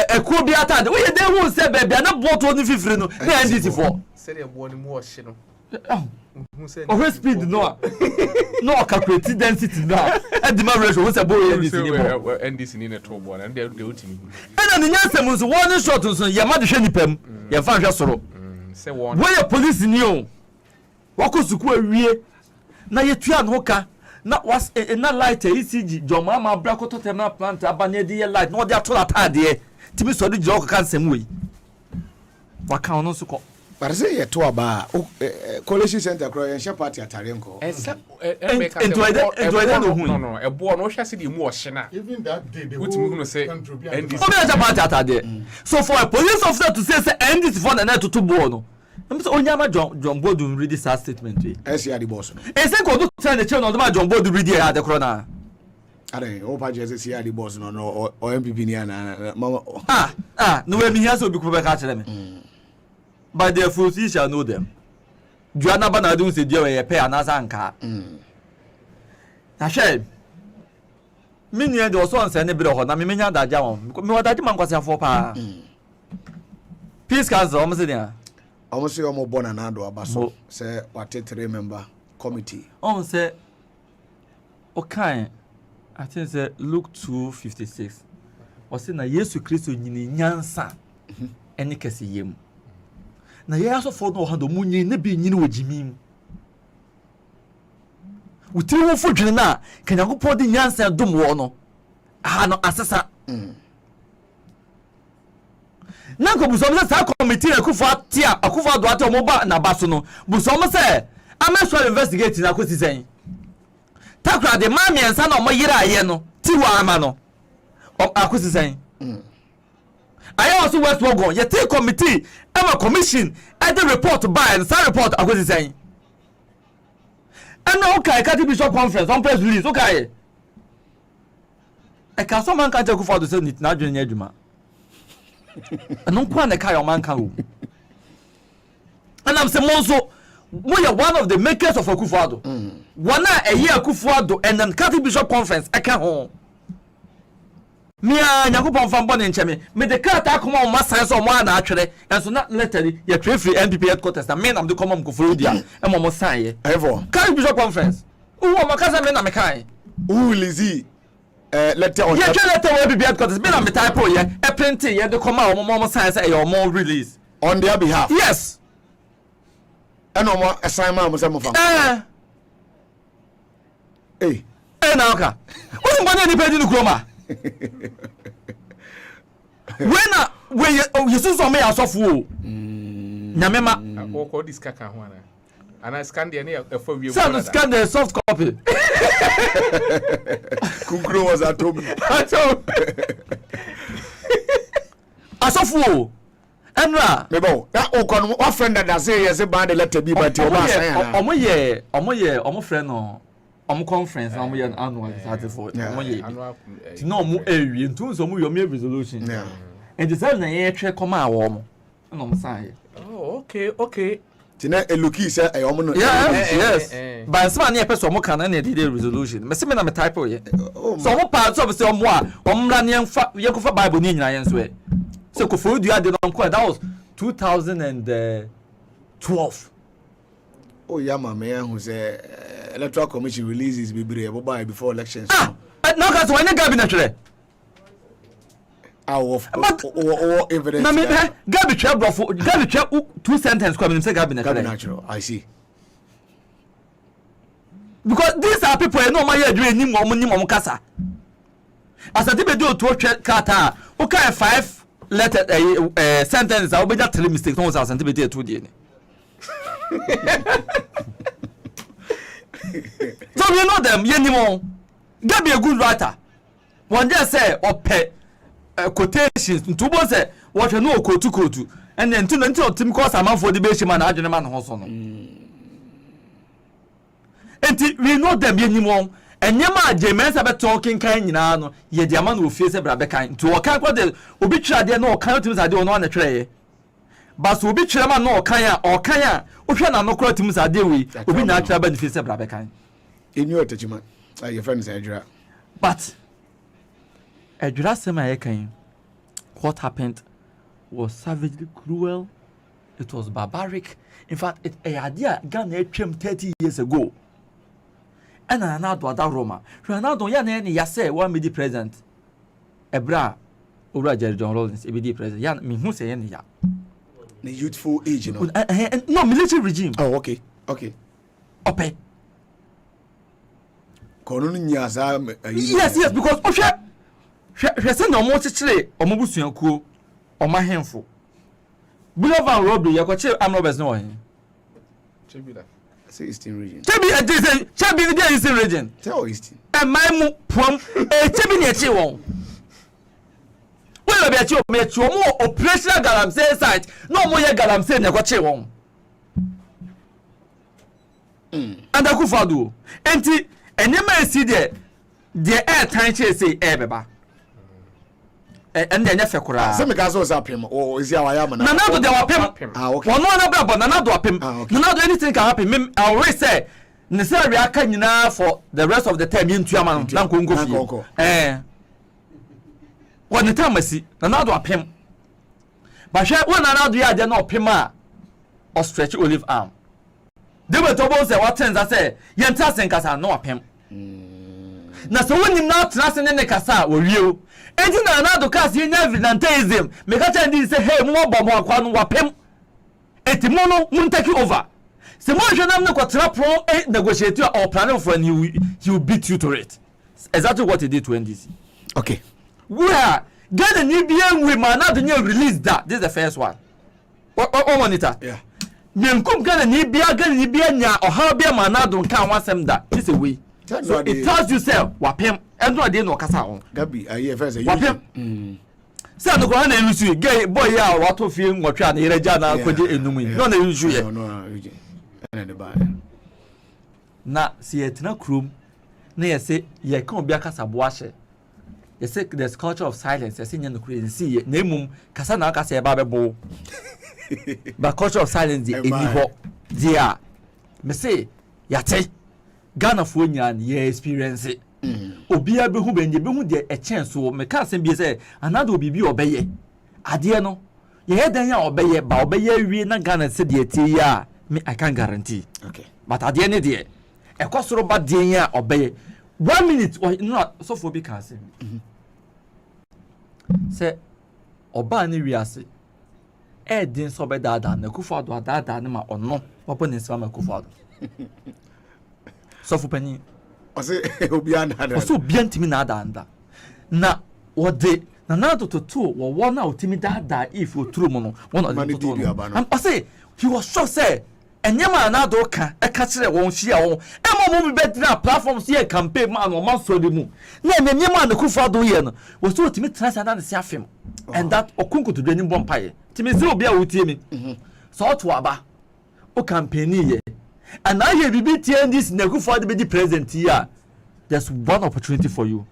ekuo bi atade we dey hu se be bia na boto ni fifiri no na NDC for say dey bo ni mu o hye no o speed no no calculate density na and the ratio we say bo NDC ni bo NDC ni na to bo na dey otimi and na nyasem so warning shot so ya ma de hwe nipam ya fa hwe soro say one we police ni o wakosuku awie na yetua no ka na was na light ECG joma ma brakoto tema plant abanye de light no de atola tade timi so de jo ka nsem we waka ono so ko but say ye to aba college center kro ye hye party atare nko no ebo no hwase de mu o hye na even that day they utimi hu no say NDC party atade so for a police officer to say NDC for na to bo no onyama John Bodu read this statement we the boss e say ko do tell the channel no John Bodu read here the corona are o pa je say the boss no o MPP ni na mama no we me here so bi ko be ka kire me by their fruits you shall know them Juana Banadu say dia we pay anasa nka na hwe me ni de so nse ne bi ho na me nya da ja won me wada di man kwase afo pa peace council o mo se dia almost say omo born na do abaso say what 3 member committee on say okay I think say Luke 2:56 o say na Yesu Kristo nyini nyansa ene kase yem na ye aso for no hando munyi na bi nyini wogimim utiri wo fodwene na kanyankopɔ de nyansa dom wo no no asesa na ko busom se sa committee Akufo-Addo ati omo ba na baso no busom se ameswa investigate na ko sisen takra de ma miensa na omo yira aye no ti wa ama no akosisen aye also West Wogon ye take committee ama commission at the report by and sa report akosisen and okay ka bishop conference on press release okay e ka so man ka je Akufo-Addo se nit na adwene nya adwuma no kwa na kai o man ka o and I'm say monso we are one of the makers of Akufo-Addo one a year Akufo-Addo and then Catholic Bishop Conference aka ho me Nyankopon fa mbɔ ne nkyɛme me de kata akoma o masan so o mo ana atwere and so na literally ye twe free NPP headquarters na me na de come am koforo dia e mo san ye evo Catholic Bishop Conference o makasa me na me kai who lazy letter on yeah letter we be headquarters me na me type o ye e print ye de come am mo san say e o mo release on their behalf. Yes. And no more assignment was some of them. Hey. Hey, now, okay. What's the money depending on Chroma? When you see some me as of who? Namema. Or this kaka one. And I scan the near for you. So scan the soft copy. Kukro was at home. As of who? Enra. Mebo. That okon what friend that say yes band the letter be but your boss. Omo friend no. Omo conference omo ye annual started for. Omo ye. Ti no omo ewie ntu so omo yo me resolution. Yeah. And the same na ye twe come a wo mo. Na omo say. Oh, okay. Tina eluki say e omo no. Yes. But some na ye person omo kan na dey resolution. Me se me na me type o ye. So omo part so say omo a omo na ye ko fa Bible ni nyina ye so e. So Kofi Duade did on that was 2012. Oh yeah, my man who say electoral commission releases before elections. Now that's why the cabinet. Of evidence. Na me Gabi check 2 sentences coming say cabinet. I see. Because these are people no my head ni mo kasa. As a debate do to kata, okay 5 letter sentence I will just tell mistake no was antibiotic 2 day. So you know them anymore. Get be a good writer. One just say or quotations to both say what you know quote and then until Tim cause a man for the base man adwene man ho no. And we know them anymore. And yama James about talking kind nyina no ye dia man wo fie se bra be kan to o kan kwa de obi twira de no o kan tims ade ono na twire but so obi twira man no o kan a o hwe na no kro tims ade wi obi na twira ba ni fie se bra be kan enu otachima your friend say adwira but adwira sema ye kan what happened was savagely cruel, it was barbaric. In fact it idea Ghana atwam 30 years ago. And Ronaldo ada Roma. Ronaldo ya na ya say one be president. Ebra Ora Jerry John Rawlings be the president. Ya me hu say ya na. The youthful age, you know. No military regime. Oh, okay. Ope. Yes, because hwe say no mo chichire omobusuankuo omahemfo. Boulevard robbery yakoche amrobers no hin. Chebila. Say Eastern region. Chebi the Eastern region. Tell Eastern. And my mu pom chebi ne chi won. We be chi o me chi o mo operational galamsey site. No mo ye galamsey ne ko chi won. And akufado. Enti enyema esi de air time che say air beba. And then fe kura. Say me ka so sapem o isi awaya ma na. Nanado de wapem. Okay. One na bra but nanado wapem. Nanado anything can happen. Me I always say necessary aka nyina for the rest of the time yintu ama na nkongo fi. When the time asi nanado wapem. But she when nanado ya de na opem a or stretch olive arm. They were to say what things I say yenta senkasa no wapem. Na so when na trust ne kasa o wieo. Enti na Ronaldo cast in evidentism. Me ka tell this say hey mo bo mo akwa no wapem. Enti mo no mun take over. Se mo hwe nam ne kwatra pro negotiate or planning for and he will beat you to it. Exactly what he did to NDC. Okay. Where get the new BM we man not the new release that. This is the first one. What monitor? Yeah. Nyankum get the new BM nya or how be man not don't can want them that. This is way. So it tells you say wapem endo ade no kasa on Gabi aye first you wapem say no go na use gay boy ya wato fie nwotwa na ireja na kwaje enum yi no na use ye no na de ba na si etina krom na ye say ye kan obi akasa bo ahye ye say there's culture of silence ye say nya no kure nsi ye na emum kasa na akasa ye ba bebo but culture of silence the eni ho dia me say yate Ghana for nyan ye experience it. Obia be hu benje be hu de a chance so me ka sem bi say another obibi obeye. Ade no ye hedan ya obeye ba obeye wie na Ghana se de tie ya me I can guarantee. Okay. But ade ne de e kwosoro ba de ya obeye 1 minute or no so for be can say. Say oba ni wiase din so be dada na Akufo-Addo dada na ma ono obo ne nsema Akufo-Addo so fu pani ose obi anda so obi antimi na ada na wode na na to wo na otimi dada if oturu mu no one of the to am say he was sure say enyema na do ka e ka kire won hia won e mo be na platforms here campaign man o man so de mu na enyema na Akufo-Addo ye no wo so otimi transfer na se afem and that okunko to do any bompaye timi se obi a wotie mi so to aba o campaign ye and now here be this na Akufo-Addo be the president here there's one opportunity for you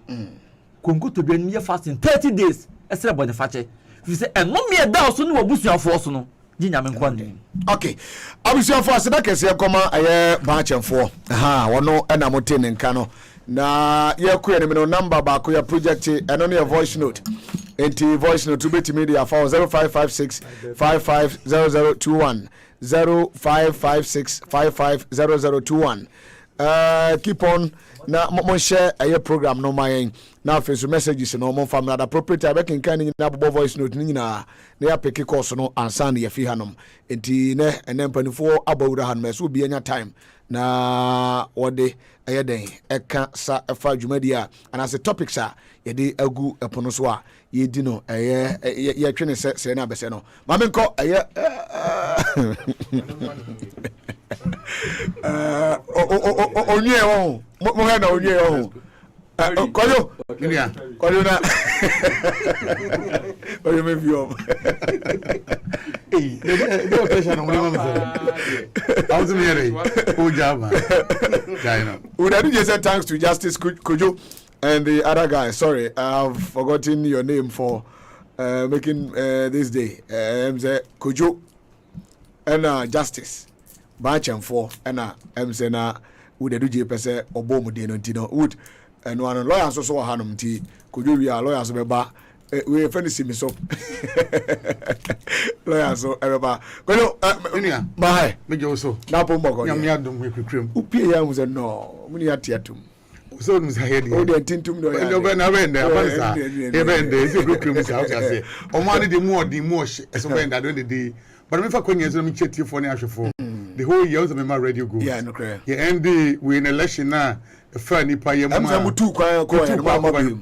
konko to do any fast in 30 days esere Boniface you say and no me da so no obusuafo so no ginyame nkwan okay abusuafo aseda kese koma aye baachemfo wono na mote ne nka no na ye kuye ne no number ba ko ya project eno ne voice note enti voice note to media for 0556 550021 0556 550021 keep on na mo share a program no my na face messages no mo family that appropriate I can kan na bobo voice note ni na ya pick course no ansan ya fi hanom enti ne empanifo abawura han meso bi anya time na wode ayeden eka sa efa dwumadi a and as a topics a yede agu epono so a yedi no ye twene se na bese no ma me nko onye o mo ha na onye o koyo na oyo me view the pressure no mo I was me o jama we just say thanks to Justice Kojo and the other guy. Sorry, I've forgotten your name for making this day. Kojo and Justice Baachemfo and say na would do JPS or Bomu Dino wood and one lawyer so hanum tea. Kojo we are lawyers beba. We finish me so. Lawyers so everybody. Well, my me also. Now Pombo. Yamiadum we could cream. Upia was a no. Muni atiatum. So mzahedi o de tintum do ya no na bende abanza e bende se go krum sa o say o man de mu odi mu ohye so bende do de but me fa kwanya so me chetie for ne ahwefo the whole year so me ma radio go yeah no clear yeah and the we in election na fa ni pa ye ma am tu kwa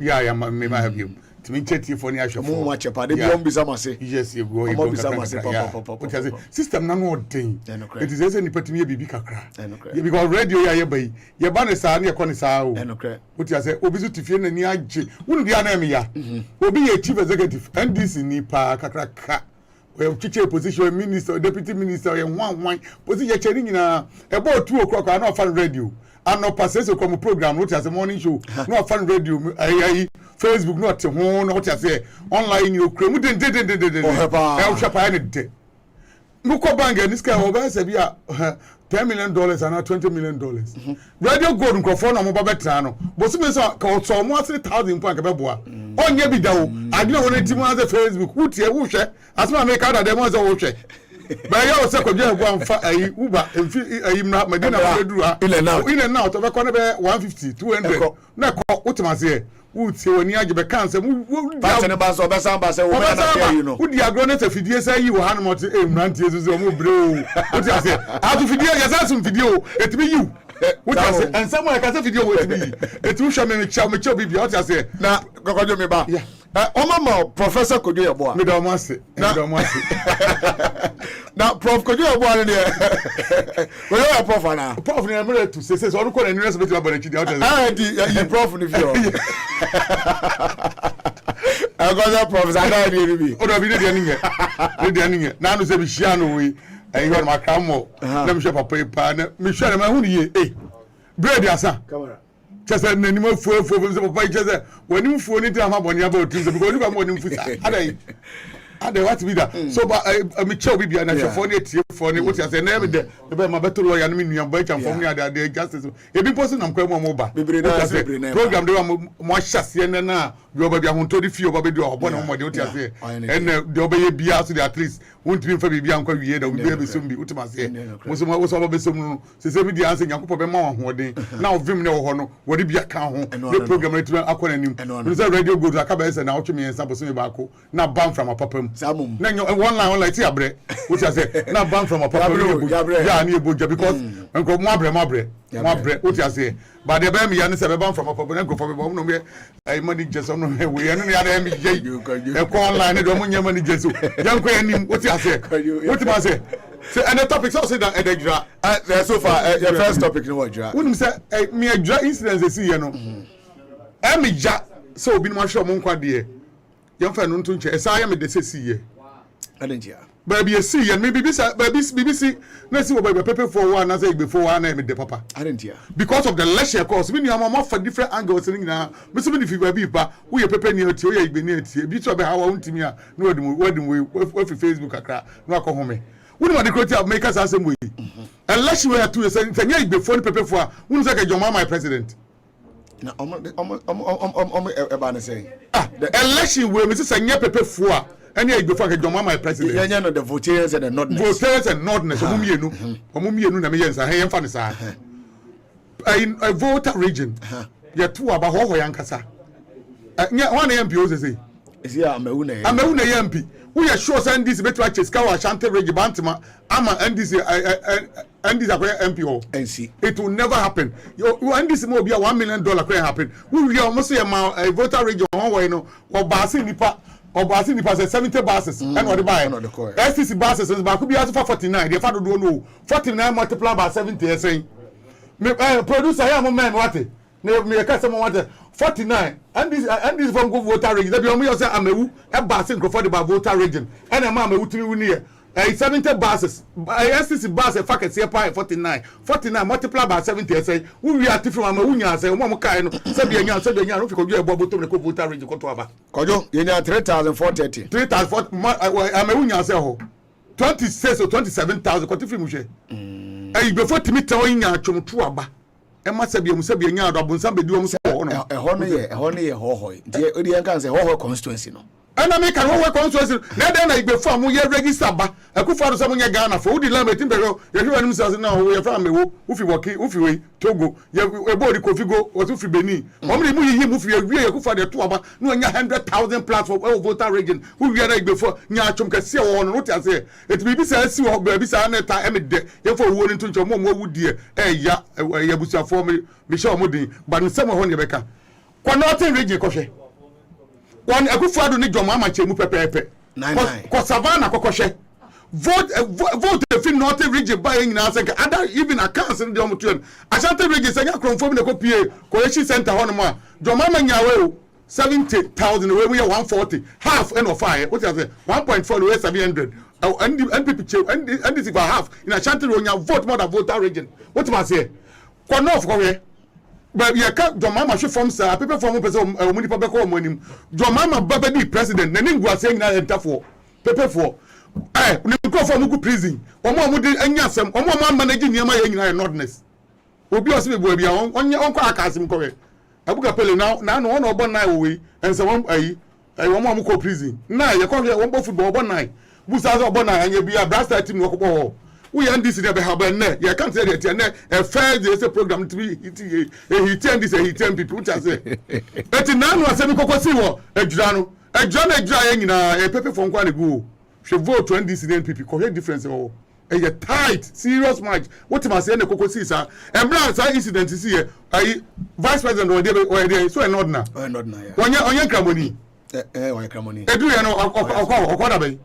yeah me ma have you to me chetie for ne ahwefo mo wache pa de bi on bisa mase yes you go papa system na no den it is say ni patimi bibi kakra because radio ya ye bai ye ba ne sa ne ko ne sa o what you say obi so tifie na ni age wonu bia na me ya obi ye chief executive NDC ni pa kakra ka we chiche position minister deputy minister ye wan position ye cheri nyina e bo 2 o'clock na fan radio and no pass so come program what you say morning show no fan radio Facebook not ho no what you say online you kremu den e shapa any day muko banga this guy oba say bia $10 million and $20 million radio gold nkofo na mo ba betra no bosu me so ka so mo 3000 pound ka beboa onye bi dawo ade no ne timu as Facebook wutie wo hwe asema me ka da dem as wo hwe ba ya o se ko je gwa mfa ayi uba emfi ayi na medina wa duru ha ile na to be ko ne be 150 200 na ko utimase wutie woni age be cancer ba se ne ba so be san ba se wo na na you know udi agro na te fidie say yi wo han mo te mrantie ezuzu o mo bre o utimase a to fidie ya sa sum fidie etimi you utimase and someone can say fidie o etimi etu hwa me cha bibia utimase na kokojo me ba Omama Professor Kojo Yeboah. Me do mase. Na Prof Kojo Yeboah ne. We are prof na. Prof ne me to say so on ko na university about the chidi out there. Ah prof ni fio. I got that professor na dey be. O do bi dey ninge. Dey ninge. Na no say bi hia no we. Ayi ho ma kamo. Na me hwe papa pa na me hwe na ma hu ni ye. Bread asa. Camera. Chese nani mo fuo se papa chese woni mfuo ni tira ma boni aba otinze because you go woni mfuta adai what be that so ba me chew bibia na chefo ni etie fo ni what you say na be be ma beto lawyer ni nua ba cham fo ni adai justice e bi post na mkwa mo ba program de mo hyase ne na bi oba bi ahonto di fi oba be di obo na mo de uti ase and de oba ye bia so at least won't be fa bibia nkwa wiye da obi be so bi uti ase mo so oba be so no se bi di anse nyakopo be ma ho den na ovim ne wo ho no wo de bia ka ho the program na tuma akọ na nim no say radio good akaba ese na otwe me ensa boso me ba ko na ban from apapam na one line ti abre uti ase na ban from apapam ya na eboja because enko mo abre uti ase but the be me ya ne se be ban from apapam na enko for be no me ai money just no me we no ya na me je e ko online ne do mo nya money just janko ya nim uti ase uti ma say and the topic so say that edejra so far your first topic no what dra wouldn't say me edra incidents they see here no me ja so obi no hwe mo nkwa de ye mfa no nto nche esa ya me de see here adentia baby you see and maybe BBC na see obi pepe for one na say before one na me de papa adentia because of the lecture course me nua ma for different angles ni na me so me fi baby pa wo ye pepe ni ati wo ye igbe ni ati bi to be ha wa untimi a no wadim we fi Facebook akra no akọ home wouldn't want the creative makers as same way. Unless you were to say, "Be phone paper for wouldn't say your mama president." No, the election where Mrs. Sanya paper for any before your mama president. Yeah, no, the voters and the notness. Voters and notness. Omumienu na me yensa. Hey, emfa ne sa. In a voter region, you two about how yankasa. One MP say. Is here Ameuna MP. We are sure send this better Cheskawa Ashanti Reggie Bantima. Ama and this MPO. NC. It will never happen. You and this will be a $1 million can happen. We almost say a voter region one way no or Basi Nipa or Basi Nipa 70 buses and what they buy. STC buses is back could be asked for 49. The father don't know 49 multiplied by 70 saying producer I am a man what it me a customer what 49 and this from go voter region. That be only say Amewu e basin for the voter region. And a man Amewu 3 win here. 70 buses. STC bus e fact say 49 multiplied by 70 say we are different Amewu nya say mo kai no say be nya no fi ko do e bo to ko voter region ko to aba. Kojo ye nya 3430. 3400 Amewu nya say ho 26 or 27000 ko ti fi mu hwe. Before timi tell nya atwom to aba. Emma sabi mu sabi nya ado abunsan be diwo mu so ho no ho no ye ho die odi en kan say ho constituency no and I make a ho constituency na den na before mu ye register ba akufo do so mu nya Ghana for udi lambe timbe yo ye hwe anim say na ho ye fra mewo ufi woki ufi we Togo ye ebodi kofigo o ufi Benin omri mu yiyi mu fi ye akufo de to aba no nya 100,000 plus for voter region who we are before nya atwom kase wo no ti ase it be say si wo ba bi say na ta emede ye for wo ni to ncho mo wudi ya ye busuafo me show mo din but nsem ho ne beka kwa northern region ko hwe one Akufo-Addo ni John Mahama chemu pepepe ko savannah ko hwe vote the fin northern region by nyina say other even accounts in the omutuan Ashanti region say akronfo na ko pie coalition center ho no ma John Mahama nyawe 70,000 we 140 half and of fire what you say 1.4 we 700 and NPP and this for half in Ashanti region vote more than voter region what you say ko north ko we but you can't John Mahama should form sir people form person money people call money John Mahama baba di president na ningu aseng na enter for people for ni ko form ku prison omo di anyasem omo manage niam ya nyina nordness obi o se be bia onko akasim ko we abuka pele na no no obon nai we ense won omo ko prison na ye ko won bo football obon nai busa so obon nai anya bia brasta team no ko bo we and this dey have na you can't say that na a fair dey say program to be he ten this he ten people just say et na no asem kokosi wo adwura no adwura ye nyina e pepe for nkwa na go hwe vote when this NPP ko hear difference o e tight serious match what ma say na kokosi sa emra sa incident see here ai vice president o dey so e nod na ya onye kramoni onye kramoni edu ye no okwa da be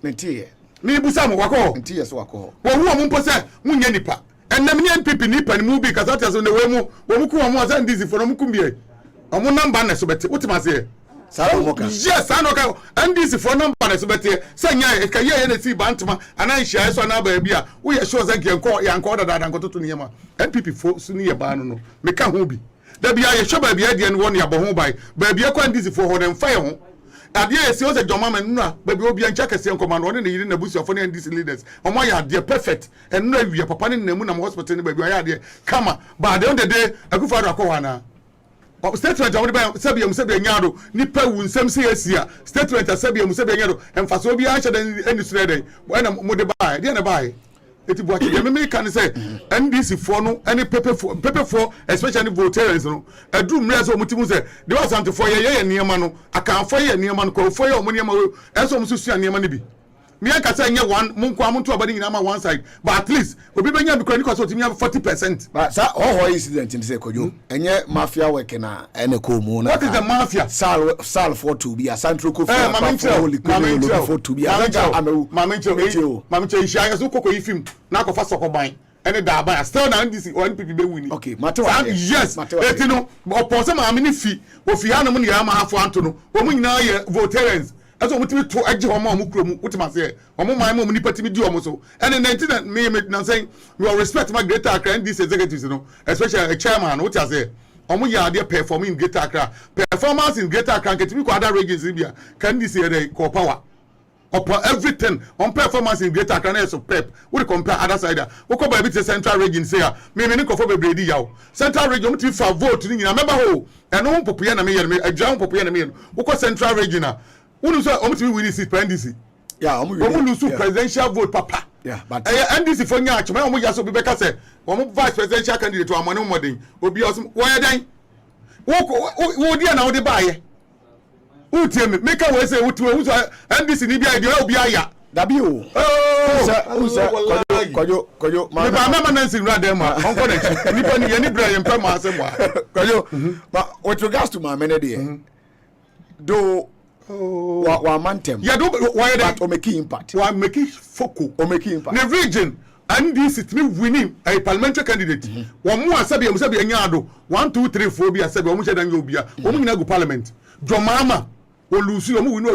mentie ni busa mo wako nti yeso wako wo hu mo mpo se munye nipa enam ni NPP nipa ni mu bi kasata so ne we mu wo mu ku mo asa ndisi for mu kumbie omo number na so bete utima se sa mo ka yes anoka ndisi for number na so bete se nya ka ye na si bantuma ana nhia so na ba bia wo ye sure say yanko dada nkototo ne yema NPP fo su ni ye ba no me ka ho bi da bia ye sure ba bia de ne won ya bo ho bai ba bia kwa ndisi for ho dem fa ye ho ade esi o se John Mahama nna baby obi ancha kase enkomando ne yiri na busuafo ne ndisi leaders omo ya ade perfect enna awie papa ne nnamu na hospital ne baby ya ade kama but at the end of the day Akufo-Addo akọwa na statement awon ba sabiam nyado nipa wu nsem se asia statement sabiam nyado emfaso bi a hye den ani sure den na mo de ba de na ba eti bo akye me kan say NDC for no any pepe for especially voters no adu mre so mutimu say the was anti for ye niema no akan for ye niema no ko for ye omniema enso mo susua niema no bi me aka say nye one munko amuntu abadi nyina ma one side but at least obi benya bi credit so timi 40%. But sir all incident in say kojo enye mafia work na ene ko mu na. What is the mafia? Sal for to be a central co for to be Mamencho ishaya so koko ifim na ko fa sokoban ene da ban still na NDC or NPP be wini. Okay, Matewa. Yes. Etino opose ma amini fi ofi hanom ne ya ma hafo anto no omu nyina ye voters aso mutimi to agye ho ma omu kromu utima say omu man mo nipa timi di omu so and 19 me na saying we respect my greater Accra NDC executives no especially a chairman what I say omu ya dey performing in Greater Accra performance in Greater Accra ketimi ko other regions bia can this say ko power upon everything on performance in Greater Accra na so pep we compare other side we ko ba bi central region say me ni ko for bebre di yawo central region mutimi fa vote ni nyina member ho eno ho popuye na me ye me adwan popuye na me we ko central region Who say omutimi win seat for NDC? Yeah, lose presidential vote papa. Yeah, but NDC for nya achema omu yaso bibeka say omu vice presidential candidate to amane modern obi osum why dan wo dia na wo de baaye wo tie me make we say wo tie NDC ni bia de obi aya dabi o kojo me ba mama Nancy Radem onko na nipa ni ye ni bra ye mpa ma asem wa kojo but with regards to my many there do wa mantem yeah do why that o make impact wa make foco o make impact the region and this it me winning a parliamentary candidate one more asabi anya ado 1 2 3 4 bi asabi o mu shedan ye obia o mu nyina go parliament jomama o lusu o mu win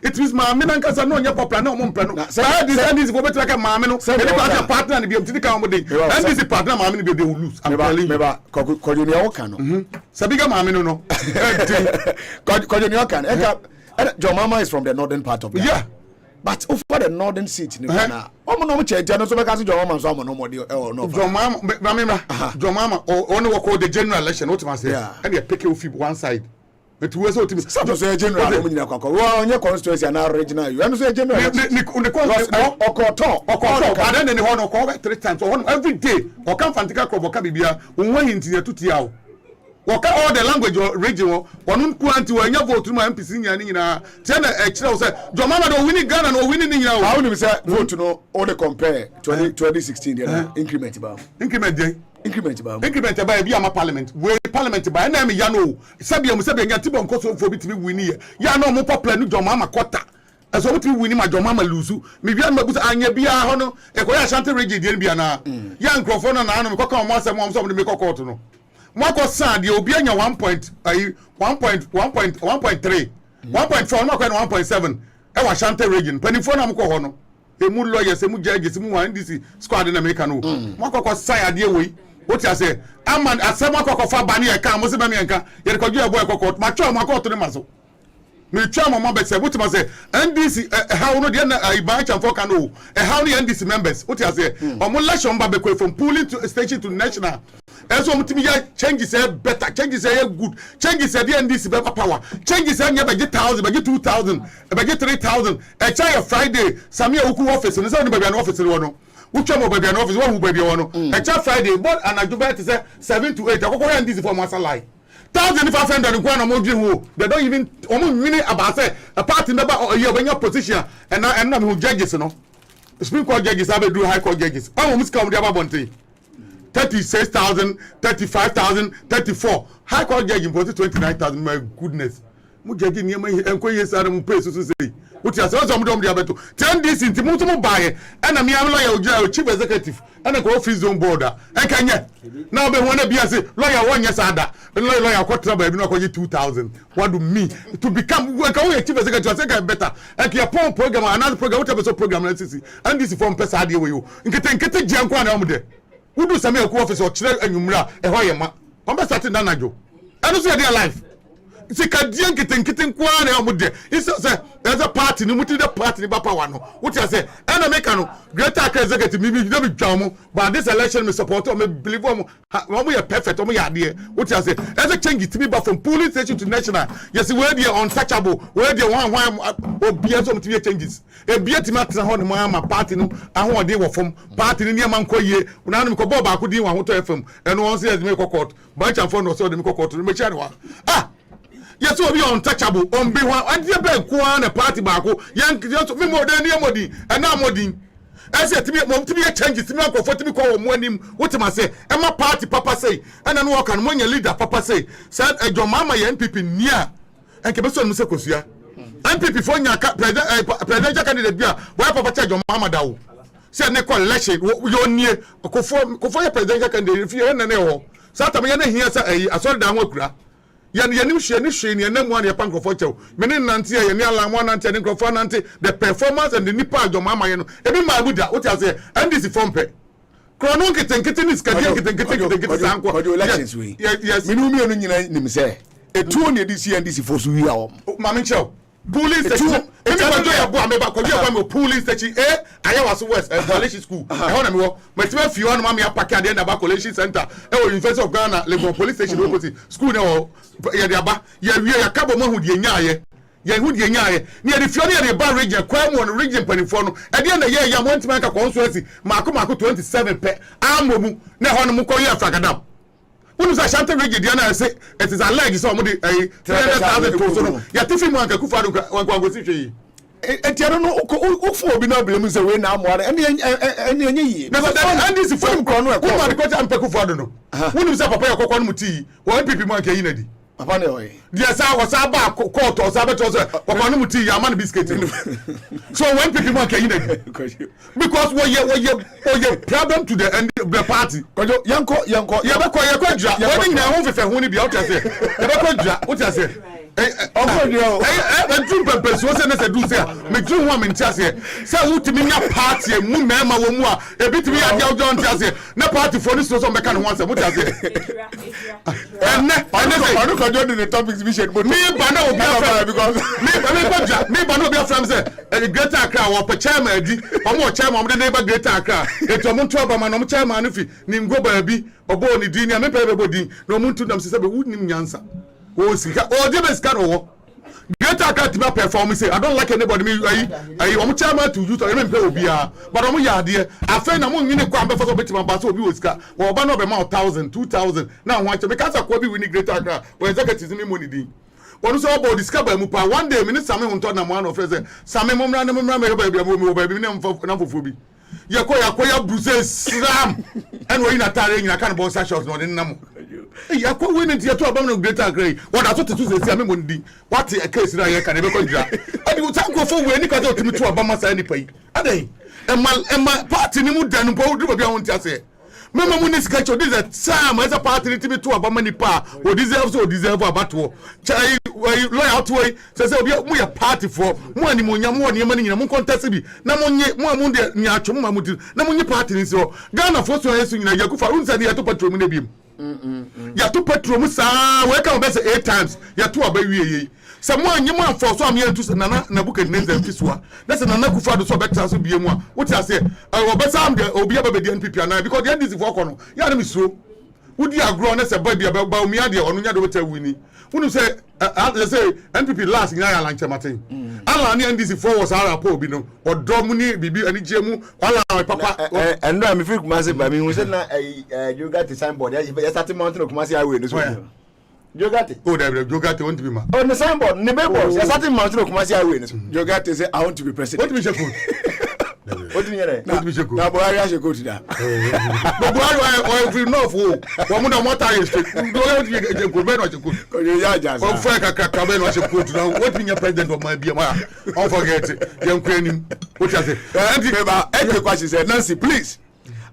it means ma me nan kasa no nya popular na o mu mpɛ no this NDC for better ka ma me no any partner partner bi am tidi ka o mu dey NDC partner ma me no be lose I'm telling you kojo ne o kan no sabi ga ma me no kojo ne o kan Jomama is from the northern part of Ghana. Yeah. But for the northern seat in Ghana, no check so because Jomama so no more no. Jomama only work the general election what must say. And they pick you one side. But we also to say general on your constituency and our regional you understand general and then the one call 3 times every day or come fantica crop or bibia when into tutia all the language or region one quantity when you vote to my MPC nyina tell e say Jomama do winning Ghana no winning nyina how you say vote to know all the compare 2016 there increment ba increment ba bi am parliament we parliament ba na me ya no sabia nya tibon koso for bitimi winning ya no mo popular ni Jomama kota eso bitimi winning ma Jomama lusu me bia ma busa anya bia ho no e ko ya Ashanti region dia bia na ya nkrofo no na no me kokka mo asem mo so me kokko to no Mwako sad you be anya 1.3 1.4 mwako 1.7 e wa Ashanti region panifo na mko ho no e mu lawyers e mu judges mu wan NDC squad na America no mwako ko sign ade we what you say aman asem mwako fa bani e kan mo se ba mi enka ye ko ju e boy kokko ma twa mwako to ne maso me twa mama be say what you say NDC how no dey na iban chamfo kan no how the NDC members what you say omo election ba be from pooling to station to national eso mutimi ya changes better changes good changes the NDC be power changes nya be 1000 be 2000 be 3000 e cha Friday samia oku office no say no be an office no no utwa mo be an office wo be be no e cha Friday but an ajuba to say 7 to 8 akoko NDC for masalai 1500 nkwa na mo dwe ho they don't even omo mini about say a party member or you be your position and na me judges no Supreme Court judges have do high court judges omo muska mo dey abonte 36,000, 35,000, 34. High court judge imposed 29,000. My goodness. Mu judge ni enko yesa mu pay so say. What you say so mo dey beto. 10 days inti mu to mo buy. And me am lawyer chief executive. And go free zone border. And kanye. Now be wanna be say lawyer one yes ada. Lawyer court trouble be no ko 2,000. What do me to become can we chief executive I say better. And your program another program whatever so program na sisi. And this from person ade we you. Nkete je anko na mo dey. Who do some office or chere anwumra e ho yema pamba starting na najo eno so dey life see kadie nkiten kwa na omude is say There's a party, no muti the party ba power no. What you say? And America no greater executive maybe no be jamu, but this election me support or me believe we are perfect or me idea. What you say? There's a change to me but from police station to national. Yes, where they are untouchable, where they one or be some to changes. A be at matter on my party no, I want they were from party near man koye. Una no ko boba ko di wan to FM and one says me court. Bunch and phone no so dem court me chat one. Ah. Yes, we be untouchable. On be one, and you be one a party bako. Young, just me more than anybody, and now more than. I said to me, mom, to be a change, to me, I'm comfortable to call one him. What am I say? And my party, Papa say, and then walk and when your leader, Papa say, said a your mama, and people near, and Kebeson Musekosia. And people for your presidential candidate, where Papa tell your mama down. Said Nicole election, you're near, for your presidential candidate, if you're in an error. Satamana here, I saw down work. Yanim sheni and one your punk photo. Many nanti and yalan one anti and nanti the performance and the nipa of your mama. Every my Buddha, what I say, and this is from pay. Chronon getting is elections. Yes, Minumi and him say a 2 year this year and this is for Suya. Mamma Chow. Police station. Police station. I was West College School. I want to know. My 12 you want Mamma Paka then about College Center. University of Ghana, Legon Police Station opposite school now. Yaba, ya cabo mo hudi nyaye. Ya hudi nyaye. Near the Fiona the bar region, crime one region perifono. At the end of the year, ya want to make a constituency. Marco 27 pe. Amomu. Ne hono mu koya fragadam. When I shan't read Diana say it is alleged somebody 300,000 people. Ya tifi mwanka kufa kwa ngosichi. Etiano no ufo bi na blame say we na amware enye never that and this from krono e ko ma ko am peku fado no wonu say papa yakokwa no muti wo pipi mwanka yi na di papa ne oy dia sa wo sa ba court o sa beto say papa no muti ya man biscuit so when pipi mwanka yi na di because we problem to the party kojo yanko ya be ko dra wo ni na ho fefe ho ni bia o ta say ya be ko dra o ta say two purpose was na do say me dream one me say utimi nya party mu mema wo mu a e bitimi ade ojo ntia say na party for this so make kan one say what say and I don't control the topics we should but me bana obi afra because me bana obi afra say e greater Accra wo pe chairman adi omo chairman omo dey neighbor greater Accra eto mo nto ba ma no mo chairman no fi ni ngo ba bi obo ni din ni me pe be bodin no mo nto nam say be wunim nyansa o sika o de be sika no greater Accra to perform say I don't like anybody me ayi omo chairman to youth or me pe obia but omo ya de afa na mo nyine kwa ambefa so betima ba so obi o sika wo ba no be ma 1000 2000 na ho ache because akwa bi win greater Accra o executive me money din wonu so about discover mu pa one day minister me hunto na mo an of say same mo mra me ba bia mo ba bi na mfofo bi yakwa bruises slam and we na tare nyina kan bo sa shots no den nam yakwa we nti to abam no greater Accra what that to say me mo ndi what a case na ye kan e be ko dra adi wo tanko fo we ni ka to timi to abam sa ni pai adai emma party ni mu dan po du ba bia won ti ase mama mu ni sketch this is time as a party timi to abam ni pa o deserve abato chai lawyer to way say obi mu ya party for mu ani mo nya mo ni ma ni nyina mu contest bi na mo nye mu de nya atwo mu ma mu na mo nye party ni so Ghana for so yesu nyina yakufa unsa ni ya to patrol mu na biem ya to patrol mu sa we ka be say 8 times ya to abawie se mo anyi mo afọ so am ya tu nana na buka ni nza fisua na se nana kufa do so beta so biem a wo ti ase obesa am de obi ababedi NPP ana because the NDC for kono ya na misuro wudi agro na se ba bia ba omi ade onu nya do weta wini wonu say let's say NPP last nya ya lanche matin ala ni NDC for was ara po obi no odo mu ni bibi ani jemu ala papa and no me free Kumasi ba me hu say na you got the signboard ya start mountain Kumasi highway no so Jogate. Oh, Jogate want to be man. On the signboard, the billboard. You're starting mountain of Kumasi Highway. Jogate say, I want to be president. What do you say? What do you mean? What do you say? Now, Buhari should go to that. But Buhari, if you know for what more time is to go back to go. Oh, Frank, Kaben was a good to know what being a president of my BMR. Don't forget it. Young Queen, what I say. Every question said, Nancy, please.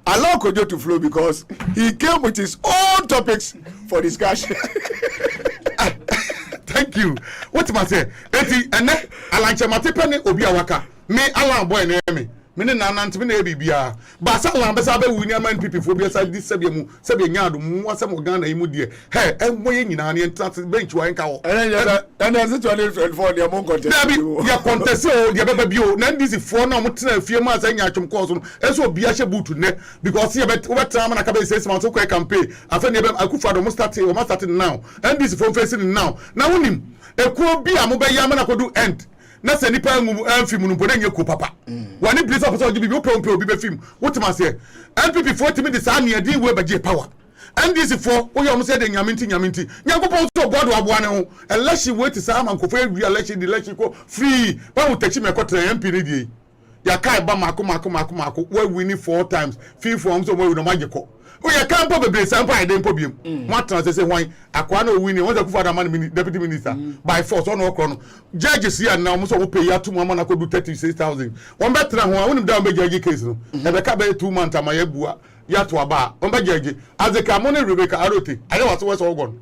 Allow Kojo to flow because he came with his own topics for discussion. Thank you. What am I say? Eti ene alanche matepani obi awaka. Me alan boy na me. mene nanante me na bibia ba sa lan be sa be wu ni ama NPP fo bi sa di sebia mu sebia nyaado mu asem Ghana yi mu de he moye nyina ne entrance bench wa enka ho and se 2024 de mo contest ya contest o de beba bio na ndisi fo na mo tena afie mu asa nya atwom course no eso obi a hye boot ne because ye bet na na ka be say months ko campaign afa ne be Akufo-Addo mo start now and this for facing now na wonim ekuo bi a mo be ya ma na kodu end na se nipa ngum amfim no boda nye ko papa wani place of so bi ope obi be film wotima se NPP 40 minutes an ye din we baje power and this for o yom say de nyaminti nyankopon so bodo aboa ne ho election wait sa man ko fa wi election the election ko free ba wo tachi me ko tra MP ne die ya kai ba mako we win 4 times fee for so we no magiko o ya kan po bebre sample ide mpo biem mo trans say hwan akwa na owini won say Akufo-Addo man deputy minister by force on okro no judges here now mo so wo pay ya to mo na ko do 36000 won betra ho won dem be judge case no e be ka be 2 months amaye bua ya to aba won be judge azeka mo ne Rebecca Arote aye was we so ogon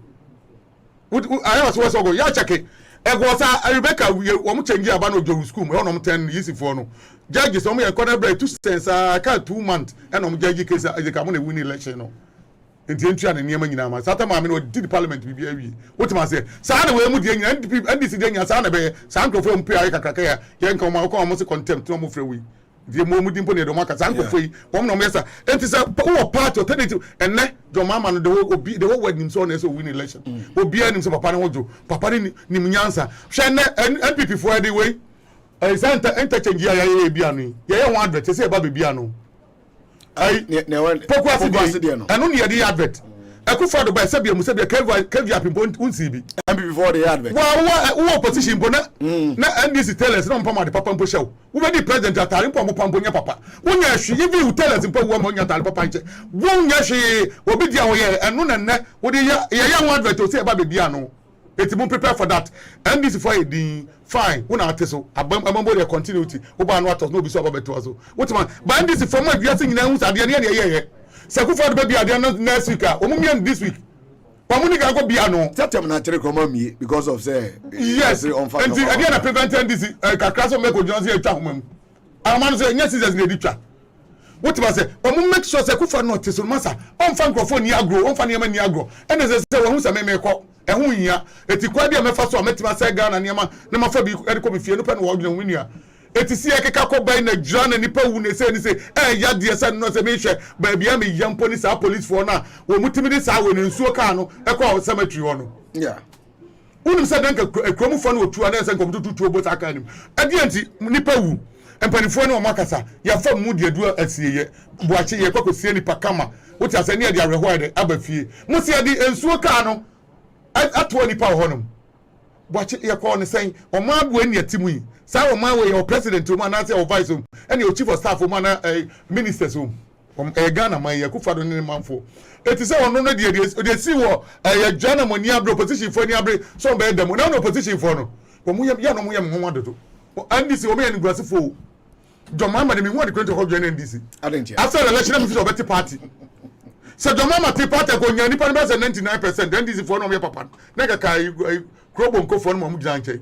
aye was we so ogon ya cheke ego sa Rebecca wo mo change aba no jowu school mo no mo 10 years for no judges some ya corner break 2 cents ka 2 months and no judge case azeka mo na win election no enti entua ne niam nyina ma sata ma me no di parliament bibia wi wotima se sa na we mu di nyina ndc di nyina sa na be sa nkofo mpe ayi kakaka ya ye nka ma ko mo se contempt no mo frɛ wi die mo mu di mpo ne do maka sa nkofo yi wo no mo yesa enti se wo party alternative enne jo mama no the whole word nim so na so win election obi anim so papa ne hojo papa ne nim nyansa hwɛ ne NPP fo ade we santa interchange ya ye bia no ye 100 se ba bia no ai ne wan pokwasi de no anu ne ye advert Akufo-Addo by sebia mu sebia kevia pimpo unsi bi MP before the advert wo opposition bo na NDC tellers na mpama de papa mpo show wo be di president atare mpo mo pampo nya papa wonya hwe ye vi tellers mpo wo mo nya atare papa nche wonya hwe obi dia wo ye enu na ne wo de ye advert o se ba bia no etimu prepare for that NDC for the fine una ateso abambo the continuity wo ba no atos no bi so ababeto aso wotima ba NDC for ma biase nyina hu sade ne ye Akufo-Addo be bia de next week omumia this week pamuni ga go bia no tatem na tere koma mi because of say yes on fact and again na prevent NDC kakra so make ojonse atwa homam amanu say yes seasons na ditwa wotima say omu make sure say Akufo-Addo no teso masa on fa microphone ni agro on fa ne ma ni agro and say wo hu say me ko ehun hia etikwa bia me fa so metima say Ghana ne ma na ma fa bi ko me fie no pa no wo dwun winua etisi ekeka ko bai na djura na nipa wu ne se ya de se no se me hwe ba bia me yampo ni sa police for na wo mutimi ni sa wo ne nsuo ka no ekwa cemetery ho no yeah unim se danka ekromu fo na otu na se nkom tutu obo ta ka nim adianti nipa wu empanifo ne o makasa ya fa mu de adu asieye buache ye kwakosie nipa kama wuti ase ne de areho de abafie mu se de nsuo ka no atwo nipa ho no buache ye kwa ne sen o ma bu ani atimu yi sa o ma we your president o ma na say o vice o and your chief of staff o ma na ministers o Ghana man ye Akufo-Addo ne manfo eti say ono no de si wo ye Ghana money abro opposition for ni abre so be dem na no opposition for no wo mu ya no mu ye mo wadodo NDC o me ni grasifo John Mahama de me won the going to hold join NDC after the election me fit obeti party so John Mahama te party ko nya nipa no be 99% NDC for no me papa na ka kai krobo nko for no mu gina nche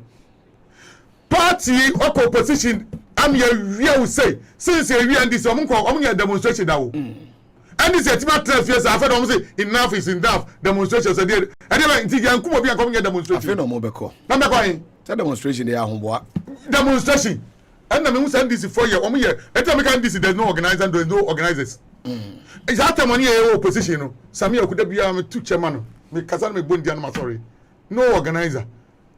party or opposition am ye we say since ye we NDC om ye demonstration da wo NDC etima transfers after dem say enough is enough demonstration say dey and dey nti yankumo bi ankom ye demonstration after no mo beko na me kwa yin that demonstration dey ahomboa demonstration and na me say NDC for ye om ye etima me NDC there's no organizer and there's no organizers is that time money ye opposition no Sami Okuda bia me two chairman me kasa me bondia na sorry no organizer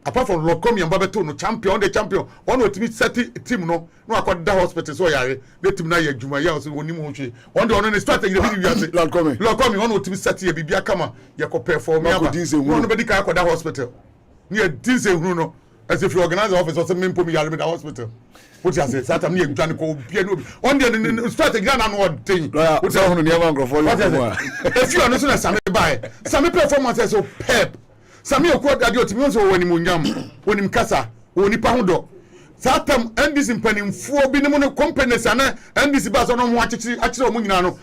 apart from Lokomi and Babeto no champion the champion one of the team no akwada hospital so yare the team na ye djuma ya so woni mo hwe one the on strategy the video say Lokomi one of the set ye bibia kama ye ko perform ya ba no be dika akwada hospital ni e dinse hunu no as if you organize the office or say mempo mi yare be the hospital what you say satam ni e dwane ko bia no on the strategy na no thing what say hunu ni e man grofo if you are no so na Sami buy Sami performance so pep Sami Okuada de otimi so woni munyam woni mkasa woni pa hodo satam NDC mpanimfo bi ne mo ne companies ana NDC ba so no ho akyechi akire mo nyina no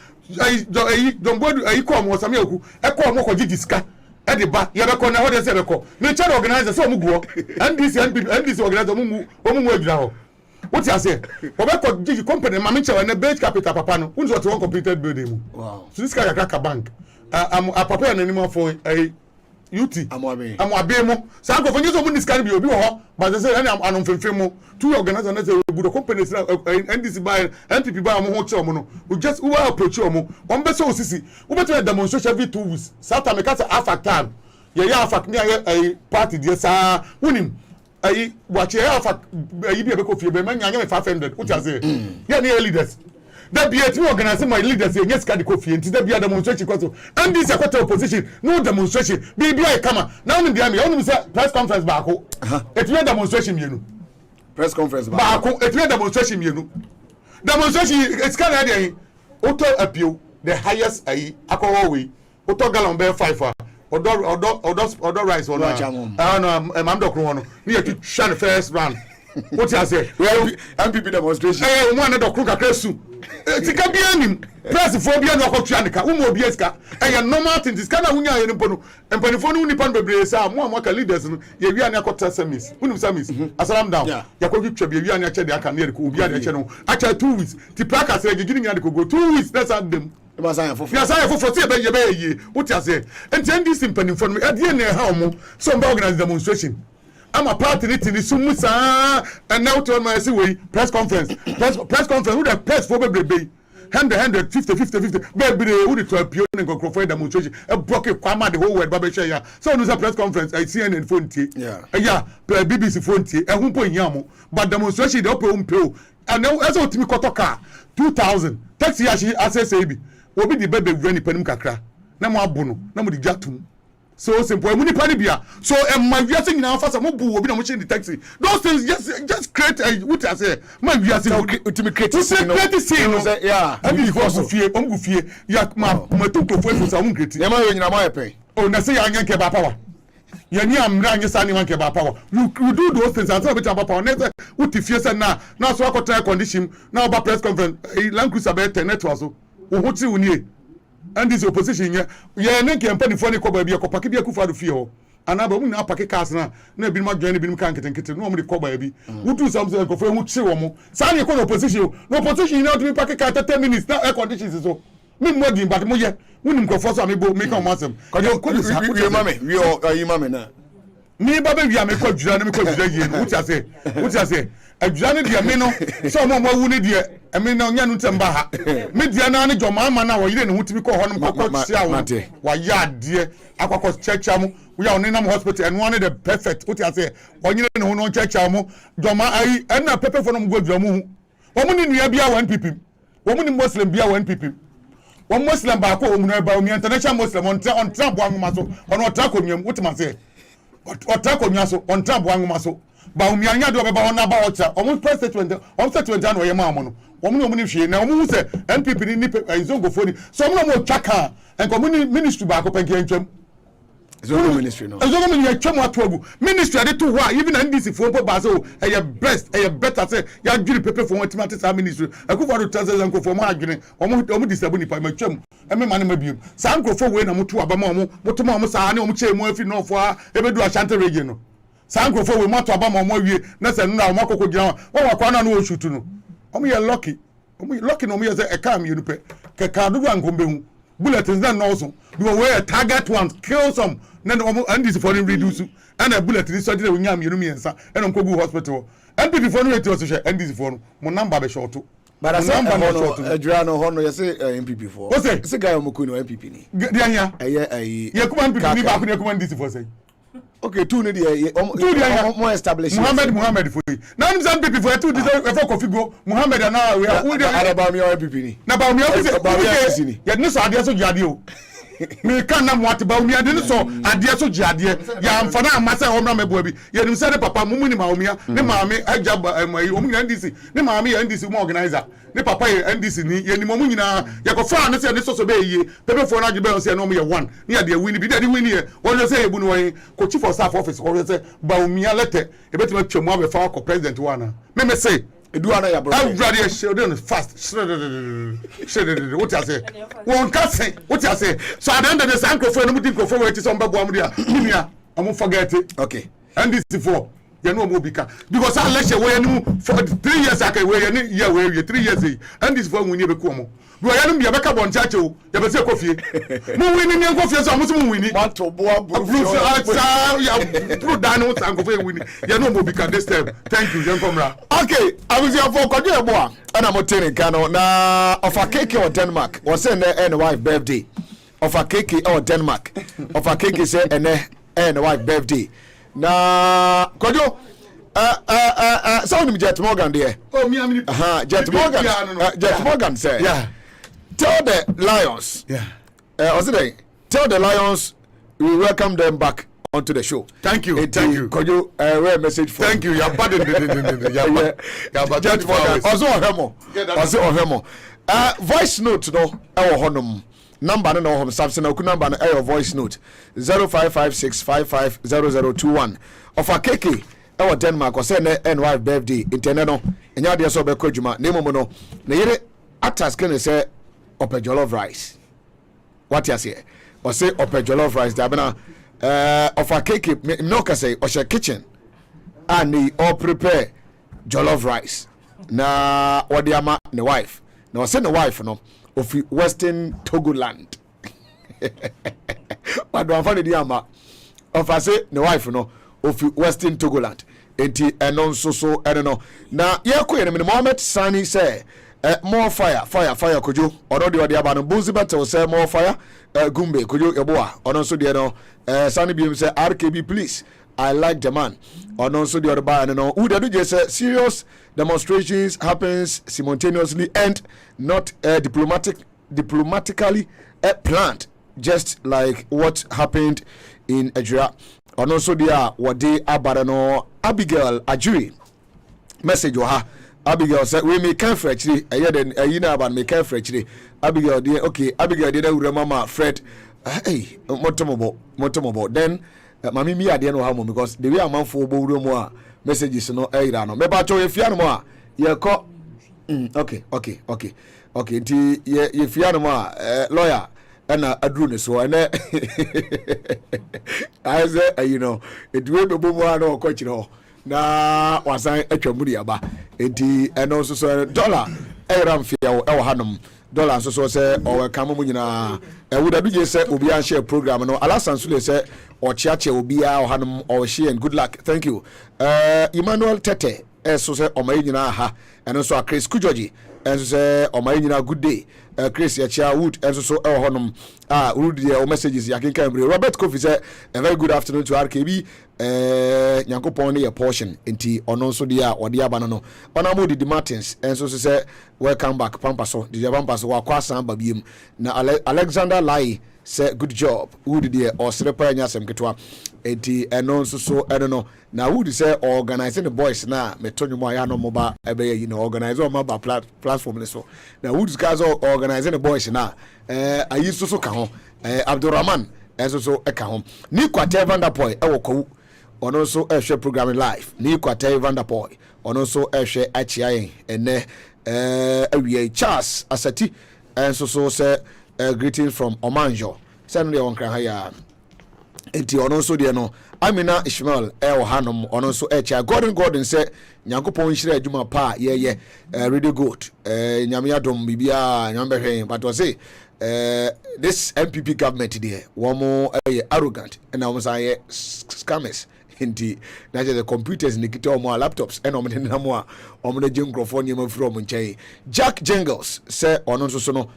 dombodu ko mo Sami Oku e ko mo ko gidiska e de ba ye be ko na ho de se be ko me chere organizer so mo guo NDC organizer mo mu adura ho What you say? Obeko Gigi company, Mamicha, and a base capital papa. Who's what one completed building? Wow. So this guy a crack a bank. I'm a papa and animal for a UT. I'm Abemo. So I'm going to use this kind of you, but they say I'm unfamous. Two organizers with companies and this buy NPP buy a mochomono. We just approach you. One best OCC. We better demonstration every 2 weeks. South America half a time. Yeah, fact me a party, yes, winning. I watch half a year because you be man, 500. What you say? Yeah, near leaders. That be a organizing my leaders in yes, Kadi Kofi, and there be a demonstration. And this is a quarter opposition, no demonstration. Be a come now in the army, only press conference back. It's your demonstration, you know. Press conference back. It's your demonstration, you know. Demonstration, it's kind of auto appeal, the highest alcohol way, auto gallon bear 5. Other rice or no, I'm not going to shut the first round. What you say? Well, MPP demonstration. One of the crook across. It's a campaign. Press for Bian or Chanica, Bieska. I am no Martin, this kind of Unia and Pono, and Penifonu Nipan Bebresa, more leaders, Yaviana Cotasamis, Unusamis, Asalam down. Yakovic, Yaviana Chediaka, near Kubiana channel. Actually, 2 weeks. Tiplaka said, you're getting go 2 weeks, that's at them. Yes, I for what you say. And then this in Penny for me at the end of home, some organized demonstration. I'm a part in it in the Sumusa and now to my way press conference. Press conference with a press for baby. 100, 50, baby, who the 12 pion and go for demonstration. A broken Kwama, the whole world, Babashaya. So, there's a press conference. I see an phone tea. Yeah, BBC phone tea, and 1 Yamu, but demonstration, the open pill. And now, as a Timmy Kotoka, 2000, taxi SSAB. Will be the baby granny penum na mo abono na mo di jatum so simple e mu ni pani bia so my viase nyina fa mo bu obi na mo change the taxi those things just create what I say my viase ultimate create yeah abi go fie ya ma tu ko fo so mo create ya ma nyina mo epen oh na say ya anya ke ba power ya ni amra anya sa ni wan ke ba power you do those things and so bit about power next what if you say na so akota condition na ba press conference Land Cruiser be 10 network so Uhuti unie and this opposition ye ne campaign for ni ko ba bia ko pake bia kufa do fie ho anaba mu na pake cars na bi ma join bi mu kan ketenkete no mo de ko ba bi wutu something ko fa hu chi wo mo sa ni ko opposition no opposition na do pake car 30 minutes na air conditions so me mo di but mo ye woni ko for so me bo me kan mo asem ko we mame we you mame na ni ba be wi am ko djura na me ko djura ye wuti ase adjura ne dia me no so mo wu ne dia emi na onya nu temba ha media na ne joma ama na wo yire ne hutimi ko honom kokko tia wo wa ya ade akokko checha mu we ya onenam hospital and one the perfect what you say onyire ne hu no checha mu joma ai na pepe for no godura mu wo mu ni nua bia 1 pp wo mu ni muslim bia 1 pp wo muslim ba ko wo mu na ba o international muslim on tra bo anwuma so ono tra ko nwam what ma say o tra ko nwa so on tra bo anwuma so ba o mianya do be ba ona ba o cha o mu president o statement an wo ye ma mo no omuni hwe na omu se NPP ni izongo foni so omu mo twaka en community ministry ba ko penke ntwam izongo ministry no izongo ministry twam atogu ministry ade to wa even NDC fo po ba so e best e better say ya dwiri pepe fo watima tata ministry akufo do tase zanko fo mo adwene omu disabu ni pa ma twam e me mane mabiem sanko fo we na mutu abama omu mutuma omu saa ne omu chemu afi no fo a ebedu Ashanti region no sanko fo we moto abama omu awie na se no na omu akoko gina wo wakwa na no oshutu no omu ye lucky no me say e kam you pe ke ka do angombe hu bullets na no so do we target one kill some na omu and this for reduce and a bullet this so dey we nyam you me ensa and on go hospital and people for no to so and this for no mo number be short but as number no short adriano hono you say MPP for what say guy omoku no MPP ni dia nya ye kuma MPP ni ba ko ne kuma this for say okay two need more established Muhammad for now some people for two this for configure Muhammad na we about me MPP ni na ba me office ni ya no so ade so jiade o me kan na mo ate ba me ade no so ade so jiade ya amfana amasa ho mra mebo bi ya nim say ne papa mumu ni maomia ne maame agya omu ni NDC ne maame ya NDC mo organizer ne papa ye NDC ni ye ni momu nyina ya ko fa ne say ne so be yie pepe for na agbe o say no mo ye 1 ne ya de win bi de win ye won say ebu no wen ko chief of staff office ko say baomia lete e betima twemu abefa ko president wana me say eduana ya bro everybody showed fast what you say one can say what you say so at the end of the sanko for no mudin ko for we ti so mbabo am dia nimia am forget it okay and this for you know Mobika. Because I let you wear for 3 years. I can wear any year where you 3 years. And this one we never come. We are going to be a backup on Chacho. You have a say coffee. No winning your coffee is almost winning. But to Boa, Blue Dano, and coffee winning. You know Mobika this time. Thank you, young comrade. Okay, I was here for Kodia, and I'm telling Kano now of a cake or Denmark was in the end wife birthday. Of a cake or Denmark. Of a cake is and wife birthday. Now, Kojo. Sound Jet Morgan there. Oh, me, Jet Morgan. Jet Morgan said, yeah. Tell the Lions. Yeah. Tell the Lions we welcome them back onto the show. Thank you. Thank you. Could you a message for? Thank you. You're pardon. Jet Morgan. Also on Hemo. Voice note no. Our honum. Number no home. Samson Oku number no. Our voice note 0556550021. Of a keke. Our Denmark was saying NY birthday. Interneno. And ya dear so be kojuma. Nemo no. Na yere atas can say ope jollof rice. What you say? Or say ope jollof rice. Dabena of a cake. No can say or she kitchen. And he all prepare jollof rice. Na what the ama the wife. Now send the wife no of Western Togoland. But do I find the ama of I say the wife no of Western Togoland. Enti enon so I don't know. Now yeah ko ene Mohammed Sani say more fire kojo already odi aba no Buzibet will say more fire Gumbe kojo eboa onon so de no Sani bi say RKB please I like the man onon so de odi ba no who dey do say serious demonstrations happens simultaneously and not diplomatically planned just like what happened in Nigeria. Onon so de what dey abara no Abigail Ajuri message wa Abigail said we make care for actually you know about make care for actually Abigail dey okay Abigail dey na mama Fred hey motomobo then mami mi ade no ha mo because the way amanfo bo wuro mu a messages no era no me ba cho ye fia no mo a ye ko okay nti ye fia no mo a lawyer na adru ne so na I say you know it we be bo mu a no ko kire ho na wasan atwamuri aba enti eno so dollar eram fia wo hanom dollar so say o ka mo nyina would do je say obi an share program no alasan so say o chiache obi a hanom o share and good luck thank you Emmanuel Tete so say o mai nyina ha eno so Chris Kujoji enso say o mai nyina good day Chris Yachia Wood enso so hanom wood the messages yakin Cambry Robert Kofi say a very good afternoon to RKB Nyankopon ne portion enti ono so dia odi aba no onamo di Martins enso so say welcome back pampaso di pampaso wa kwasa aba biem na Alexander Lai say good job wood the osrepa nya sem ketwa enti eno so no na wood say organizing the boys na metonyo mo ya no moba ebe you know organize o maba platform le so na wood guys organizing the boys na ayi so ka ho Abdurrahman enso so ka ho ni kwate Vanderpool e wo ko ono so ehwe programming live ni kwate Vanderpool ono so ehwe achiayen ene awie Charles Asati enso so say greetings from Omanjo send the one kran ya enti ono so de no Amina Ishmael hanom ono so echa Gordon say Nyankopon hire adwuma pa ye really good nyame adom bibia nyambe hwen but was say this MPP government there womo arrogant and almost say scammers enti na the computers ni kita omo laptops and omo na mo a omo na je microphone ni ma firi omo nchai Jack Jingles say ono so no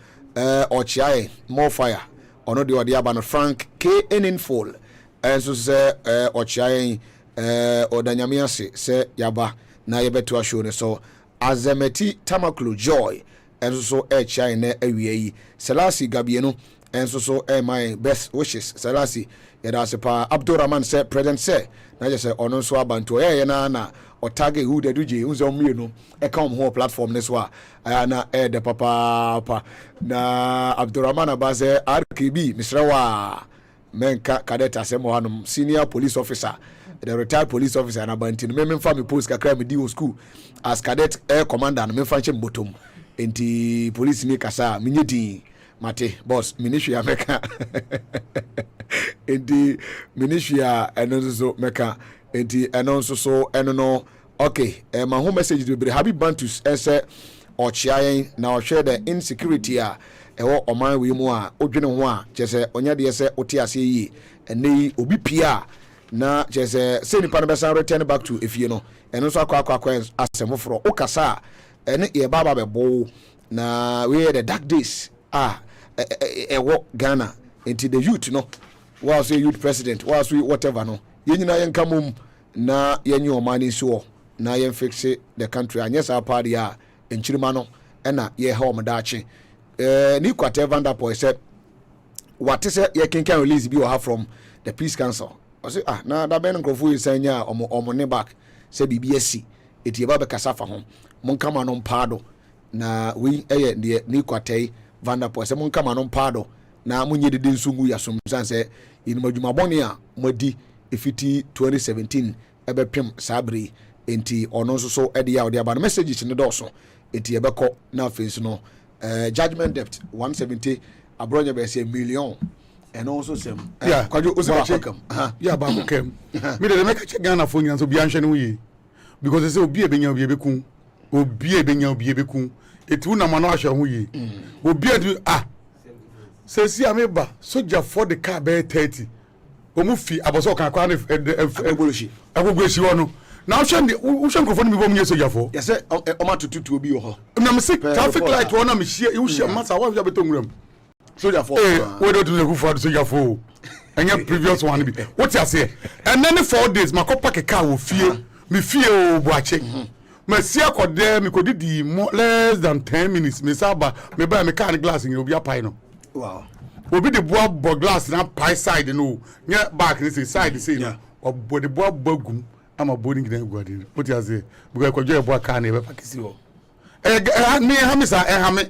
ochiae more fire ono de odi aba no Frank K Eninfol enso say ochiae odanyame ase say yaba na yebeto show ne so Azemeti Tamaklu Joy enso so ochiae na awie yi Selasi Gabieno enso so my best wishes Selasi yada sepa Abdurrahman say present say na je say ono so abanto na or target who they do unzo mienu e come home platform this wa na the papa na Abdurrahman Abaze RKB Mr. Menka cadet asemo hanum senior police officer the retired police officer na bantin me family post kakra me di school as cadet air commander me fanche bottom enti police ni kasa minyedi mate boss ministry America enti ministry enozo meka enti ɛno nso so ɛno no okay my home message to be happy bantus ɛsɛ ɔkyea yɛn na ɔhwɛ the insecurity a ɛwɔ ɔman wei mu a odwene ho a kyerɛ sɛ ɔnya deɛ sɛ ɔte ase yie ɛnɛ yi obi pia na kyerɛ sɛ nipa no bɛsan return back to efie no ɛno nso akɔ asɛm foforɔ wokasa a ɛne yɛba aba bɛbɔ na wei the dark days ɛwɔ Ghana nti the youth no was a youth president was whatever no yɛn nyinaa yɛn ka mom na yɛn nye ɔman ni nso na yɛn fix the country anyɛ saa party a nkyirima no ɛna yɛ ha ɔmo daakye ni kwate Van der Poel sɛ wate sɛ yɛ kenkan release bi wɔ ha from the Peace Council ɔsɛ na da bɛn nkrɔfo yi sɛn nya ɔmo ne back sɛ bibi asi eti yɛ ba bɛ kasa fa ho mon kama no mpaado na we ɛyɛ deɛ ni kwate Van der Poel sɛ mon kama no mpaado na munye dede nsungu ya somsan sɛ inuma dwumabɔne a madi efiti 2017 ɛbɛpem sabre enti ɔno nso so ɛde ya ɔde aba no messages ne dɔso enti ɛbɛkɔ na afensu no judgment debt 170 abronya bɛ sɛ million ɛno nso sɛm kwadwo osakam ya ba ko kem me de make check Ghana fo nyina so bia nhwɛ ne wo yi because they say obi ebenya obi ebekun obi ebenya obi ebekun etu na ma no ahwɛ ho yi obi adu say see ameba soldier for the car be 30 omu fi aboso kan kwa ne agogoloshi wono na wo hwe nkrofo no mi bom nye soldier for yes o ma tututu obi ho na me say traffic light wo na me hie you hie massa wa hwe betonguram soldier for we do to for soldier for anya previous one bi what you say and then 4 days makopa ke car wo fie me fie o buache me see akode me kodidi less than 10 minutes me saba me buy me car glass in obi apai no. Wow. Obi the boy bo glass na pie side no. Nya back ni say side say no. Obo the boy bagum ama boarding na guade. What you say? Because ko joy boy car na be pakisi ho. Me ha me sa ha me.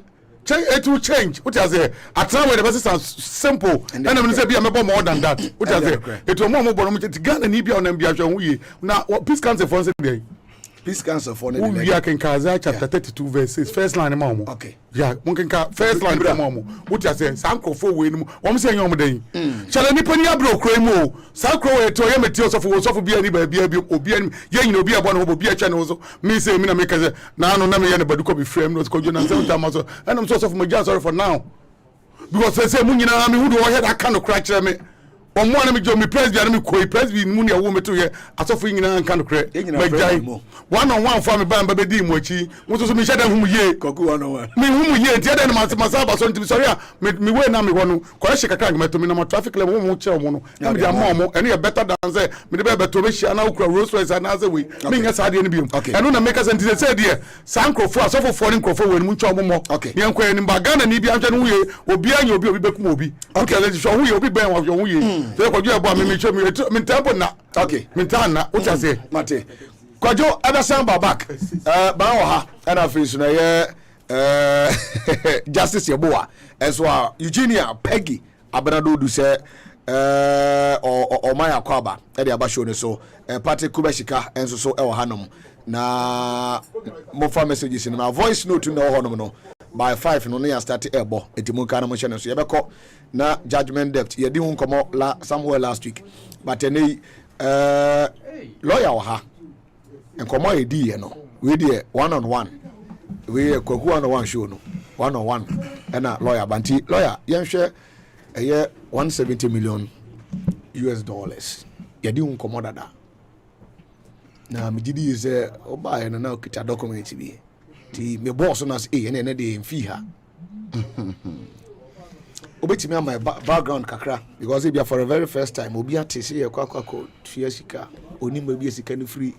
It will change. What you say? At time where the person simple. And I'm say be am more than that. What you say? It will more bono me Ghana ni bia on bia hwe hu na Peace Council for say dey. Peace Council for the we are can Kaza chapter 32 verse 6 first line mama. Okay. Yeah, one can first line mama. What you say? Sanko for we no. One say nyom den. Shall any pani abro kremo. Sanko we to ye meti so bia ni ba bia obi ani ye nyina obi abo no obi acha no so. Me say me na make say na no na me ye na baduko be frame no ko jona say time so. And I'm so for my sorry for now. Because they say mu nyina me hu do head aka no crack me. One more me join me president me koi president mu ne wo me to ye asofo nyina nka no kre magai one on one for me ban ba di mu achi mo so me sheda hu ye koku one on one me hu ye tie den ma saba so ntim sorry me we na me ho no ko hye kakra me to me na ma traffic level mo kire mo no na me dia mo ene ye better than say me de be to be hye na ukra Rolls Royce na say we me nya sa de ne biom eno na make sense say de sankrofo asofo foreign krofo we mu ncho mo mo me enko ni ba Ghana ni bia nhwe no ye obi anya obi bekum obi okay let's show hu ye obi ben wa hu ye so kwajo ebo me chwe me tempo na okay me tan na what you say mate kwajo abesan back ban wo ha na face na ye justice yeboa enso a Eugenia Peggy Abrado du say o maya kwaba e de aba show ne so party kubashika enso so e wo hanom na mo fa messages in my voice note no ho no by 5 no ya start ebo etimu kana mo chene so yebeko na judgment debt ye di hu komo somewhere last week but any lawyer wa ha enkomo ye di ye no we dey one on one we kwaku one on one show no one on one na lawyer banti lawyer yen hwe eye 170 million US dollars ye di hu komo dada na me gidi is oba ye na okita document bi ti me boss na say ene de mfi ha obetimi am my background kakra because it be for the very first time obi atese ye kwakwa tua sika oni ma bi sika ni free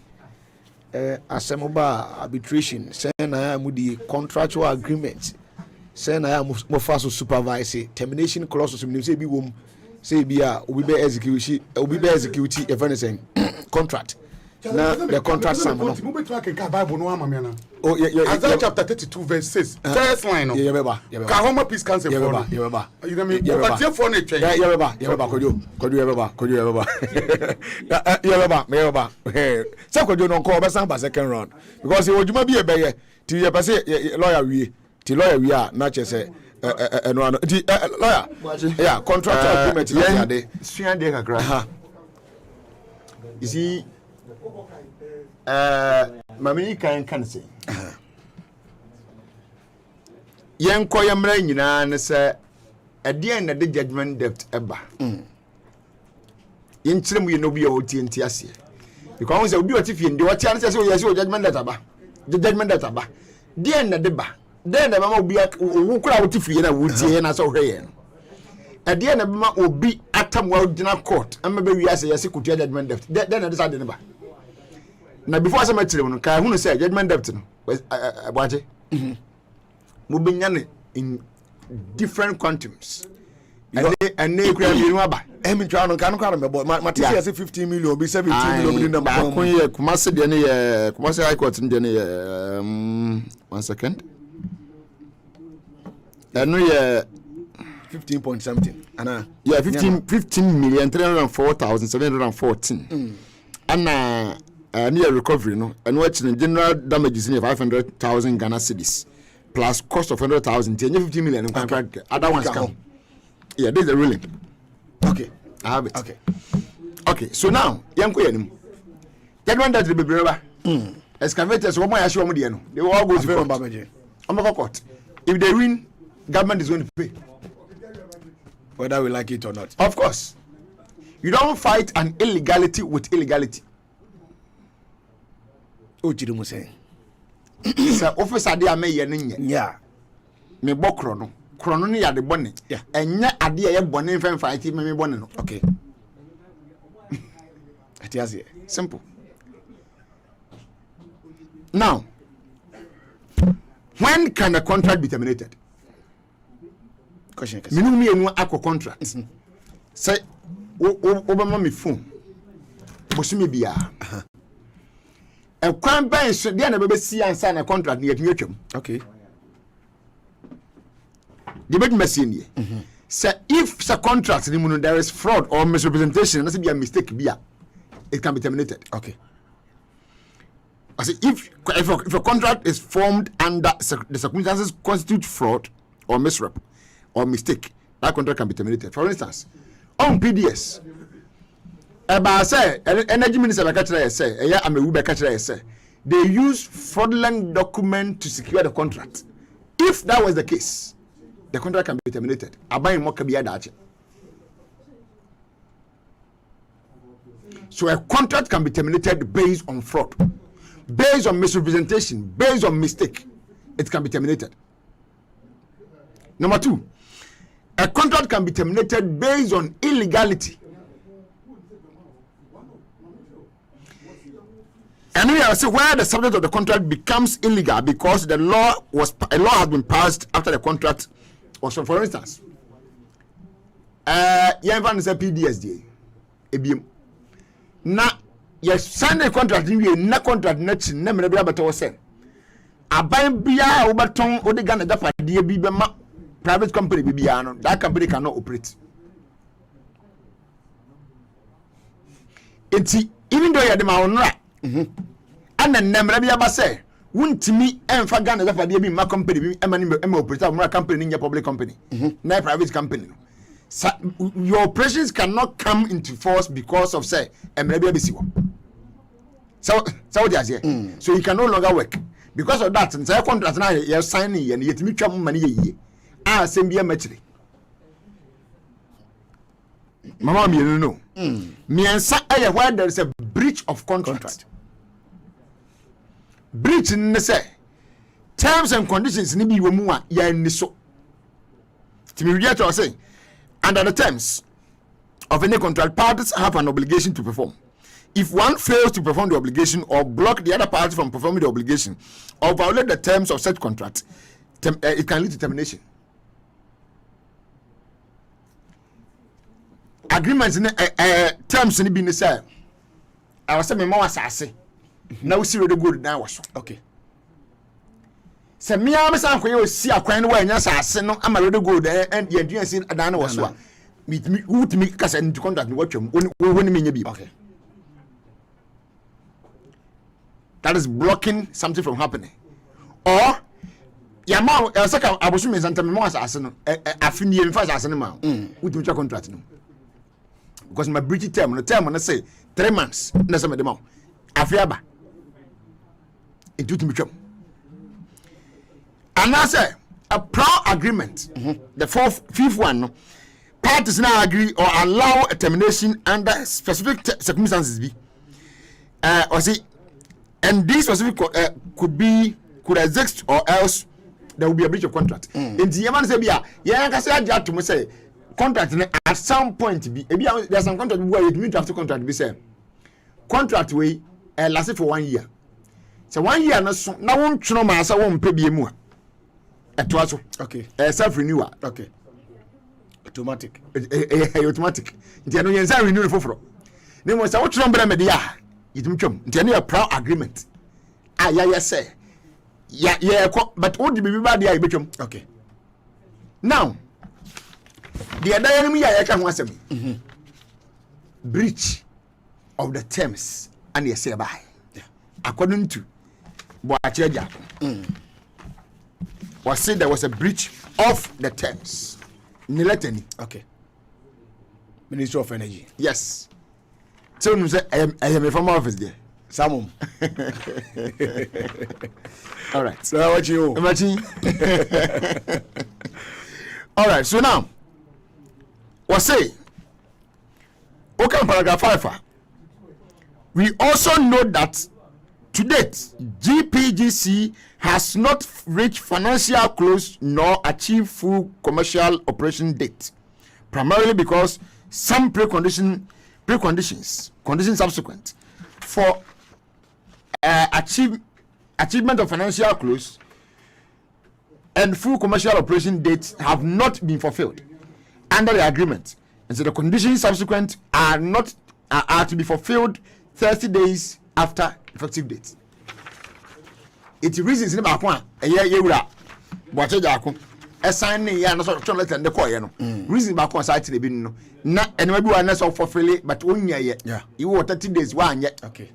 asemoba arbitration say na amudi contractual agreement say na mo faso supervise termination clause so say bi wom say bi a obi be execute e fane contract na the contract sum no mo betu akenka Bible no ama me na Isaiah chapter 32 verse 6 first line no ye beba ka homa Peace Council for no ye beba you know me but ye for no twen ye beba kojo ye beba say kojo no ko obesan ba second round because ye odwuma bi e beye ti ye pese lawyer wie a na che say eno ti lawyer yeah contract agreement na ade suan de kakra you see Mammy can say. Young Koyamra, you know, sir, at the end of the judgment debt ever. In Trim, you know, be your TNT. Because I will do it if you do what chances of your judgment that about the judgment that about. The end of the bar. Then the mamma will be who crowd to free and I would say, and I saw her. At the end of the month will be at a well dinner court, and maybe we ask a secret judgment debt. Then I decided about. Now, before I met him, I want to say judgment debt was about it. Moving in different countries. And they create you about. I'm trying to remember. My teacher said 15 million, be 17 million. Kumasi Denny, Kumasi High Court in Denny. 1 second. And we 15 point something. Yeah, 15,304,714. And near recovery, no, and watching general damages in 500,000 Ghana cedis plus cost of 100,000, 15 million. Other ones come. Yeah, this is the ruling. Okay, I have it. Okay. So now, young Queen, that one that will be brother. Excavators, what my assure me, they will all go to court. If they win, government is going to pay. Whether we like it or not. Of course. You don't fight an illegality with illegality. What you saying? It's an officer they are making. Yeah. Me bo chrono ni ya de bone. Yeah. Enya ade ya bone fan fight me bone no. Okay. It is simple. Now, when can a contract be terminated? Question. Minimum me enu akọ contract. Say Obama me phone. Bosumi bia. And kwan ban so dey na be see answer na contract na yetumi atwam. Okay. The big message say if the contract there is fraud or misrepresentation, that's be a mistake it can be terminated. Okay. I say if a contract is formed under the circumstances constitute fraud or misrep or mistake, that contract can be terminated. For instance, on PDS, say energy minister say they use fraudulent document to secure the contract. If that was the case, the contract can be terminated. So a contract can be terminated based on fraud, based on misrepresentation, based on mistake. It can be terminated. Number 2, a contract can be terminated based on illegality. And we are saying where the subject of the contract becomes illegal because a law has been passed after the contract. Also, for instance, Yanvan is a PDSD. Now, you sign a contract, you na contract next never be able to say. A buy beer overton or the Ghana Jaffa DB private company Bibiano, that company cannot operate. Even though you are the Maunra, and then never be able to say. Wouldn't me and for Ghana Jaffa DB my company, operator, my company in your public company, not private company. So, your operations cannot come into force because of say so what you say? So you can no longer work because of that. And say contract now you're signing and yet mutual money ye. Same be a matchery. Mama me no. Me and say where there is a breach of contract. Breach in the say terms and conditions ni bi wo mu a ya ni so. Timi wi to say under the terms of any contract, parties have an obligation to perform. If one fails to perform the obligation or block the other party from performing the obligation or violate the terms of such contract, it can lead to termination. Agreements in terms in the say, I was saying, "Mama was now see the good now was okay." Se me am san ko ye si akwan no anya sase no amare go there and ye dua sin adan no so a me utimi kasa into contract no watwam woni me nya bi. Okay. That is blocking something from happening. Or ya ma saka abosu me santa me ma sase no afini me fa sase no ma utimi twa contract no. Because my breach term no say 3 months na say me dem afiaba into twam and I say a proud agreement the fifth one no parties now agree or allow a termination under specific circumstances be or see and this specific could exist or else there will be a breach of contract in the man say bia yeah can say that to say contract at some point be there's some contract where you need to have to contract be say contract we last for 1 year so 1 year na so na won twono ma sa won pe bie mu a eto aso okay self renewal okay automatic automatic nti no yen sa renew foforo ne mo sa wo twono bra me de ya yitum twam nti no proud agreement ya say yeah but what the baby bad ya betwam okay now the other enemy ya ka ho asem breach of the terms and say by according to Boacheja was said there was a breach of the terms Nileteni okay Ministry of Energy yes so you say I am a former office there Samum all right so what you imagine all right so now was say okay paragraph 5 we also know that to date GPGC has not reached financial close nor achieved full commercial operation date primarily because some conditions subsequent for achievement of financial close and full commercial operation dates have not been fulfilled under the agreement, and so the conditions subsequent are to be fulfilled 30 days after effective date. It reasons in about one a year what a sign ya no so let and the coy no reason about site the bin no na and maybe one so fulfill but onya ye yeah you 30 days one yet okay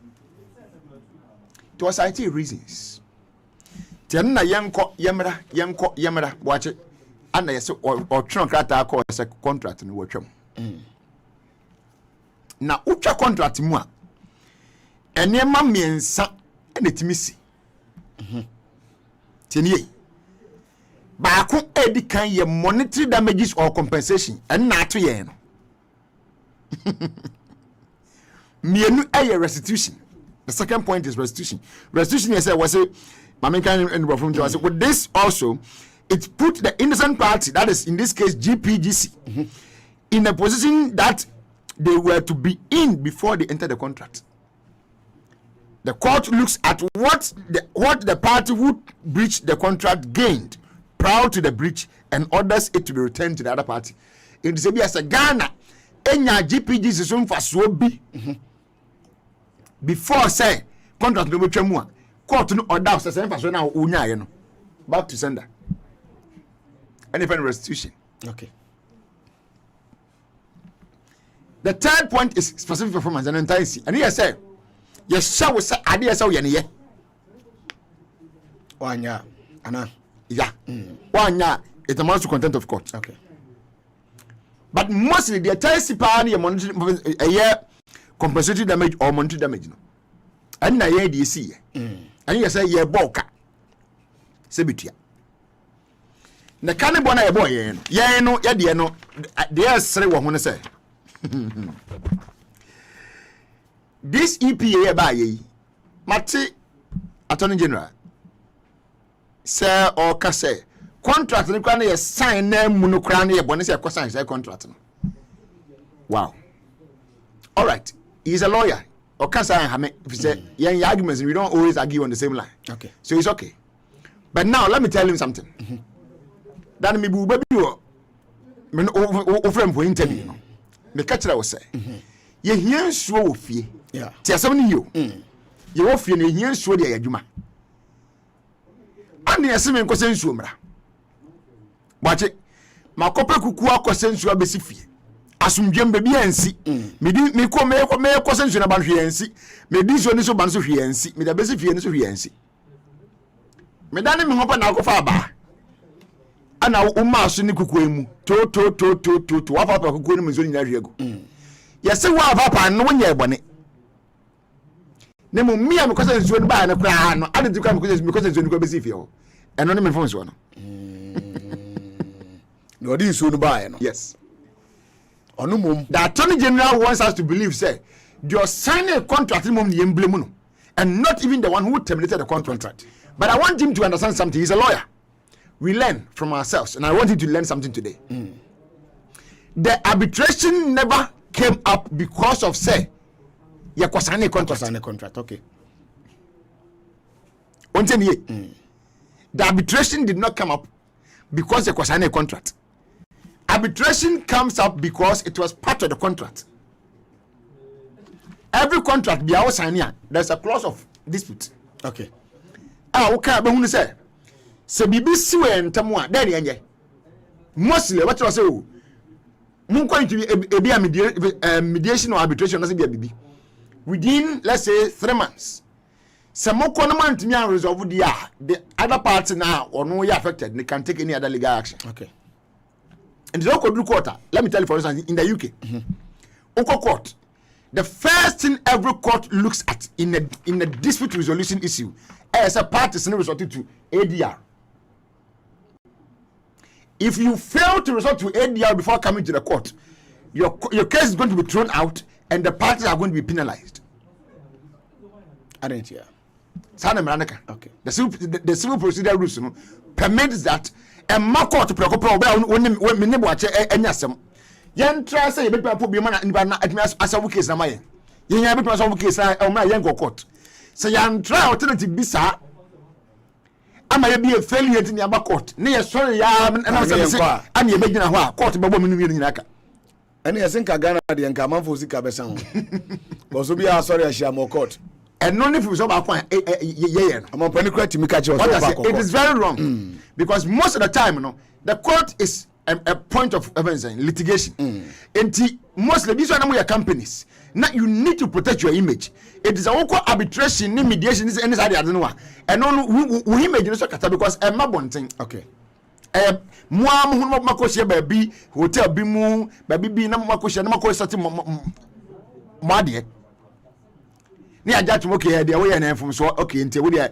to cite reasons ten na yenko yemra watch it and yes or tron krata call a contract no watcham na ucha contract mu a enema miensa na timisi tenie baako edi kan ye monetary damages or compensation and na to ye no mienu aye restitution. The second point is restitution. Restitution is was a with this also it put the innocent party, that is in this case GPGC, in a position that they were to be in before they enter the contract. The court looks at what the party who breached the contract gained prior to the breach and orders it to be returned to the other party. In the as a Ghana, enya GPGC so mfa so bi before say contract no betwa mu a court no order say mfa so na unya ye no back to sender. Any kind of restitution. Okay. The third point is specific performance and entirety. And here say yes shall say ade say ye ne ye wanya ana yeah wanya it amounts to contempt of court. Okay. But mostly the entirety power ne monetary a year compensatory damage or monetary damage no and na ye dey see and you say ye boka se bitua na kan bo na ye boy ye no ye de no de sere wo ho ne say this EPA ye ba ye mate attorney general say or ka say contract ni kwa na ye sign na mu no kra na ye bo ne say sign say contract no wow all right. He's a lawyer. Or can say if you say yeah, arguments, we don't always argue on the same line. Okay. So it's okay. But now let me tell him something. That me bu baby me o friend for interview no. Me catch that was say. Ye hia nsuo wo fie. Yeah. Ti asem ni yo. Ye wo fie na hia nsuo de adwuma. Ani asem nko se nsuo mra. Bache makope kuku akose nsuo abesi fie. Asumdwem bebi ansi me ko sensu na ban hwe ansi me di so ni so ban so hwe ansi me da besi fie ni so hwe ansi me da ne me hopa na akofa aba ana umma so ni kuku emu to wa papa kuku ni me so nya hwe ego ye se wa papa no nya ebone Nemo me am because it's when buy na kra no. I did come because it's when go be see feel. And no me phone so no. No this so no buy no. Yes. Ono mum. The Attorney General wants us to believe say you're signing a contract mum the emblem no. And not even the one who terminated the contract. But I want him to understand something. He's a lawyer. We learn from ourselves, and I want you to learn something today. The arbitration never came up because of say you sign a contract. Okay. The arbitration did not come up because you sign a contract. Arbitration comes up because it was part of the contract. Every contract be our signing. There's a clause of dispute. Okay. Okay, but who say? So BBC when tamwa there yenye. Mostly what you say o. Mun going to be a mediation or arbitration na say be bibi. Within let's say 3 months. Some more man to me resolve the other party now or no affected, they can take any other legal action. Okay. And the local court, let me tell you for instance, in the UK, Oko court, the first thing every court looks at in a dispute resolution issue as a party is resorted to ADR. If you fail to resort to ADR before coming to the court, your case is going to be thrown out and the parties are going to be penalized. I didn't hear. Okay. The civil procedure rules permits that a court to preoccupy when watch any assem. Yan try say be people be man as a case na my. Yan be person case na yan go court. So yan try alternative be sir. Ama be a failure in the court. Na ye sorry ya na say am ye be gina ho a court be bo menu nyina aka. Ani yasinka Ghana de nka manfo sika be san. Go so be a sorry a share mo court. And no if so back one it is very wrong because most of the time the court is a point of litigation. And mostly these are your companies. Now you need to protect your image. It is a local arbitration, mediation is any side. And no we image because a mabon thing. Okay. Moi makosia baby hotel bimu baby na makosia na makosia sati made. Ni ajatu okay dey we na from so okay nti we dey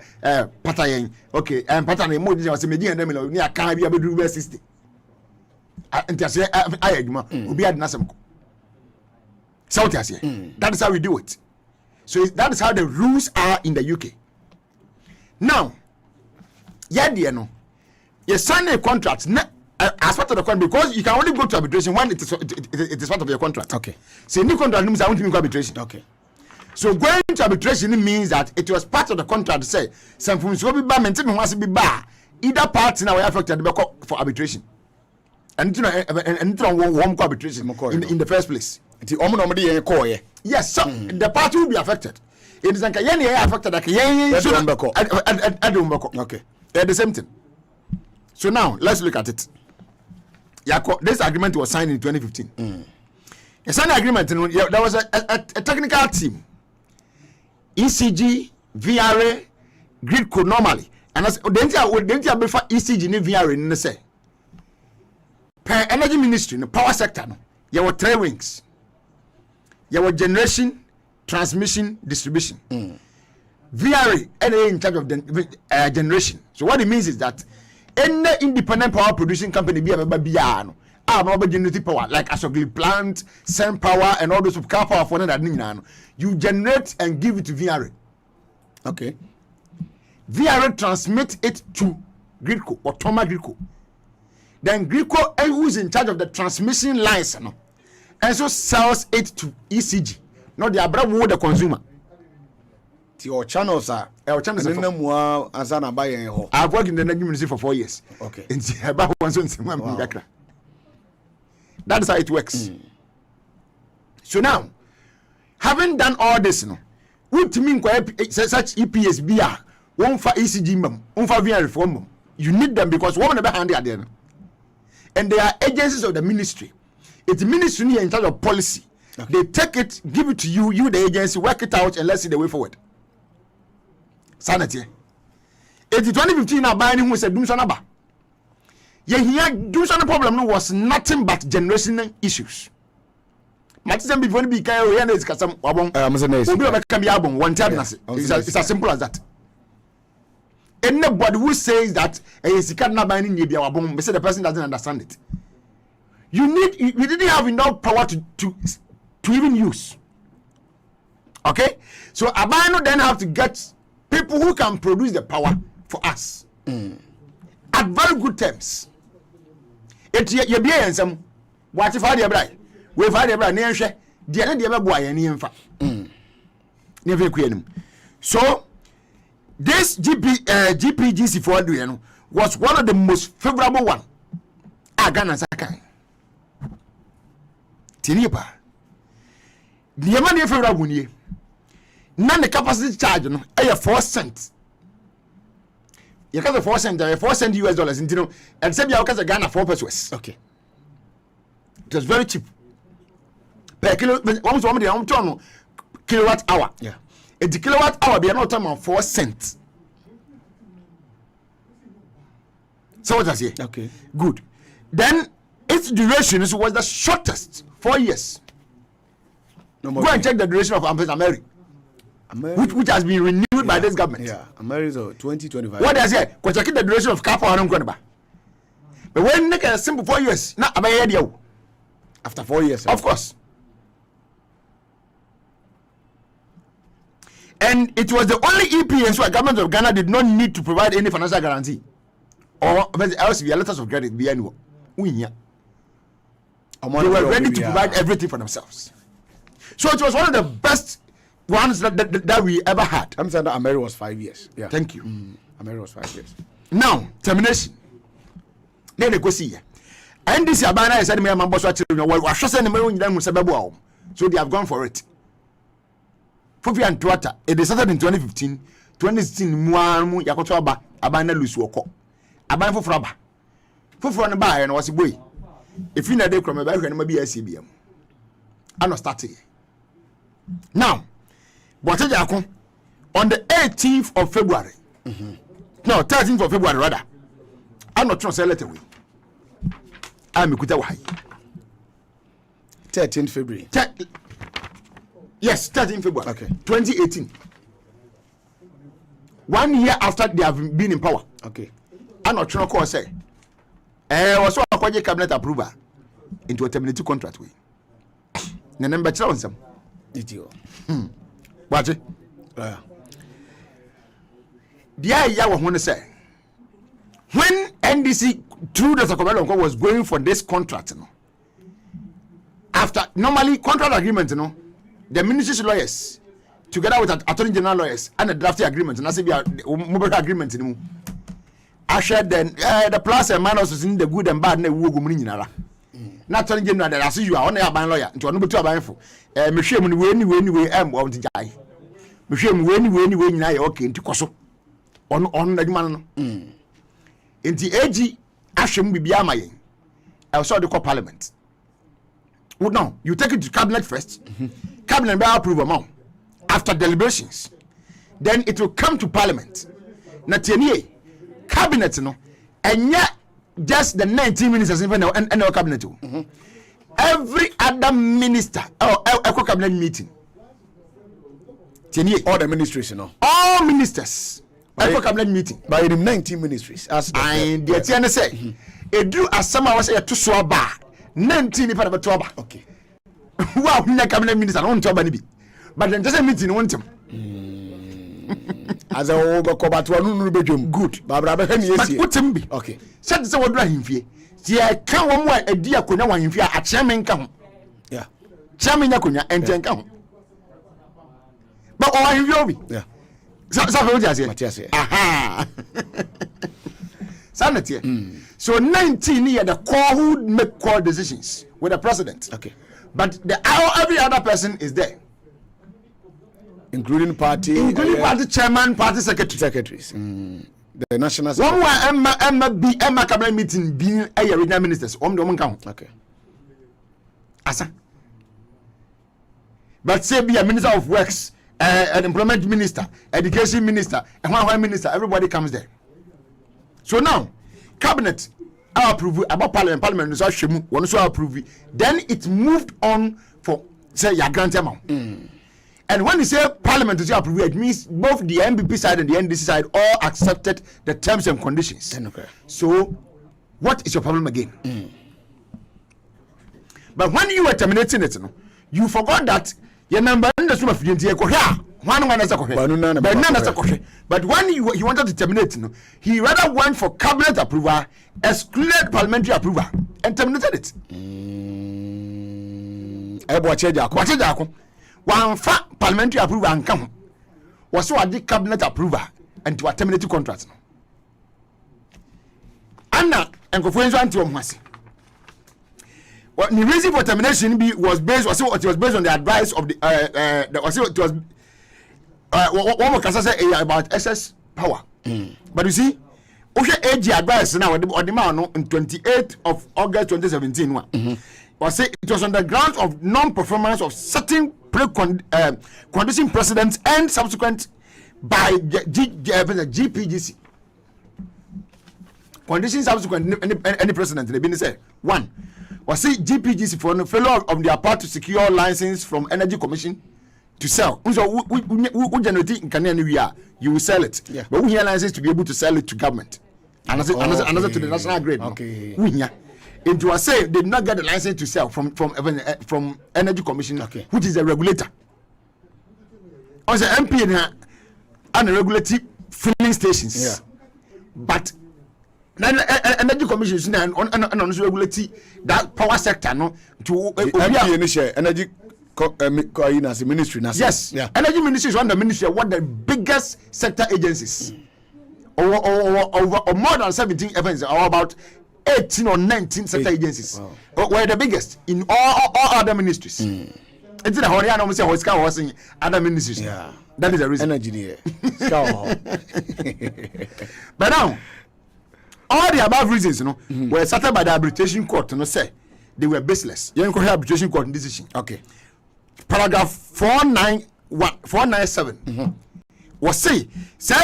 patayen okay patayen mo dey say meji na me ni aka bia beduru 60 nti ase ayaduma obi ad nasem ko South Asia. That is how we do it. So that is how the rules are in the UK. Now you sign a contract as part of the contract because you can only go to arbitration when it is part of your contract. Okay. So new contract means I want to go arbitration. Okay. So going to arbitration means that it was part of the contract to say some from so be bad maintain wants to be bad either party now affected for arbitration. And you know one arbitration in the first place. Yes, so the party will be affected. It is like affected like okay. They're the same thing. So now let's look at it. This agreement was signed in 2015. A signed agreement, there was a technical team. ECG, VRA, Gridco normally. And as the before ECG and VRA in the say. Per energy ministry in the power sector, there were 3 wings. There were generation, transmission, distribution. VRA in charge of the generation. So what it means is that any independent power producing company be generating power like Asogli plant, Sen Power, and all those car power for that you generate and give it to VRA. Okay. VRA transmit it to Gridco or Toma Gridco. Then Gridco, who is in charge of the transmission lines, and so sells it to ECG. Not the Abraham the consumer. Your channels are our channels. I've worked in the energy ministry for 4 years. Okay. That is how it works. So now, having done all this, what to mean such EPS BR, one for ECG, one for VR reform, you need them because one of the hand there. And they are agencies of the ministry. It's the ministry in charge of policy. Okay. They take it, give it to you, you the agency, work it out, and let's see the way forward. Sanity. It's 2015 now buying who said Dumsanaba. Yeah, here Dumsan problem was nothing but generational issues. Matisem before be kai o yana iskasam wabon. Obi o can be abon one time. It's as simple as that. Anybody who says that sika na ban ni bia wabon, be say the person doesn't understand it. You didn't have enough power to even use. Okay? So Abano then have to get people who can produce the power for us. At very good terms. It ye be ensem what if I brai we fa de brai ne hwe de ne de be boa ye ne mfa ne fe kuenum. So this GPGC for do was one of the most favorable one Ghana sakai tinipa the man favorable nie na the capacity charge no e 4 cents. You can 4 cents, 4 cents US dollars, and say you can Ghana 4 pesos. Okay, it was very cheap per kilo. Almost 1 kilowatt hour. Yeah, a kilowatt hour be not time 4 cents. So what I say? Okay, good. Then its duration was the shortest 4 years. No more. Go and check the duration of America. Which has been renewed by this government. Yeah, America 2025. What does it? Because check the duration of Kappa and But when make a simple 4 years, not about idea. After 4 years, of course. And it was the only EPS where government of Ghana did not need to provide any financial guarantee, or else be a letters of credit be annual. They were ready to provide everything for themselves. So it was one of the best ones that we ever had. I'm saying that America was 5 years. Yeah. Thank you. America was 5 years. Now, termination. Then they go see. And this Abana said, "My boss was so they have gone for it." Fufi and Tuata, it started in 2015. 2016, Muamu Yakotoba, Abana Lusuoko. Abana for Fraba. Fufu and Bay and was a boy. If you know they come back, and maybe a CBM. I'm not starting. Now, on the 18th of February, no, 13th of February rather, I'm not trying to sell it away. I'm a good way. 13th February. Yes, 13th February. Okay. 2018. 1 year after they have been in power. Okay. I'm not trying to say. Also, a cabinet approval into a terminated contract way. The number on some. Watch it. The idea was want to say when NDC through the Sacramento was going for this contract, after normally contract agreement, the ministry's lawyers together with attorney general lawyers and the drafting agreement, and I say we are mobile agreement. I shared then the plus and minus in the good and bad. Not attorney general that I see you are only a lawyer to a number 2 info. Michelle, anyway, want to die. Michelle, anyway, okay, into Koso on the man. In the AG, Asham be Biamaye. I saw the parliament. Well, no, you take it to cabinet first. Cabinet will approve amount. After deliberations, then it will come to parliament. Natanie, cabinet, and yet just the 19 ministers in our cabinet. Every other minister or eco cabinet meeting. All the ministries, all ministers. Eco cabinet meeting. By the 19 ministries. As and the TN say, it drew as someone was a to swaba. 19 part of a toba. Okay. Wow, cabinet minister, I want to be. But then just a meeting, want him. As a overcover to a bedroom. Good. Barbara, what him be? Okay. Said the what him fear. See, I can't one more a dear Kuna one in fear at Chairman come. Yeah. Chairman Yakunya and ten come. But all in Yobi. Yeah. So, aha. Sanity. So 19 years the core who make core decisions with the president. Okay. But every other person is there. Including party chairman, party secretaries. The national secretary. Emma cabinet meeting being a regional ministers. Okay. Asa. But say be a minister of works, an employment minister, education minister, and one minister, everybody comes there. So now, cabinet approve about parliament is one so approve. Then it moved on for say you grant amount. And when you say Parliament to approve, it means both the MPP side and the NDC side all accepted the terms and conditions. So, what is your problem again? But when you were terminating it, you forgot that your number in the sum of but when he wanted to terminate, he rather went for cabinet approval, excluded parliamentary approval, and terminated it. One fact parliamentary approval and come was so at the cabinet approval and to a terminated contract. Anna and Kofuenzo Antiomasi. What the reason for termination was based on the advice of one more can say about excess power. But you see, AG advice now on the man on 28th of August 2017 was say it was on the grounds of non-performance of certain condition precedents and subsequent by GPGC. Conditions subsequent any precedent they been said. One was see GPGC for the failure of their part to secure license from Energy Commission to sell. So we generate in Canada, you will sell it. Yeah. But we have license to be able to sell it to government. Another to the national grid. Okay. We into a say they did not get the license to sell from Energy Commission, which is a regulator. Also MP and the regulatory filling stations. Yeah. But Energy Commission is on regulatory that power sector no to energy ministry. Yes, yeah. Energy Ministry is one of the ministry of one of the biggest sector agencies. Or more than 17 events, or about 18 or 19 sector agencies. Wow. We're the biggest in all other ministries. It's the Horiano was in other ministries. Yeah. That is the reason. Energy. But now, all the above reasons, were settled by the arbitration court, say they were baseless. You don't have arbitration court decision. Okay. Paragraph 497 was say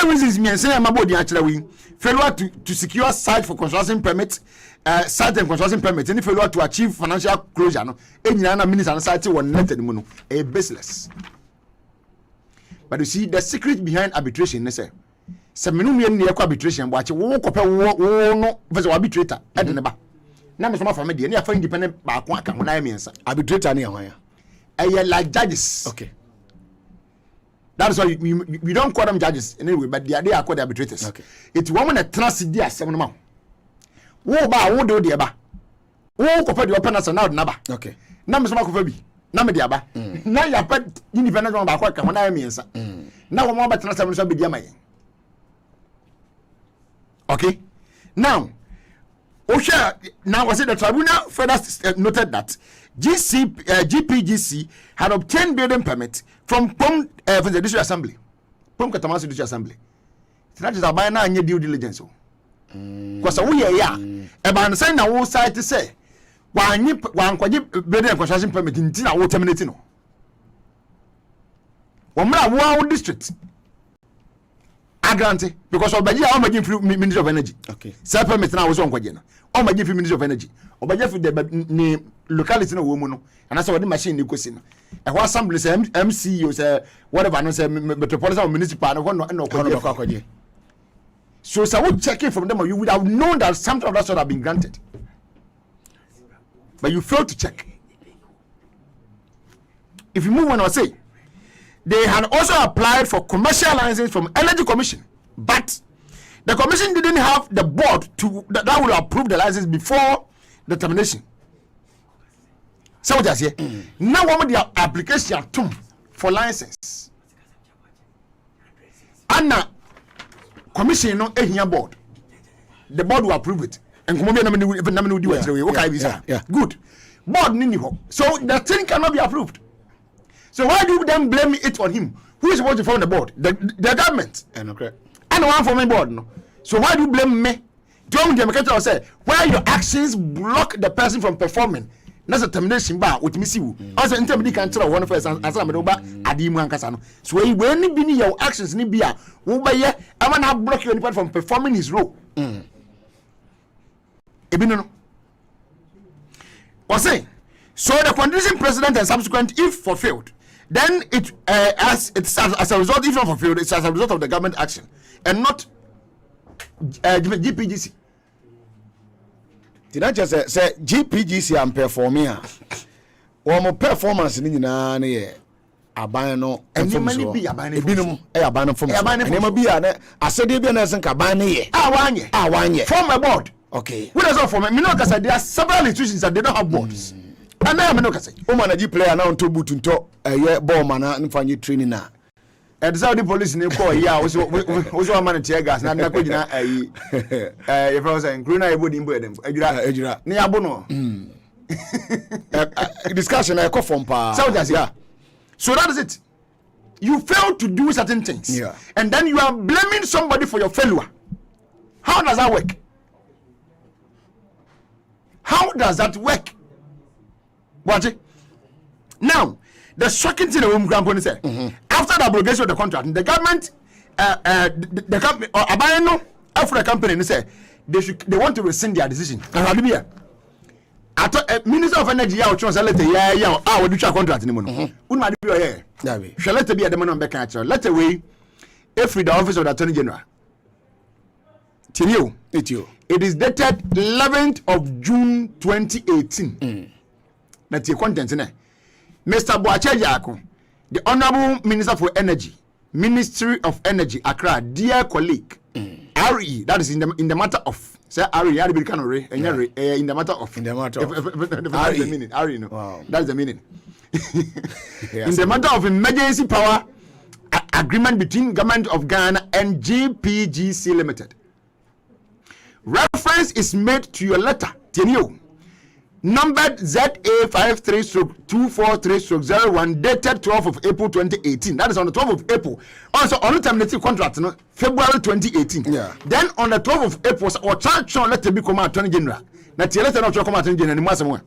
reasons me say am about the actually failure to secure site for construction permit, site and construction permit, any failure to achieve financial closure no enyina na minister and site won net no a baseless. But you see the secret behind arbitration ne say menu me ne arbitration bo ache wo kope wo no verse arbitrator e de ne ba na me so ma fa me de ne afa independent ba ko aka ho na emiensa arbitrator ne hwan ya like judges. Okay. That is why we don't call them judges anyway, but they are called the arbitrators. Okay. It's one when a trust dia 7 months. Wo ba wo do de ba. Wo ko pa de open as now na ba. Okay. Na me so ma ko fa bi. Na me de ba. Na ya pa independent one ba ko ka na emiensa. Na wo mo ba trust 7 so be dia mayen. Okay. Now, now was it the tribunal further noted that GPGC had obtained building permit from the District Assembly. Pom Katamasi District Assembly. That is about na due diligence. Because we are ya. Eba na say na wo site say wan kwaje building and construction permit ntina wo terminate no. Womra wo district. Agrante because obaji a omaji free Ministry of Energy. Okay. Say permit na wo so nkwaje na. Omaji free Ministry of Energy. Obaji free the ni locality no wo mu no. And that's what the machine equals in. A whole assembly say MCO say whatever no say metropolitan municipal no. So I would check it from them, you would have known that something of that sort have been granted. But you failed to check. If you move on, I'll say they had also applied for commercial license from Energy Commission, but the commission didn't have the board that will approve the license before the termination. So what I say? Now what the application for license? Anna commission no ehia board. The board will approve it. And come on, do it. Okay, good. Board nini ho. So the thing cannot be approved. So why do you then blame it on him? Who is supposed to form the board? The government. And okay. And one forming board no. So why do you blame me? Don't the say where your actions block the person from performing. That's a termination bar with me. Also, in terms of can tell one first answer Adimu and Casano. So when you be your actions ni be I'm gonna block you anybody from performing his role. Ebino. Was saying So the condition precedent and subsequent, if fulfilled, then it as a result, if not fulfilled, it's as a result of the government action and not GPGC. Did I just say GPGC and performing? Or performance in the abano and many be abandoned from never be I said, you be an essence cabane. Ah, 1 year from a board. Okay, what is all for me? Minocas, there are several institutions that they don't have boards. And I am Minocas. Woman, player now to boot into a year bomb and find you training now. And the Saudi police in the call, yeah, was one man tear gas, and I'm going to if I was saying, Gruna would in them, near Bono. Discussion I call from Pa. Yeah. So that is it. You fail to do certain things, yeah, and then you are blaming somebody for your failure. How does that work? How does that work? What? Now, the shocking thing the home grandpa said, after the abrogation of the contract, the government, the company, or Abayano, after the company, they say they want to rescind their decision. I thought Minister of Energy, I will translate I will do your contract anymore. Unma do here. Shall let be at the man on back catcher. Let away if the office of the Attorney General. Till you. It is dated 11th of June 2018. That's your content in it. Mr. Boache Yako, the Honorable Minister for Energy, Ministry of Energy, Accra, dear colleague, RE, that is in the matter of. Say RE, in the matter of. In the matter of. That's the meaning. RE, no. Wow. That's the meaning. In the matter of emergency power agreement between Government of Ghana and GPGC Limited. Reference is made to your letter, Tenio, numbered ZA53/243/01, dated 12th of April 2018. That is on the 12th of April. Also, on the terminated contract, February 2018. Yeah. Then on the 12th of April, or charge letter become Attorney General. Now, the letter not come Attorney General.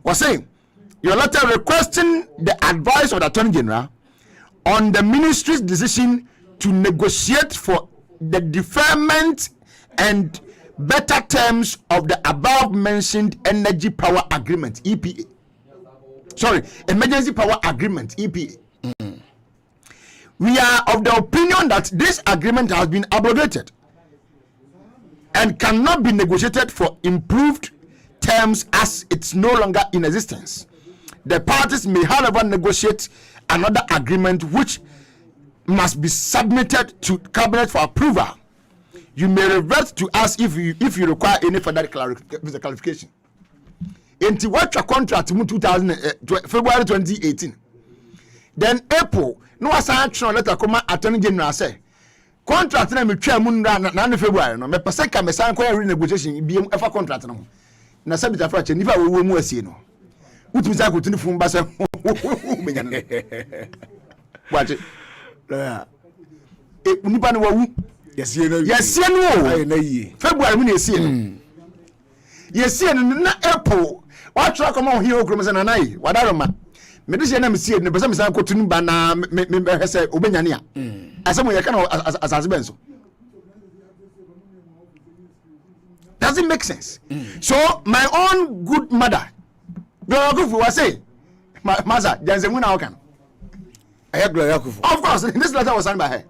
Was saying your letter requesting the advice of the Attorney General on the ministry's decision to negotiate for the deferment and better terms of the above mentioned energy power agreement EPA. Sorry, emergency power agreement EPA. We are of the opinion that this agreement has been abrogated and cannot be negotiated for improved terms as it's no longer in existence. The parties may, however, negotiate another agreement which must be submitted to cabinet for approval. You may revert to us if you require any further clarification. Into what your contract in February 2018. Then April, no action letter come Attorney General say contract na me twa mun na February no me pese ka me san ko renegotiation bi efa contract no na sabi ta fra che nifa wo mu asie no utumi sa ko tuni fun ba se menya no wache nipa no wawu yesie no February mu na yesie no yesie no na April wa twa come on here okrom se na nai wadaroma me de na me sie no pese me san ko tuni ba na me hese obenyane a asemo ye kana asase benso. Does it make sense? So my own good mother Gloria Kufu was say Maza Jansen win our can. I have Gloria Kufu. Of course, this letter was signed by her.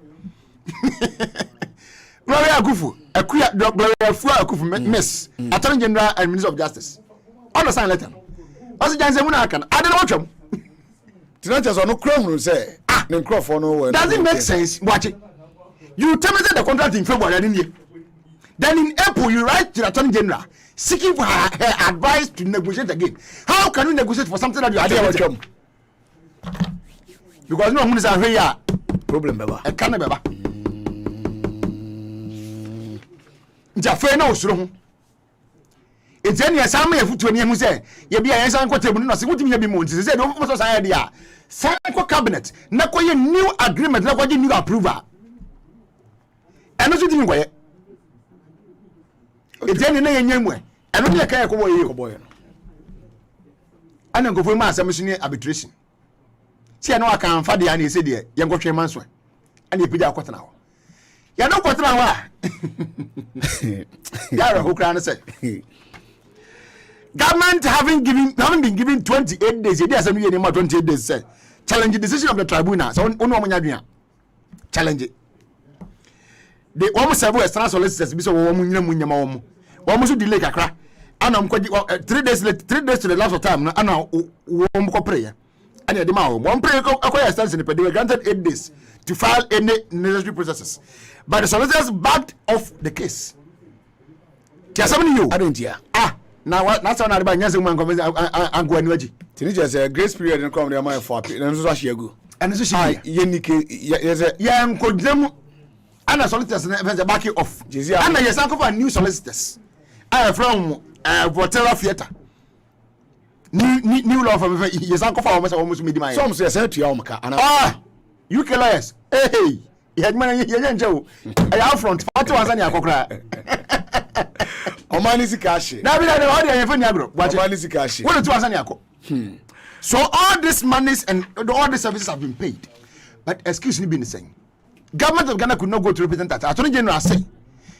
Gloria Kufu, Gloria Kufu, Miss Attorney General and Minister of Justice. On the signed letter. Was Jansen win our can? I don't know what Tonight no crown say does it make sense? Watch it. You terminated the contract in February, didn't you? Then in April you write to the Attorney General seeking for her advice to negotiate again. How can you negotiate for something that you are doing? Because no one is a problem baba. E can baba. Njafe na osuro. Ejeni asama ye futu eni hu say ye bia ye san kwete bu no se wutimi ye bi mo nti say do mo so say dia san ko cabinet na ko ye new agreement na ko ye new approval eno so timi ngoye ejeni na ye nyemu eno de kan ye ko boye no ana ngofo ma asem so ni arbitration ti eno aka amfa de ana ese de ye ngotwe manso ana epija akotena ho ya no kotena ho a ya ro hokra na say Government having been given 28 days. Yes, 28 days. Say, challenge the decision of the tribunal. So, challenge it. They almost have external solicitors. Because almost delay kakra. And I'm 3 days to the last of time. And now one prayer. And the demand one prayer acquire stance in the they were granted 8 days to file any necessary processes. But the solicitors backed off the case. You I don't hear. Now what? That's one about Yancy man coming and go anyway. Teenagers a grace period and come their mind for and so she go. And so she could them and a solicitors and back it off. And yes, I cover new solicitors. I am from Volterra Theatre. New law from yes, I cover almost mid my. Some say sent to Yamaka and UK lawyers. Hey, you had money, Joe. I am front. What was any Akokra? Omanisi cash. Now we are the audience for Nagro. Omanisi cash. What was any Ako? So all these monies and all the services have been paid. But excuse me, being saying, government of Ghana could not go to represent that. Attorney General say,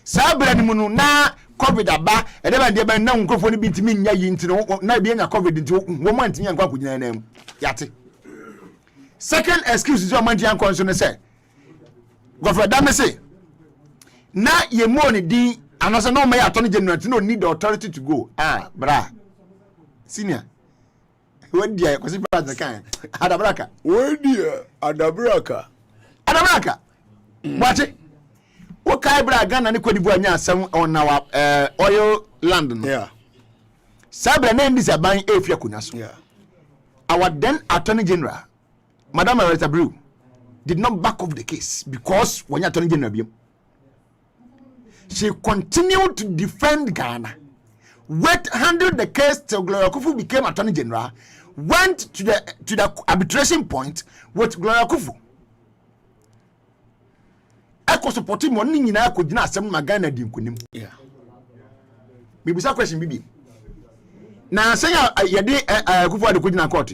Sabra Munu na COVID aba, and then they now go for the bit to me, now being a COVID into 1 month in Yanko name. Yati. Second excuse is your man Jan Conson say, Godfrey Damese. Now ye money di, and also no may Attorney General no need the authority to go. Bra. Senior. Where dear, because if the kind, Adabraka. Where dear, Adabraka. Adabraka. Watch it. What kind of Ghana and Cote d'Ivoire some on our oil land? Yeah. Sabra name is a buying a few kunas. Yeah. Our then Attorney General, Madame Areta Brew, did not back off the case because when Attorney General, she continued to defend Ghana. Handled the case till Gloria Kufu became Attorney General, went to the arbitration point with Gloria Kufu. Eko supporting money nyina ko gina asem magana di nkunim. Yeah. Me bisa question bibi. Na say ya de Kufu ade ko gina court.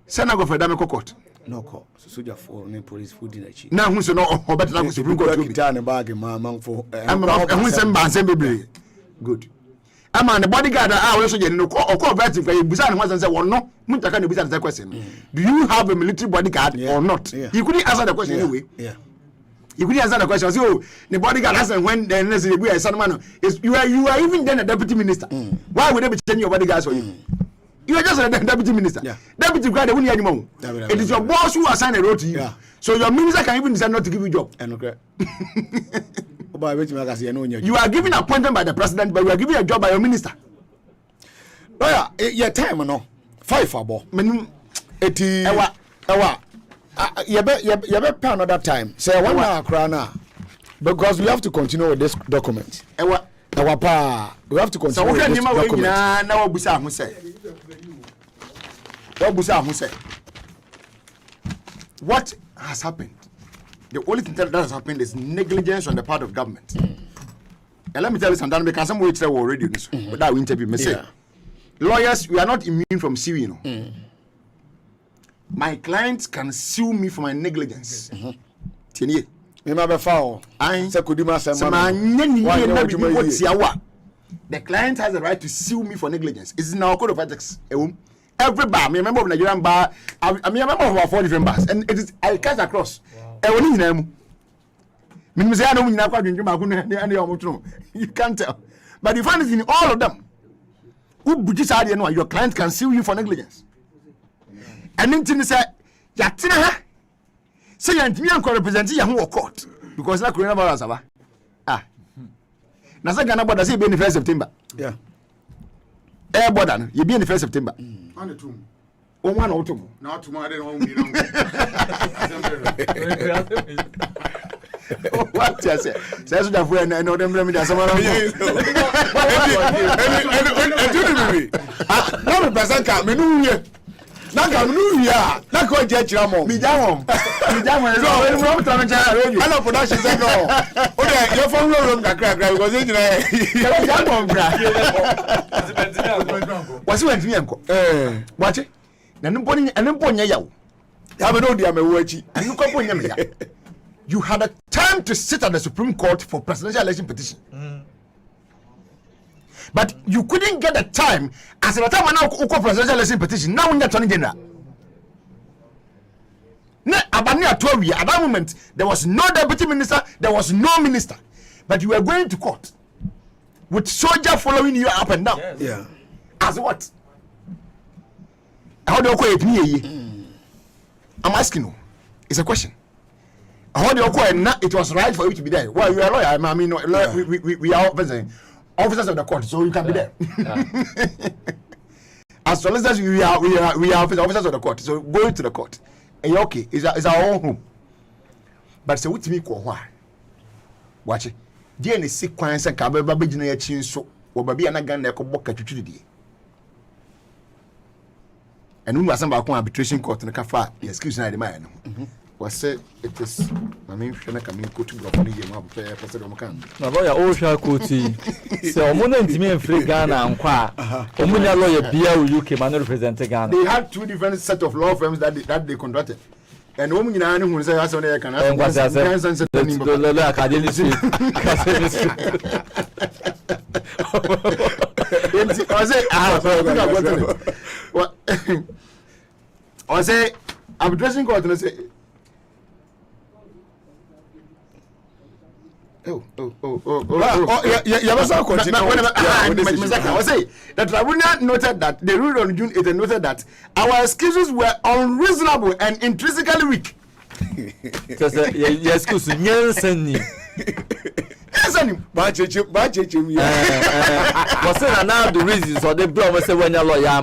Say na go for dame court. No court. Soldier for any police food in achi. Na hu so no obeta na go Supreme Court to return bag man for hu say mba say bebre. Good. Ama the bodyguard we so je no ko vet kwa busa ne ho say wonno muntaka na busa the question. Do you have a military bodyguard or not? He couldn't answer the question anyway. Yeah. You couldn't answer the question. So the bodyguard has when the next day you are even then a deputy minister. Why would they be changing your bodyguards for you? You are just a deputy minister. Yeah. Deputy guard they won't need anymore. It is your boss who assigned a role to you. Yeah. So your minister can even decide not to give you a job. Okay. You are given appointment by the president, but you are given a job by your minister. Oh yeah, time no. 5 abo. Menu eti ewa you be another time. Say 1 hour krana. Because we have to continue with this document. Ewa pa. We have to continue with this document. Na obusa hu say. Obusa hu say. What has happened? The only thing that has happened is negligence on the part of government. And let me tell you something, because some way already but that interview me say. Lawyers, we are not immune from suing. My clients can sue me for my negligence. Tienye. Me ma be foul. The client has the right to sue me for negligence. It's in our code of ethics. Every bar, me member of Nigerian bar, I'm a member of about 4 different bars, and it is I cut across. You can't tell. But you find it in all of them. Your client can sue you for negligence. And then you say, Yatina, say, and represent your court because that coronavirus. Now, say, Ghana border, say, be in the 1st September. Yeah. Air border, you be in the 1st September. On the tomb. Oh, 1 or 2. Now, tomorrow, they don't be What you say? Say that for and know them remedy someone. No me person ka me nu wie. Na ka me nu wie a. Na ko je kira mo. Mi jam. So we from turn cha radio. Hello production say no. O de your phone room kakra because you know. Jam bra. Wasi went me enko. Watch it. Na nimpo nya yawo. Ya be no dia me wo achi. Anu ko nya me ya. You had a time to sit at the Supreme Court for presidential election petition. But you couldn't get the time as the time now presidential election petition. Now we are Attorney General. At that moment, there was no deputy minister, there was no minister. But you were going to court with soldier following you up and down. Yes. Yeah. As what? How do you call it? I'm asking you. It's a question. How do you call it? It was right for you to be there. Well, you are a lawyer. I mean, lawyer, we are officers of the court, so you can be there. As solicitors, we are officers of the court, so go to the court. And you're okay. It's our own home. But say what me why? Watch it. Dear ni sequence and Kababa Bajina Chin so or Baby and a gun that could walk at you. And we must have arbitration court in the cafe. Excuse me, the man. Was said it is. I mean, I can go to Broccoli, President Macan. My lawyer, all shall quote you. So, I'm going to me free Ghana and Qua. Omunia lawyer, BL UK, man, represent Ghana. They had two different set of law firms that they contracted. And woman who said, I saw they can ask what I said. I say, I'm dressing court and I say, the tribunal noted that the rule on June 8 noted that our excuses were unreasonable and intrinsically weak. Excuse me, was it now the reasons or the problem was when your lawyer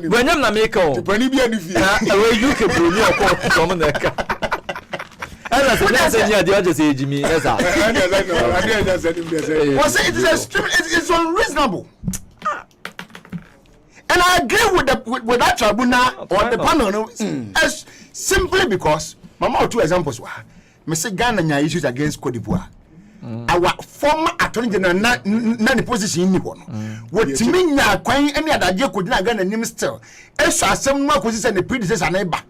when I'm not making you can bring your court from the it's unreasonable. And I agree with that tribunal or the panel simply because Mama, two examples were Mr. Ghana issues against Cote d'Ivoire. Our former attorney general not the position in one. What to me now, any other year could not get a name still. As some more position the predecessor neighbor.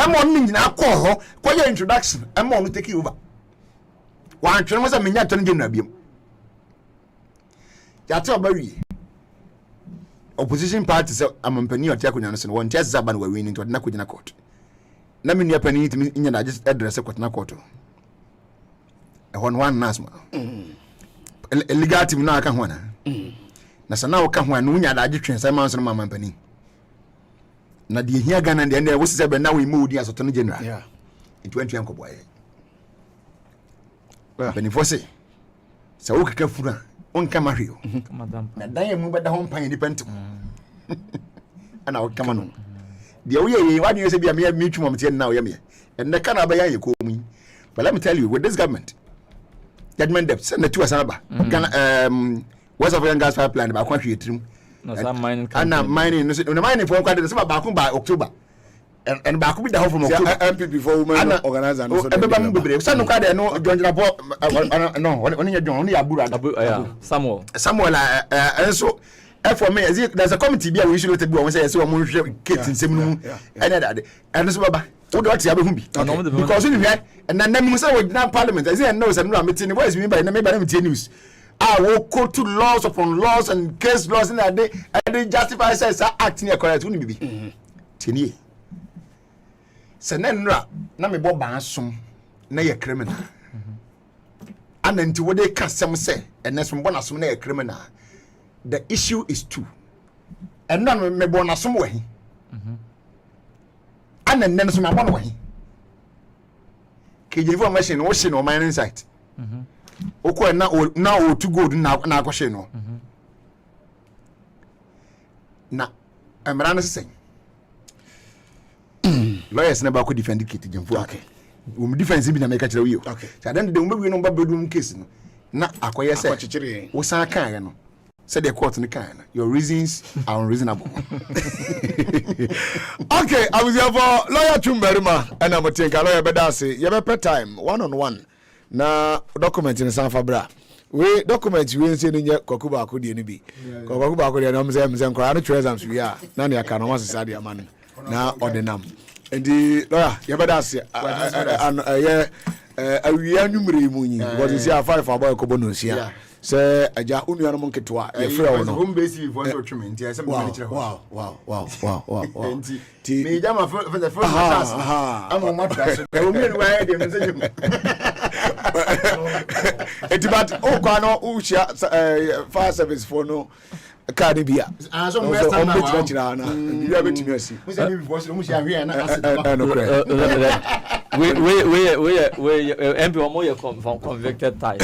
I'm on in alcohol, quite your introduction. I'm on to take you over. One was a miniature attorney general. That's all very opposition parties. I'm on penny or Takunan, one test Zaban were winning to a Nakudina court. Let me penny to me in just address a Quatnacoto. One Nasma. Legative now can one. Nasana can one, when you're addiction, Simons and Mamma Penny. Na the here Ghana and then there was said now we moved as Attorney General. Yeah. It went to Uncle Boy. When if I say, so okay, Kafura, on Camario. Na die move at the home pine independent. And I'll come on. The way why do you say be a mere mutual now, Yammy? And the Canabaya you call me. But let me tell you, with this government, judgment depth, send the two Asaba. What's of young gas pipeline about country trim? Mining for quite a back by October. And back with the whole from MP before women organize and some kind of no John no when you're only Abu Samuel and so for me there's a committee be we should let say so I'm kids in same and so baba what you have because in here and then we say we parliament I say no some meeting what is mean by news. I will go to laws upon laws and case laws in that day and they justify says acting correct wouldn't be. Tini. Senenra na me bo bansum na ye criminal. And then to what they can some say and then some bonasum na ye criminal. The issue is two. And then me bonasum we. And then some one way. Ke information wo she no mining site. Oko na o to go na akoshe no na emra no sen lawyers never could defend the kit jemfo okay we defense bi na make kire we okay so then the we no ba bedroom case no na akoye say wo san kan no say the court no kan your reasons are unreasonable. Okay, I was here for lawyer Chumberima and I'm think lawyer bedase you be time one on one. Na document in San Fabra. We document we say nye Kwakuba akodi ni bi. Kwakuba akodi na mze nkora no treasures we are. Na ne aka no ma sesa dia man. Na ordinam. And the lawyer you better say awia numere mu yin. Because you see 5 for boy ko bonus here. sɛ agya onua no mo nketewa yɛfrɛ wo no home base for so tweme nti ɛsɛ mo kyerɛ wow nti me jama for the first class ama mo tra so o me no why dem nse nyem eti but o kwa no o hia fire service for no car de bia so mo esta na wa tira na bia betimi asi mo say me before so mo hia hwe na acid we MP omo ye convicted type.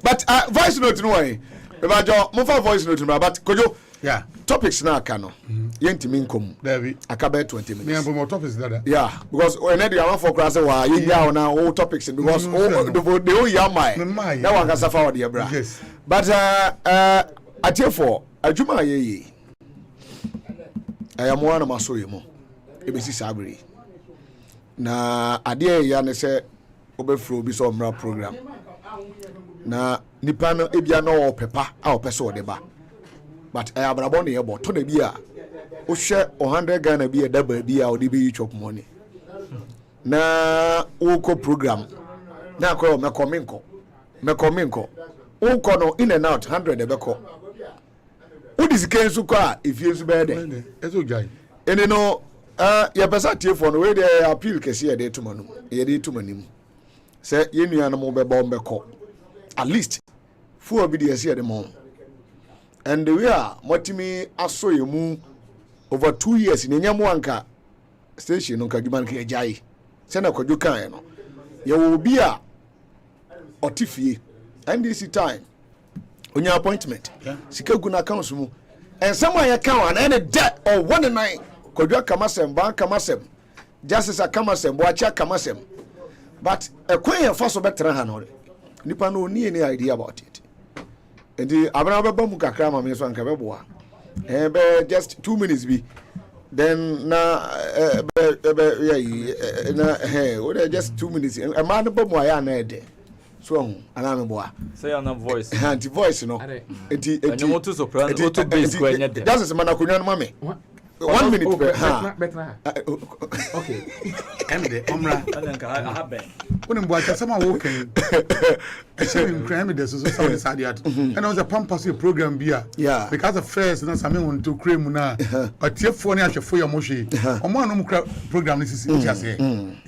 But voice note no way. Ebajo mo fa voice note no but kojo yeah topics na aka no yentimi nkom David akaba 20 minutes. Me am more topics that. Yeah, because when they are for class wa ya na all topics because the whole year my that one can suffer the bra. Yes. But atiefo adwuma ye ayamo na maso ye mo ebesi sabri na ade ya ne se obefro bi so mra program na nipa no ebia no opepa a opeso de ba but abrabon ne yebo to na bi a o hwe 100 Ghana bi e da ba bi a o de bi chop money na o ko program na ko me kominko o ko no in and out 100 e be ko o disike nsu ko a efie nsu be de ezo jai ene no ya pesa tie for no we dey appeal kese ye dey tumanum ye dey tumanim say ye nua no mo be ba mbeko at least fu obi dey see the mom and we are motimi aso ye mu over 2 years ni nyamo anka station no kadwuma nka ajai se na kwadwo kan no ye wo bi a otifie NDC time onya appointment sika gu na account mu and someone ya kan and any debt or 1.9 kodwa kamasem ban kamasem justice kamasem bo acha kamasem but ekwen fa so betra ha no nipa no ni any idea about it and abana beba mu kakra ma me so anka beboa be just 2 minutes bi then na na just 2 minutes a man bo mu aya na ede so ana me boa say on voice anti voice no enti enyo to soprano to bass ko enya de that's man akonya no mame 1 minute per ha okay emde omra anka habe unim bo acha sama wo kan e say in crime de so so sadi at and was a pampas program bia because of first na same won to creme na atiefo ne ahwefo ye mo hwe omo anom program ni sisi tiase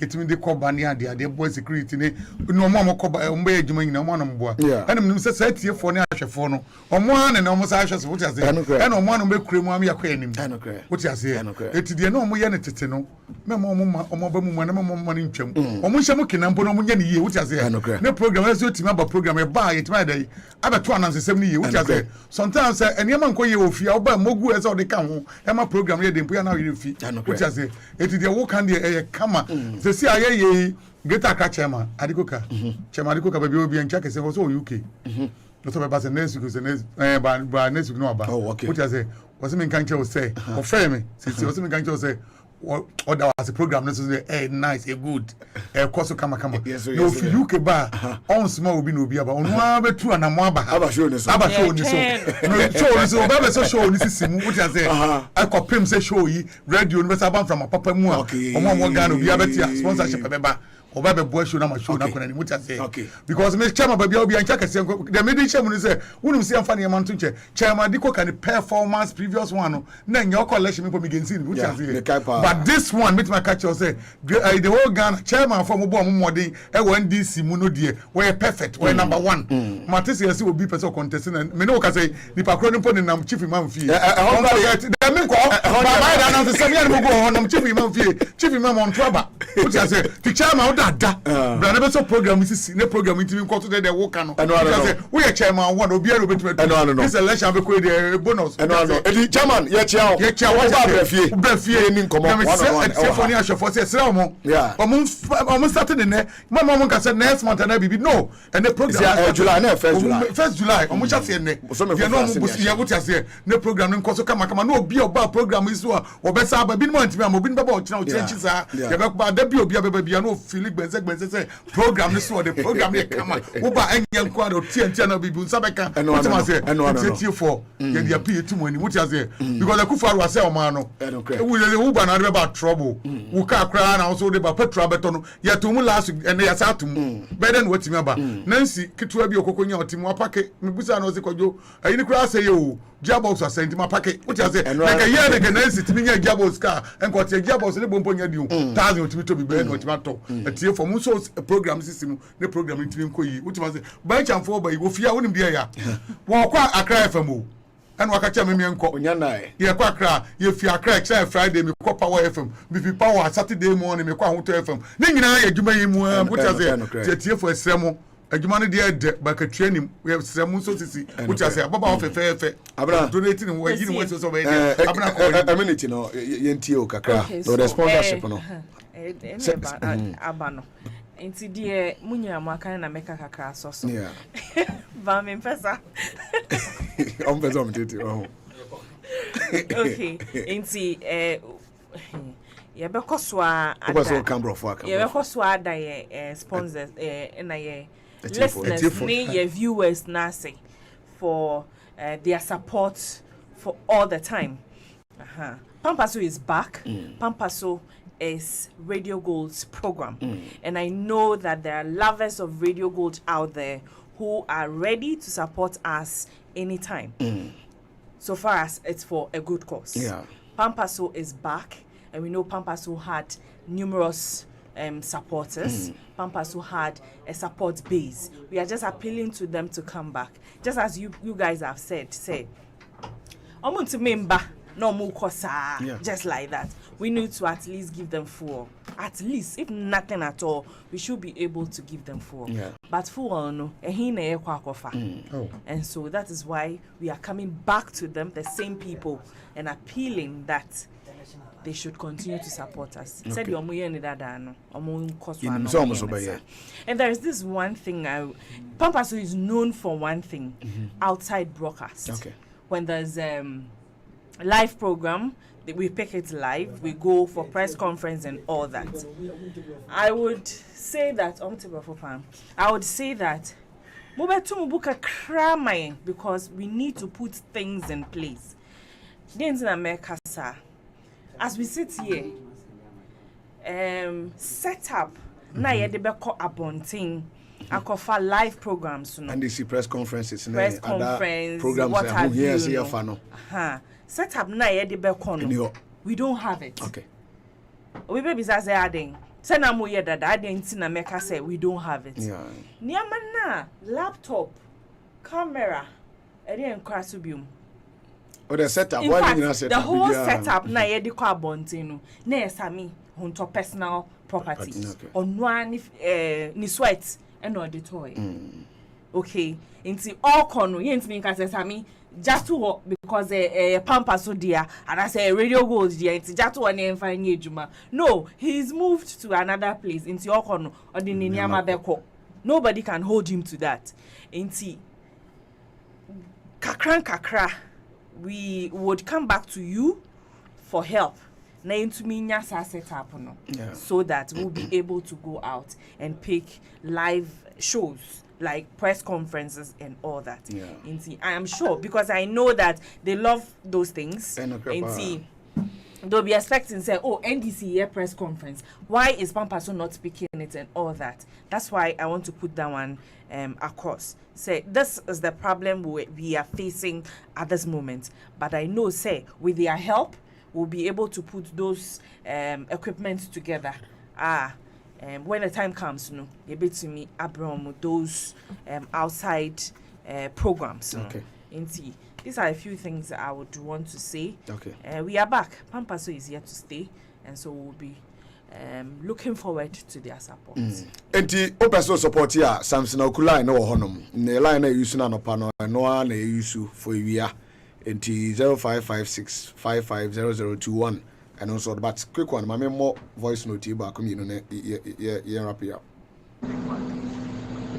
etimi de koba ne ade boy security ne no omo koba omo ye adwuma nyina omo anom boa enem nim se sa atiefo ne ahwefo no omo ane na omo sa ahwe so tiase e na omo anom be creme am yakwa enim tiase etidie na omo ye ne tete no memo omo ba mu na memo mo ne ntwam omo hyem kinampo no omo nya ne yie tiase ne program eso timi aba program e ba yetima dai abeto anansesem ne yie tiase sometimes eniema nko ye ofia oba mogu ese odi ka ho e ma program ye dempo ya na ye fi tiase etidie wo kan de e kama se si aye ye geta ka chema adikoka chema adikoka ba bi obi encha kese so UK no so ba se next week se next ba next week no aba tiase was me kan che o say o frame me se was me kan che o say or that was a program necessary nice good course kama no fi UK ba on small obi no obi aba onu abetu anamo aba show ni so no show ba so show ni sisimu what you say akopem say show yi radio no be saban from papa mu a omo Ghana obi abeti sponsorship beba oba be boy show na ma show na kona ni what you say because me chairman ba bia obi ancha kase the media chairman say wonu se amfa ne man to che chairman diko kan performance previous one no na nya collection me for me gensin what you say but this one meet my catch say the whole Ghana chairman for mo bo modern e won DC mu no die we perfect we number 1 matisi yesi obi person contest na me no ka say ni pakro ni pon nam chief imam fee the me ko ba my da na se me ani mo go nam chief imam fee chief imam on trouble what you say the chairman da bra na be so program sisi ne program ntimi nko to de wo kan no say we are chairman one obi ero betu this election be ko the bonus the chairman ye chia wo ba brafie ni nkomo one for near for say sra omo start the ne mama mo ka say next month na bibi no and the program July na first July omo cha say ne ye no mo busi ye what say ne program nko so kama no obi oba program is so obesa ba bi mo ntimi am obi nba ba o chira o chira chisa ye be ba da bi obi abeba bia no feel benze say program this one the program here come oba enye nkwa do tie na bibu nsabeka what am say tie for ye dey pay to money what you say because the kufaru ase o man no we dey uba na dey about trouble we ka kra na also dey ba petrol beto no ye to mu last and ya sa to mu better than what me aba nancy kitwa bi okokonya otimu apake me busa na o se kojo ayi ni kra say yo gearbox asent ma pake what you say like a year the nancy timi nya gearbox car enko tie gearbox le bompo nya di 1000 otimi to bi be na otimi to tie for mu so program system ne program timi nko yi what you say by chamfo ba yi wo fia wonim dia ya wo kwa Accra FM o and wakacha me enko onya na ye kwa Accra ye fi Accra extra Friday me kwa Power FM me fi Power Saturday morning me kwa Hoto FM ni nyina ye djuma yi mu what you say tie for esremo adwuma no de ba ka training we esremo so sisi what you say baba of fe abra donating we yi ni we so be abra ko community no yentie o kakra no the sponsorship no abano Inti die munya mwaka na meka kakra soso. Yeah. Ba me pesa. Pesa mtiti. Okay. Inti ye be koswa ada. Obaso Canberra for Canberra. Ye be koswa ada ye sponsors na ye listeners ni ye viewers na say for their support for all the time. Pampaso is back. Pampaso is Radio Gold's program. And I know that there are lovers of Radio Gold out there who are ready to support us anytime. So far as it's for a good cause. Yeah. Pampaso is back, and we know Pampaso had numerous supporters. Pampaso had a support base. We are just appealing to them to come back. Just as you guys have said, Omuntu member no more kosa, just like that. We need to at least give them full. At least, if nothing at all, we should be able to give them full. Yeah. But full no, and so that is why we are coming back to them, the same people, and appealing that they should continue to support us. Okay. And there is this one thing. Pampaso is known for one thing, outside broadcast. Okay. When there's live program, we pick it live, we go for press conference and all that. I would say that because we need to put things in place. As we sit here, set up na yedebeko abonting akofa live programs and they see press conferences press conference programs what have you set up na yedebeko no we don't have it. Okay. We baby say adding say na mo yeda da adding na meka say we don't have it. Yeah. Niama na laptop camera eri enkraso biom. Or the setup in fact, the whole setup na yediko abonting no na esami hunto personal property. Okay. On one ni sweat and or the toy. Okay. Into all corner yent me can say sami just to because Pampaso dear and I say Radio Gold dear it's just to one and find ejuma. No, he's moved to another place into all corner or the Ninyama Beko. Nobody can hold him to that. Into kakra we would come back to you for help. Na into me set up no. So that we'll be able to go out and pick live shows like press conferences and all that. Yeah. I am sure because I know that they love those things. They'll be expecting say, oh, NDC press conference. Why is Pampaso not speaking it and all that? That's why I want to put that one across. Say this is the problem we are facing at this moment. But I know, say, with their help, we'll be able to put those equipment together. When the time comes, you know, you'll be to me Abram those outside programs. Okay. These are a few things that I would want to say. Okay. We are back. Pampaso is here to stay, and so we'll be looking forward to their support. Enti Pampaso support here. Samson Okula no honum. Ne line na use na no pano no na use for wia. Enti 0556 550021. And also, but quick one, my more voice note back on you.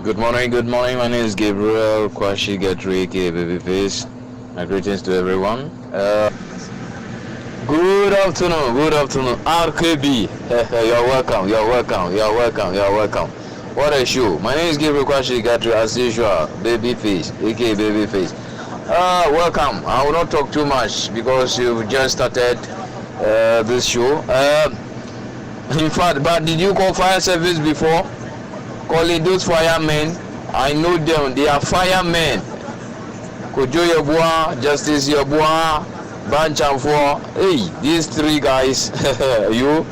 Good morning, my name is Gabriel Kwashi Getriki Babyface. My greetings to everyone. Good Good afternoon. RKB. You're welcome. What a show. My name is Gabriel Kwashi Gatri, as usual. Babyface, aka Babyface. Welcome. I will not talk too much because you've just started this show. In fact, but did you call fire service before? Calling those firemen, I know them. They are firemen. Kojo Yabua, Justice Yabua, Banchamfo. Hey, these three guys, you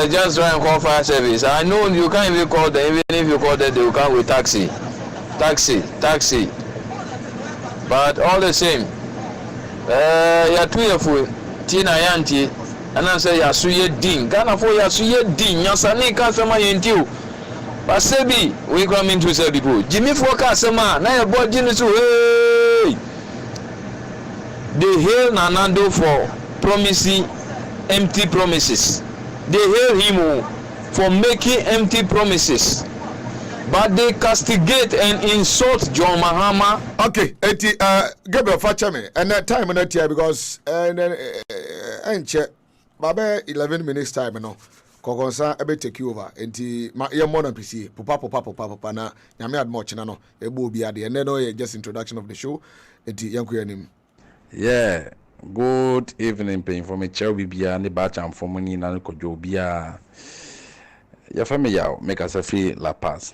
just try and call fire service. I know you can't even call them. Even if you call them, they will come with taxi. But all the same, you're too careful. Tina Yanti, and I say Yasuye Ding. Ghana for Yasuye Ding. Yasani Kasama Yentiu. But Sebi, we come into say people. Jimmy Fokasama, now your boy Jinisu. Hey, they hail Nanando for promising empty promises. They hail him for making empty promises. But they castigate and insult John Mahama. Okay, Gabriel Fachame, and that time not here because and check, Baba 11 minutes time, no. Kokonsa ebe take you over. Enti ma ye more than PC. Papa na nyame admoch na no. Ebo obi ade. And then just introduction of the show. Enti yanku yanim. Yeah. Good evening, paying for me. Chow bibia ne ba cham for money na ko jo bia. Ya family yaw make us free La Paz.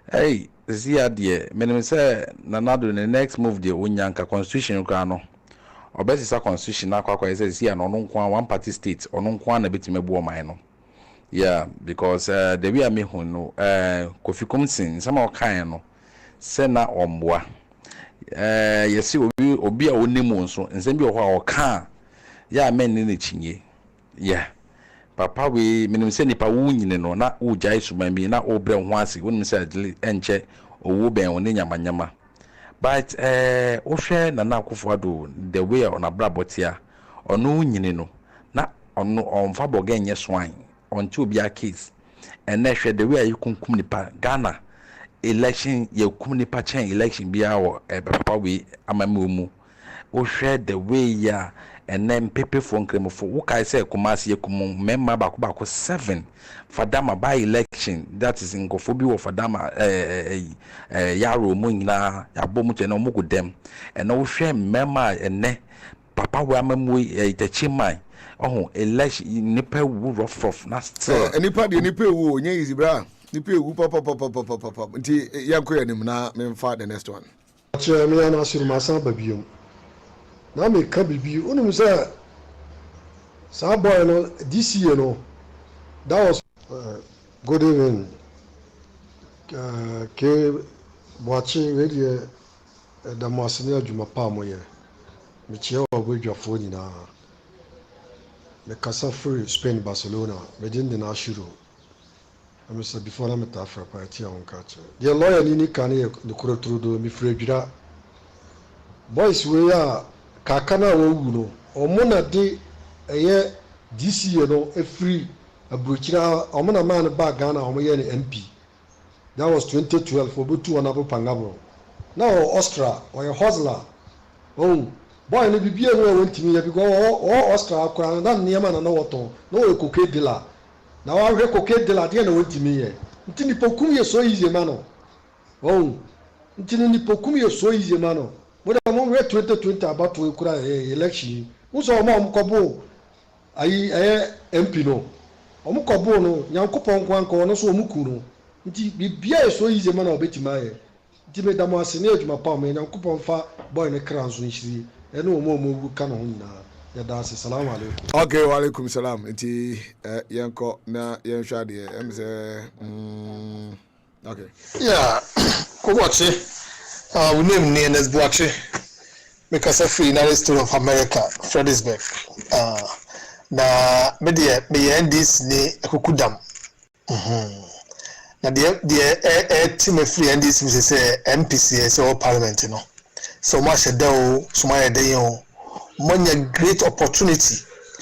Hey, this year dear, me say nanado the next move the onyanka constitution kwa no. Obesi sa constitution na kwa say see no nkwa one party state ono nkwa na betime bu oman no. Yeah, because the way me hu no Kofi Komsin some o kan no say na omboa. Yesi obi a onimu nso nsem bi o ho a o kan ya men ni chinye. Yeah. Papa we minim se nipa wu nyine no na o jai suman bi na o bre ho ase wonim se enche owo ben o nyamanyama. But o hwe na na Akufo-Addo the way on abrabotia ono nyine no na ono onfa boga nye swan onti obi a case and na hwe the way you kunkum nipa Ghana election ye kum nipa chen election bia wo papa we amame mu o hwe the way ya and then pepe for nkremofo wo kai say Kumasi yekum member bako 7 fadama by election that is ngofobi wo fadama yaro mu nyina yabom che na mo go dem and wo hwe member ene papa we amamu itachimai oh election nipa wu rough na still nipa de nipa wu onye easy bra nipa wu papa nti yanko yanim na memfa the next one che me yana asiru masa babiom na me ka bibi unum say sa boy no this year no that was good evening ke boachi radio da masini adwuma pa moye me che obodwafo nyina me kasa free Spain Barcelona me din na shiro I'm say before I'm ta fra party on catch the lawyer ni kan ye the kurotrudo mi frejura boys we are kakana wowu no omuna de eye this year no free abrochira omuna man ba Ghana omoye ni MP that was 2012 obutu onabo pangabo now Austria or a hustler oh boy no bibia no wantimi ya because Austria akwa na niam na no woto no e koke dealer na wa hwe koke dealer de na wantimi ye ntini pokum ye so easy mano oh ntini ni pokum ye so easy mano when I'm on 2020 about to cry election, who's our mom kobo? I MP no. Omukobo no, Yankopon Kwanko, no so mukuno. Bia so easy man of Betty Maye. Timmy Damasine, my palm, and Yankopon fa boy in a crown swing, and no more canon. That's salam alaikum. Okay, wa alaikum salam. Nti yanko na yanshadi okay. Yeah, ko watch we name me Ernest Boache because of free United States of America, Fredericksburg. Na me end this ni Kukudam. Na the team free and this is MPC or parliament, you know. So much a day, so much a day, a great opportunity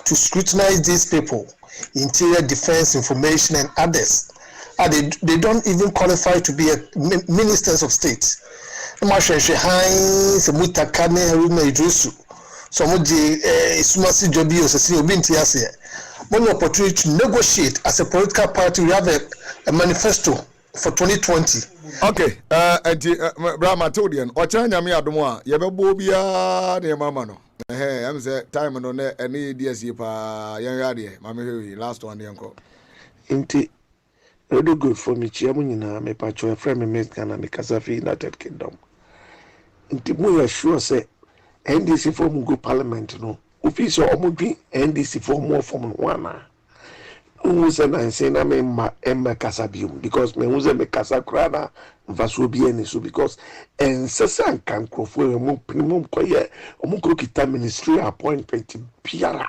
to scrutinize these people, interior defense information and others. And they don't even qualify to be ministers of state. So so mo di sumasi jobi o sesi obi nti ase money opportunity to negotiate as a political party. We have a manifesto for 2020. Okay, Brahma Todian, or China me adomo, Yabobia, near Mamano. Hey, I'm saying time on any DSC pa young yadi, Mammy, last one, the uncle. Inti, really good for me, Chiamunina, me patcho, a friend, me Mexican, and the Casafi United Kingdom. Inti, we sure say, NDC for Mugu Parliament, no. Official Omudri, NDC for more from one. Who said I say na me Emma Casabium because me who's me Casakrana Vasubi and so because and Sassan can crofo a more premium coye or Mukokita ministry appointment Piara.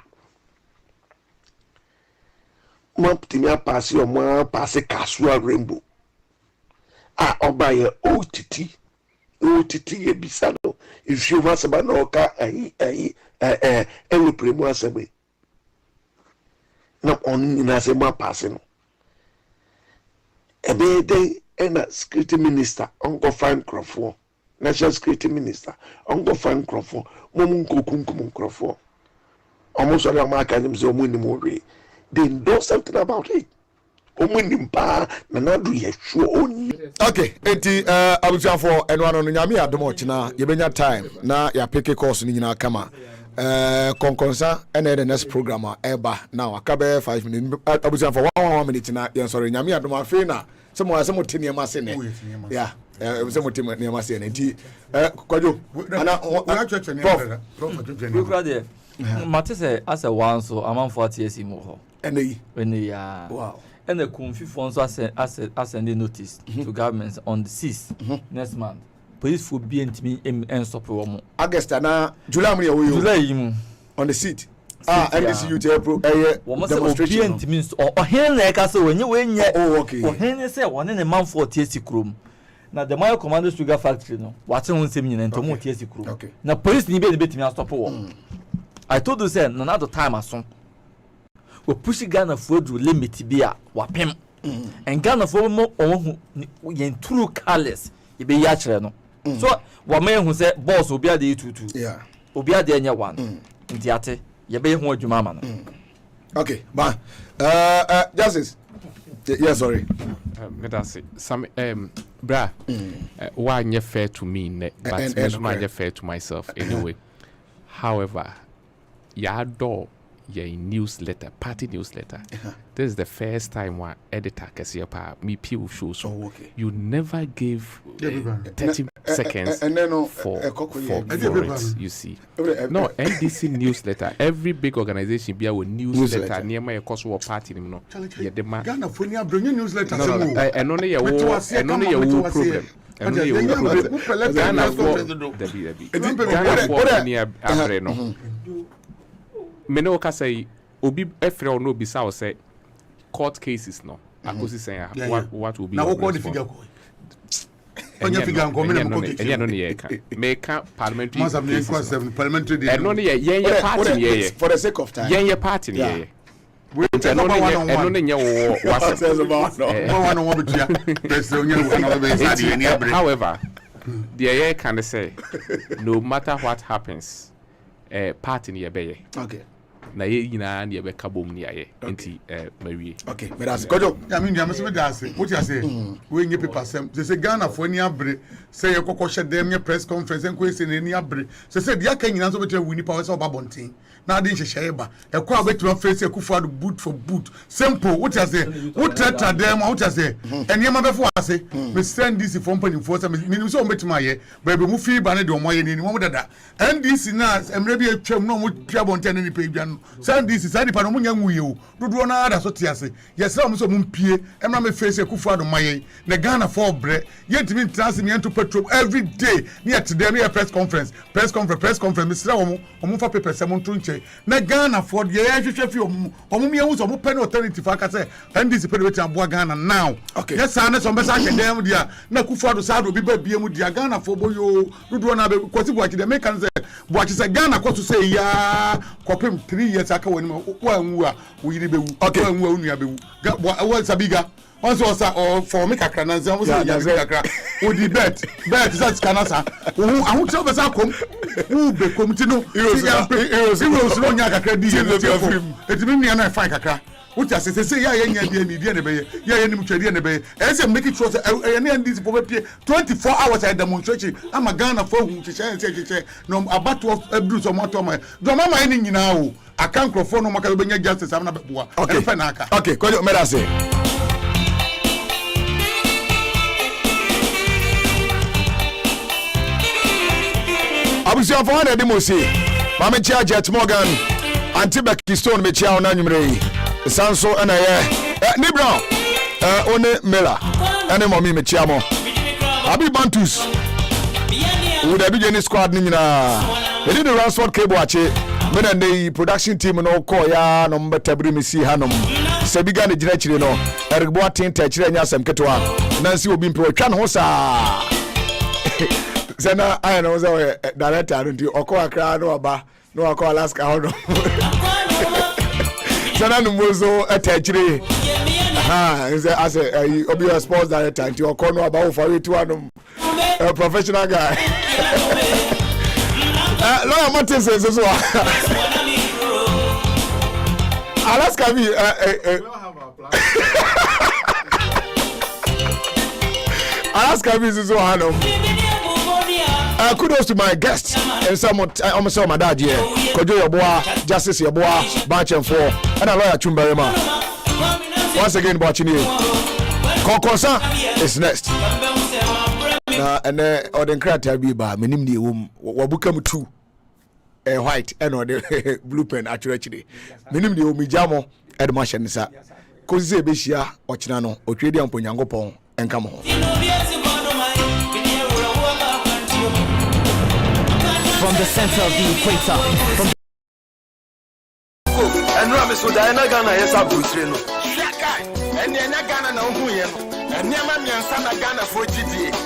Moptimia passi or more pass a casual rainbow. Ah, or by a OTT Bisano. If you was about no car, every premium assembly. No on in as a man passing. A day and a security minister, Uncle Frank Crawford, National Security Minister, Uncle Frank Crawford, Momunko Kunkum Crawford. Almost all of my academics are winning more. They know something about it. Okay, I will try for anyone on Yami at the Mochina, you bring your time, now you pick a course in your kama. Conconsa and the next programmer Eba now a cabe 5 minutes. I was for 1 minute now. Yes, sorry, Yami at my fina. Someone near Massine. Yeah, it was someone near Massine. Kojo, Matisse as a one so among 40 years in Moho. And they wow. And the Kunfi funds as a notice to governments on the 6th next month. Police will be and stop Romo. August and July on the seat. NDC youth April demonstration means or here like us when you win yet. Oh, okay. Or here say 1 in a month for TSC room. Now the Mayo Commander Sugar Factory no. What's on 7 and to more TSC room. Okay. Now police need to be stop war. I told you say none other time as soon. We push Ghana food limit be a wapim. And Ghana for more on true colors. You be yachre no. So what man who said boss will be at the 2 yeah. Will be at the end one. In theatre, you be home to mama. Okay, but Justice. Yeah, sorry. That's it. Some bra. Why you fair to me, but I'm fair to myself anyway. However, your door. Your newsletter, party newsletter. This is the first time one editor can see me people show so. Oh, okay. You never gave 30 seconds for it. You see, no NDC newsletter. Every big organization be a newsletter near my course party. No, yeah, the man. Ghana for near bringing newsletter. And only your problem. And only your problem. Ghana for Ghana for near Abreno. Meno ka say obi efre or no bisa or say court cases no akosi say what will be now what the figure go onye figure go me no enya no ye ka make parliamentary parliamentary and no ye party for the sake of time ye party ye we no nya what says about no one betia president onye no be inside any abre however the ye can say no matter what happens party ye be okay na ye nyina na ye be kabom ni aye enti mawie okay but as kojo I mean you me da say what you say we nye paper sem say Ghana for any abre say ye kokko hye dem nye press conference enko say na any abre say dia kan nyina so betre wini power say obabonten na de hye ba e kwa betima face Akufo boot for boot simple what you say what trata dem what you say enema befo ase me send this from pani for say me so betima ye ba be mu fi ba ne de omoye ni mo dada NDC na emre bi atwam no mo twa bonten ni pe bia no send this side pa no mo nya nwuye o dodo na ada so tiase yes na mo so mo mpie emra me face Akufo maye na Ghana for bre yentimi ntrase me ento petrol every day near today me press conference me sra omo fa paper se mo nto nche na Ghana for the hwehwe fi omo me hu so mo pen alternative aka say NDC pe wetin aboa Ghana now okay yes na so mbesa kedem dia na Akufo do sa do bi ba bie mu dia Ghana for boyo dodo na be kwoti boachi de make can say boachi say Ghana ko to say ya kopem 3 years aka woni ma wa nwu a wo yiri be wu wa nwu a unu ya be wu wa sabiga once was for me kakra na nze wo say ya kakra odi bet is kanasa ahu tell besa kom who be kom ti no heroes no nya kakra di etimi nua na fine kakra what you say ya nya dia ni dia ne be ya nim twade ne be e say make it sure say e ne ndis po be 24 hours I demonstration ama Ghana for hu che no abato of abuse so moto ma do mama ni nyina o aka microphone no maka be nya justice am na be boa e fe na aka okay ko me da say abusia for one demo say mama chia Jet Morgan anti Becky Stone me chia ona nwumre sanso na ye ni brown one Mela ene mommy me chia mo abi Bantus we da do squad ni nyina e di the Ransford Cable ache me na the production team no call ya no mbetabri me si hanom sabiga ne gina chire no Eric Boatin ta chire nya asem ketwa nansi obi mpe twa no sa Sena I know the director don't you oko akra no aba no oko Alaska hono Sena no mozo atachire as a obi sports director and you oko no aba for it one a professional guy Lawyer Martin says so Alaska be Alaska be so hano kudos to my guests and someone almost my dad here Kojo Yoboa Justice Yoboa Batch and 4 and a lawyer Chumberema once again watching you Konkonsa is next and Oden Krata be ba menim de wabukam 2 white and the blue pen actually menim de mijamo edmashen sa kozi ebehia ochina no otwedi ampo Nyankopon enka mo from the center of the equator. And Ramis would I not gonna yes up with you. And then I Ghana no who and never me and Sana Ghana for GDA.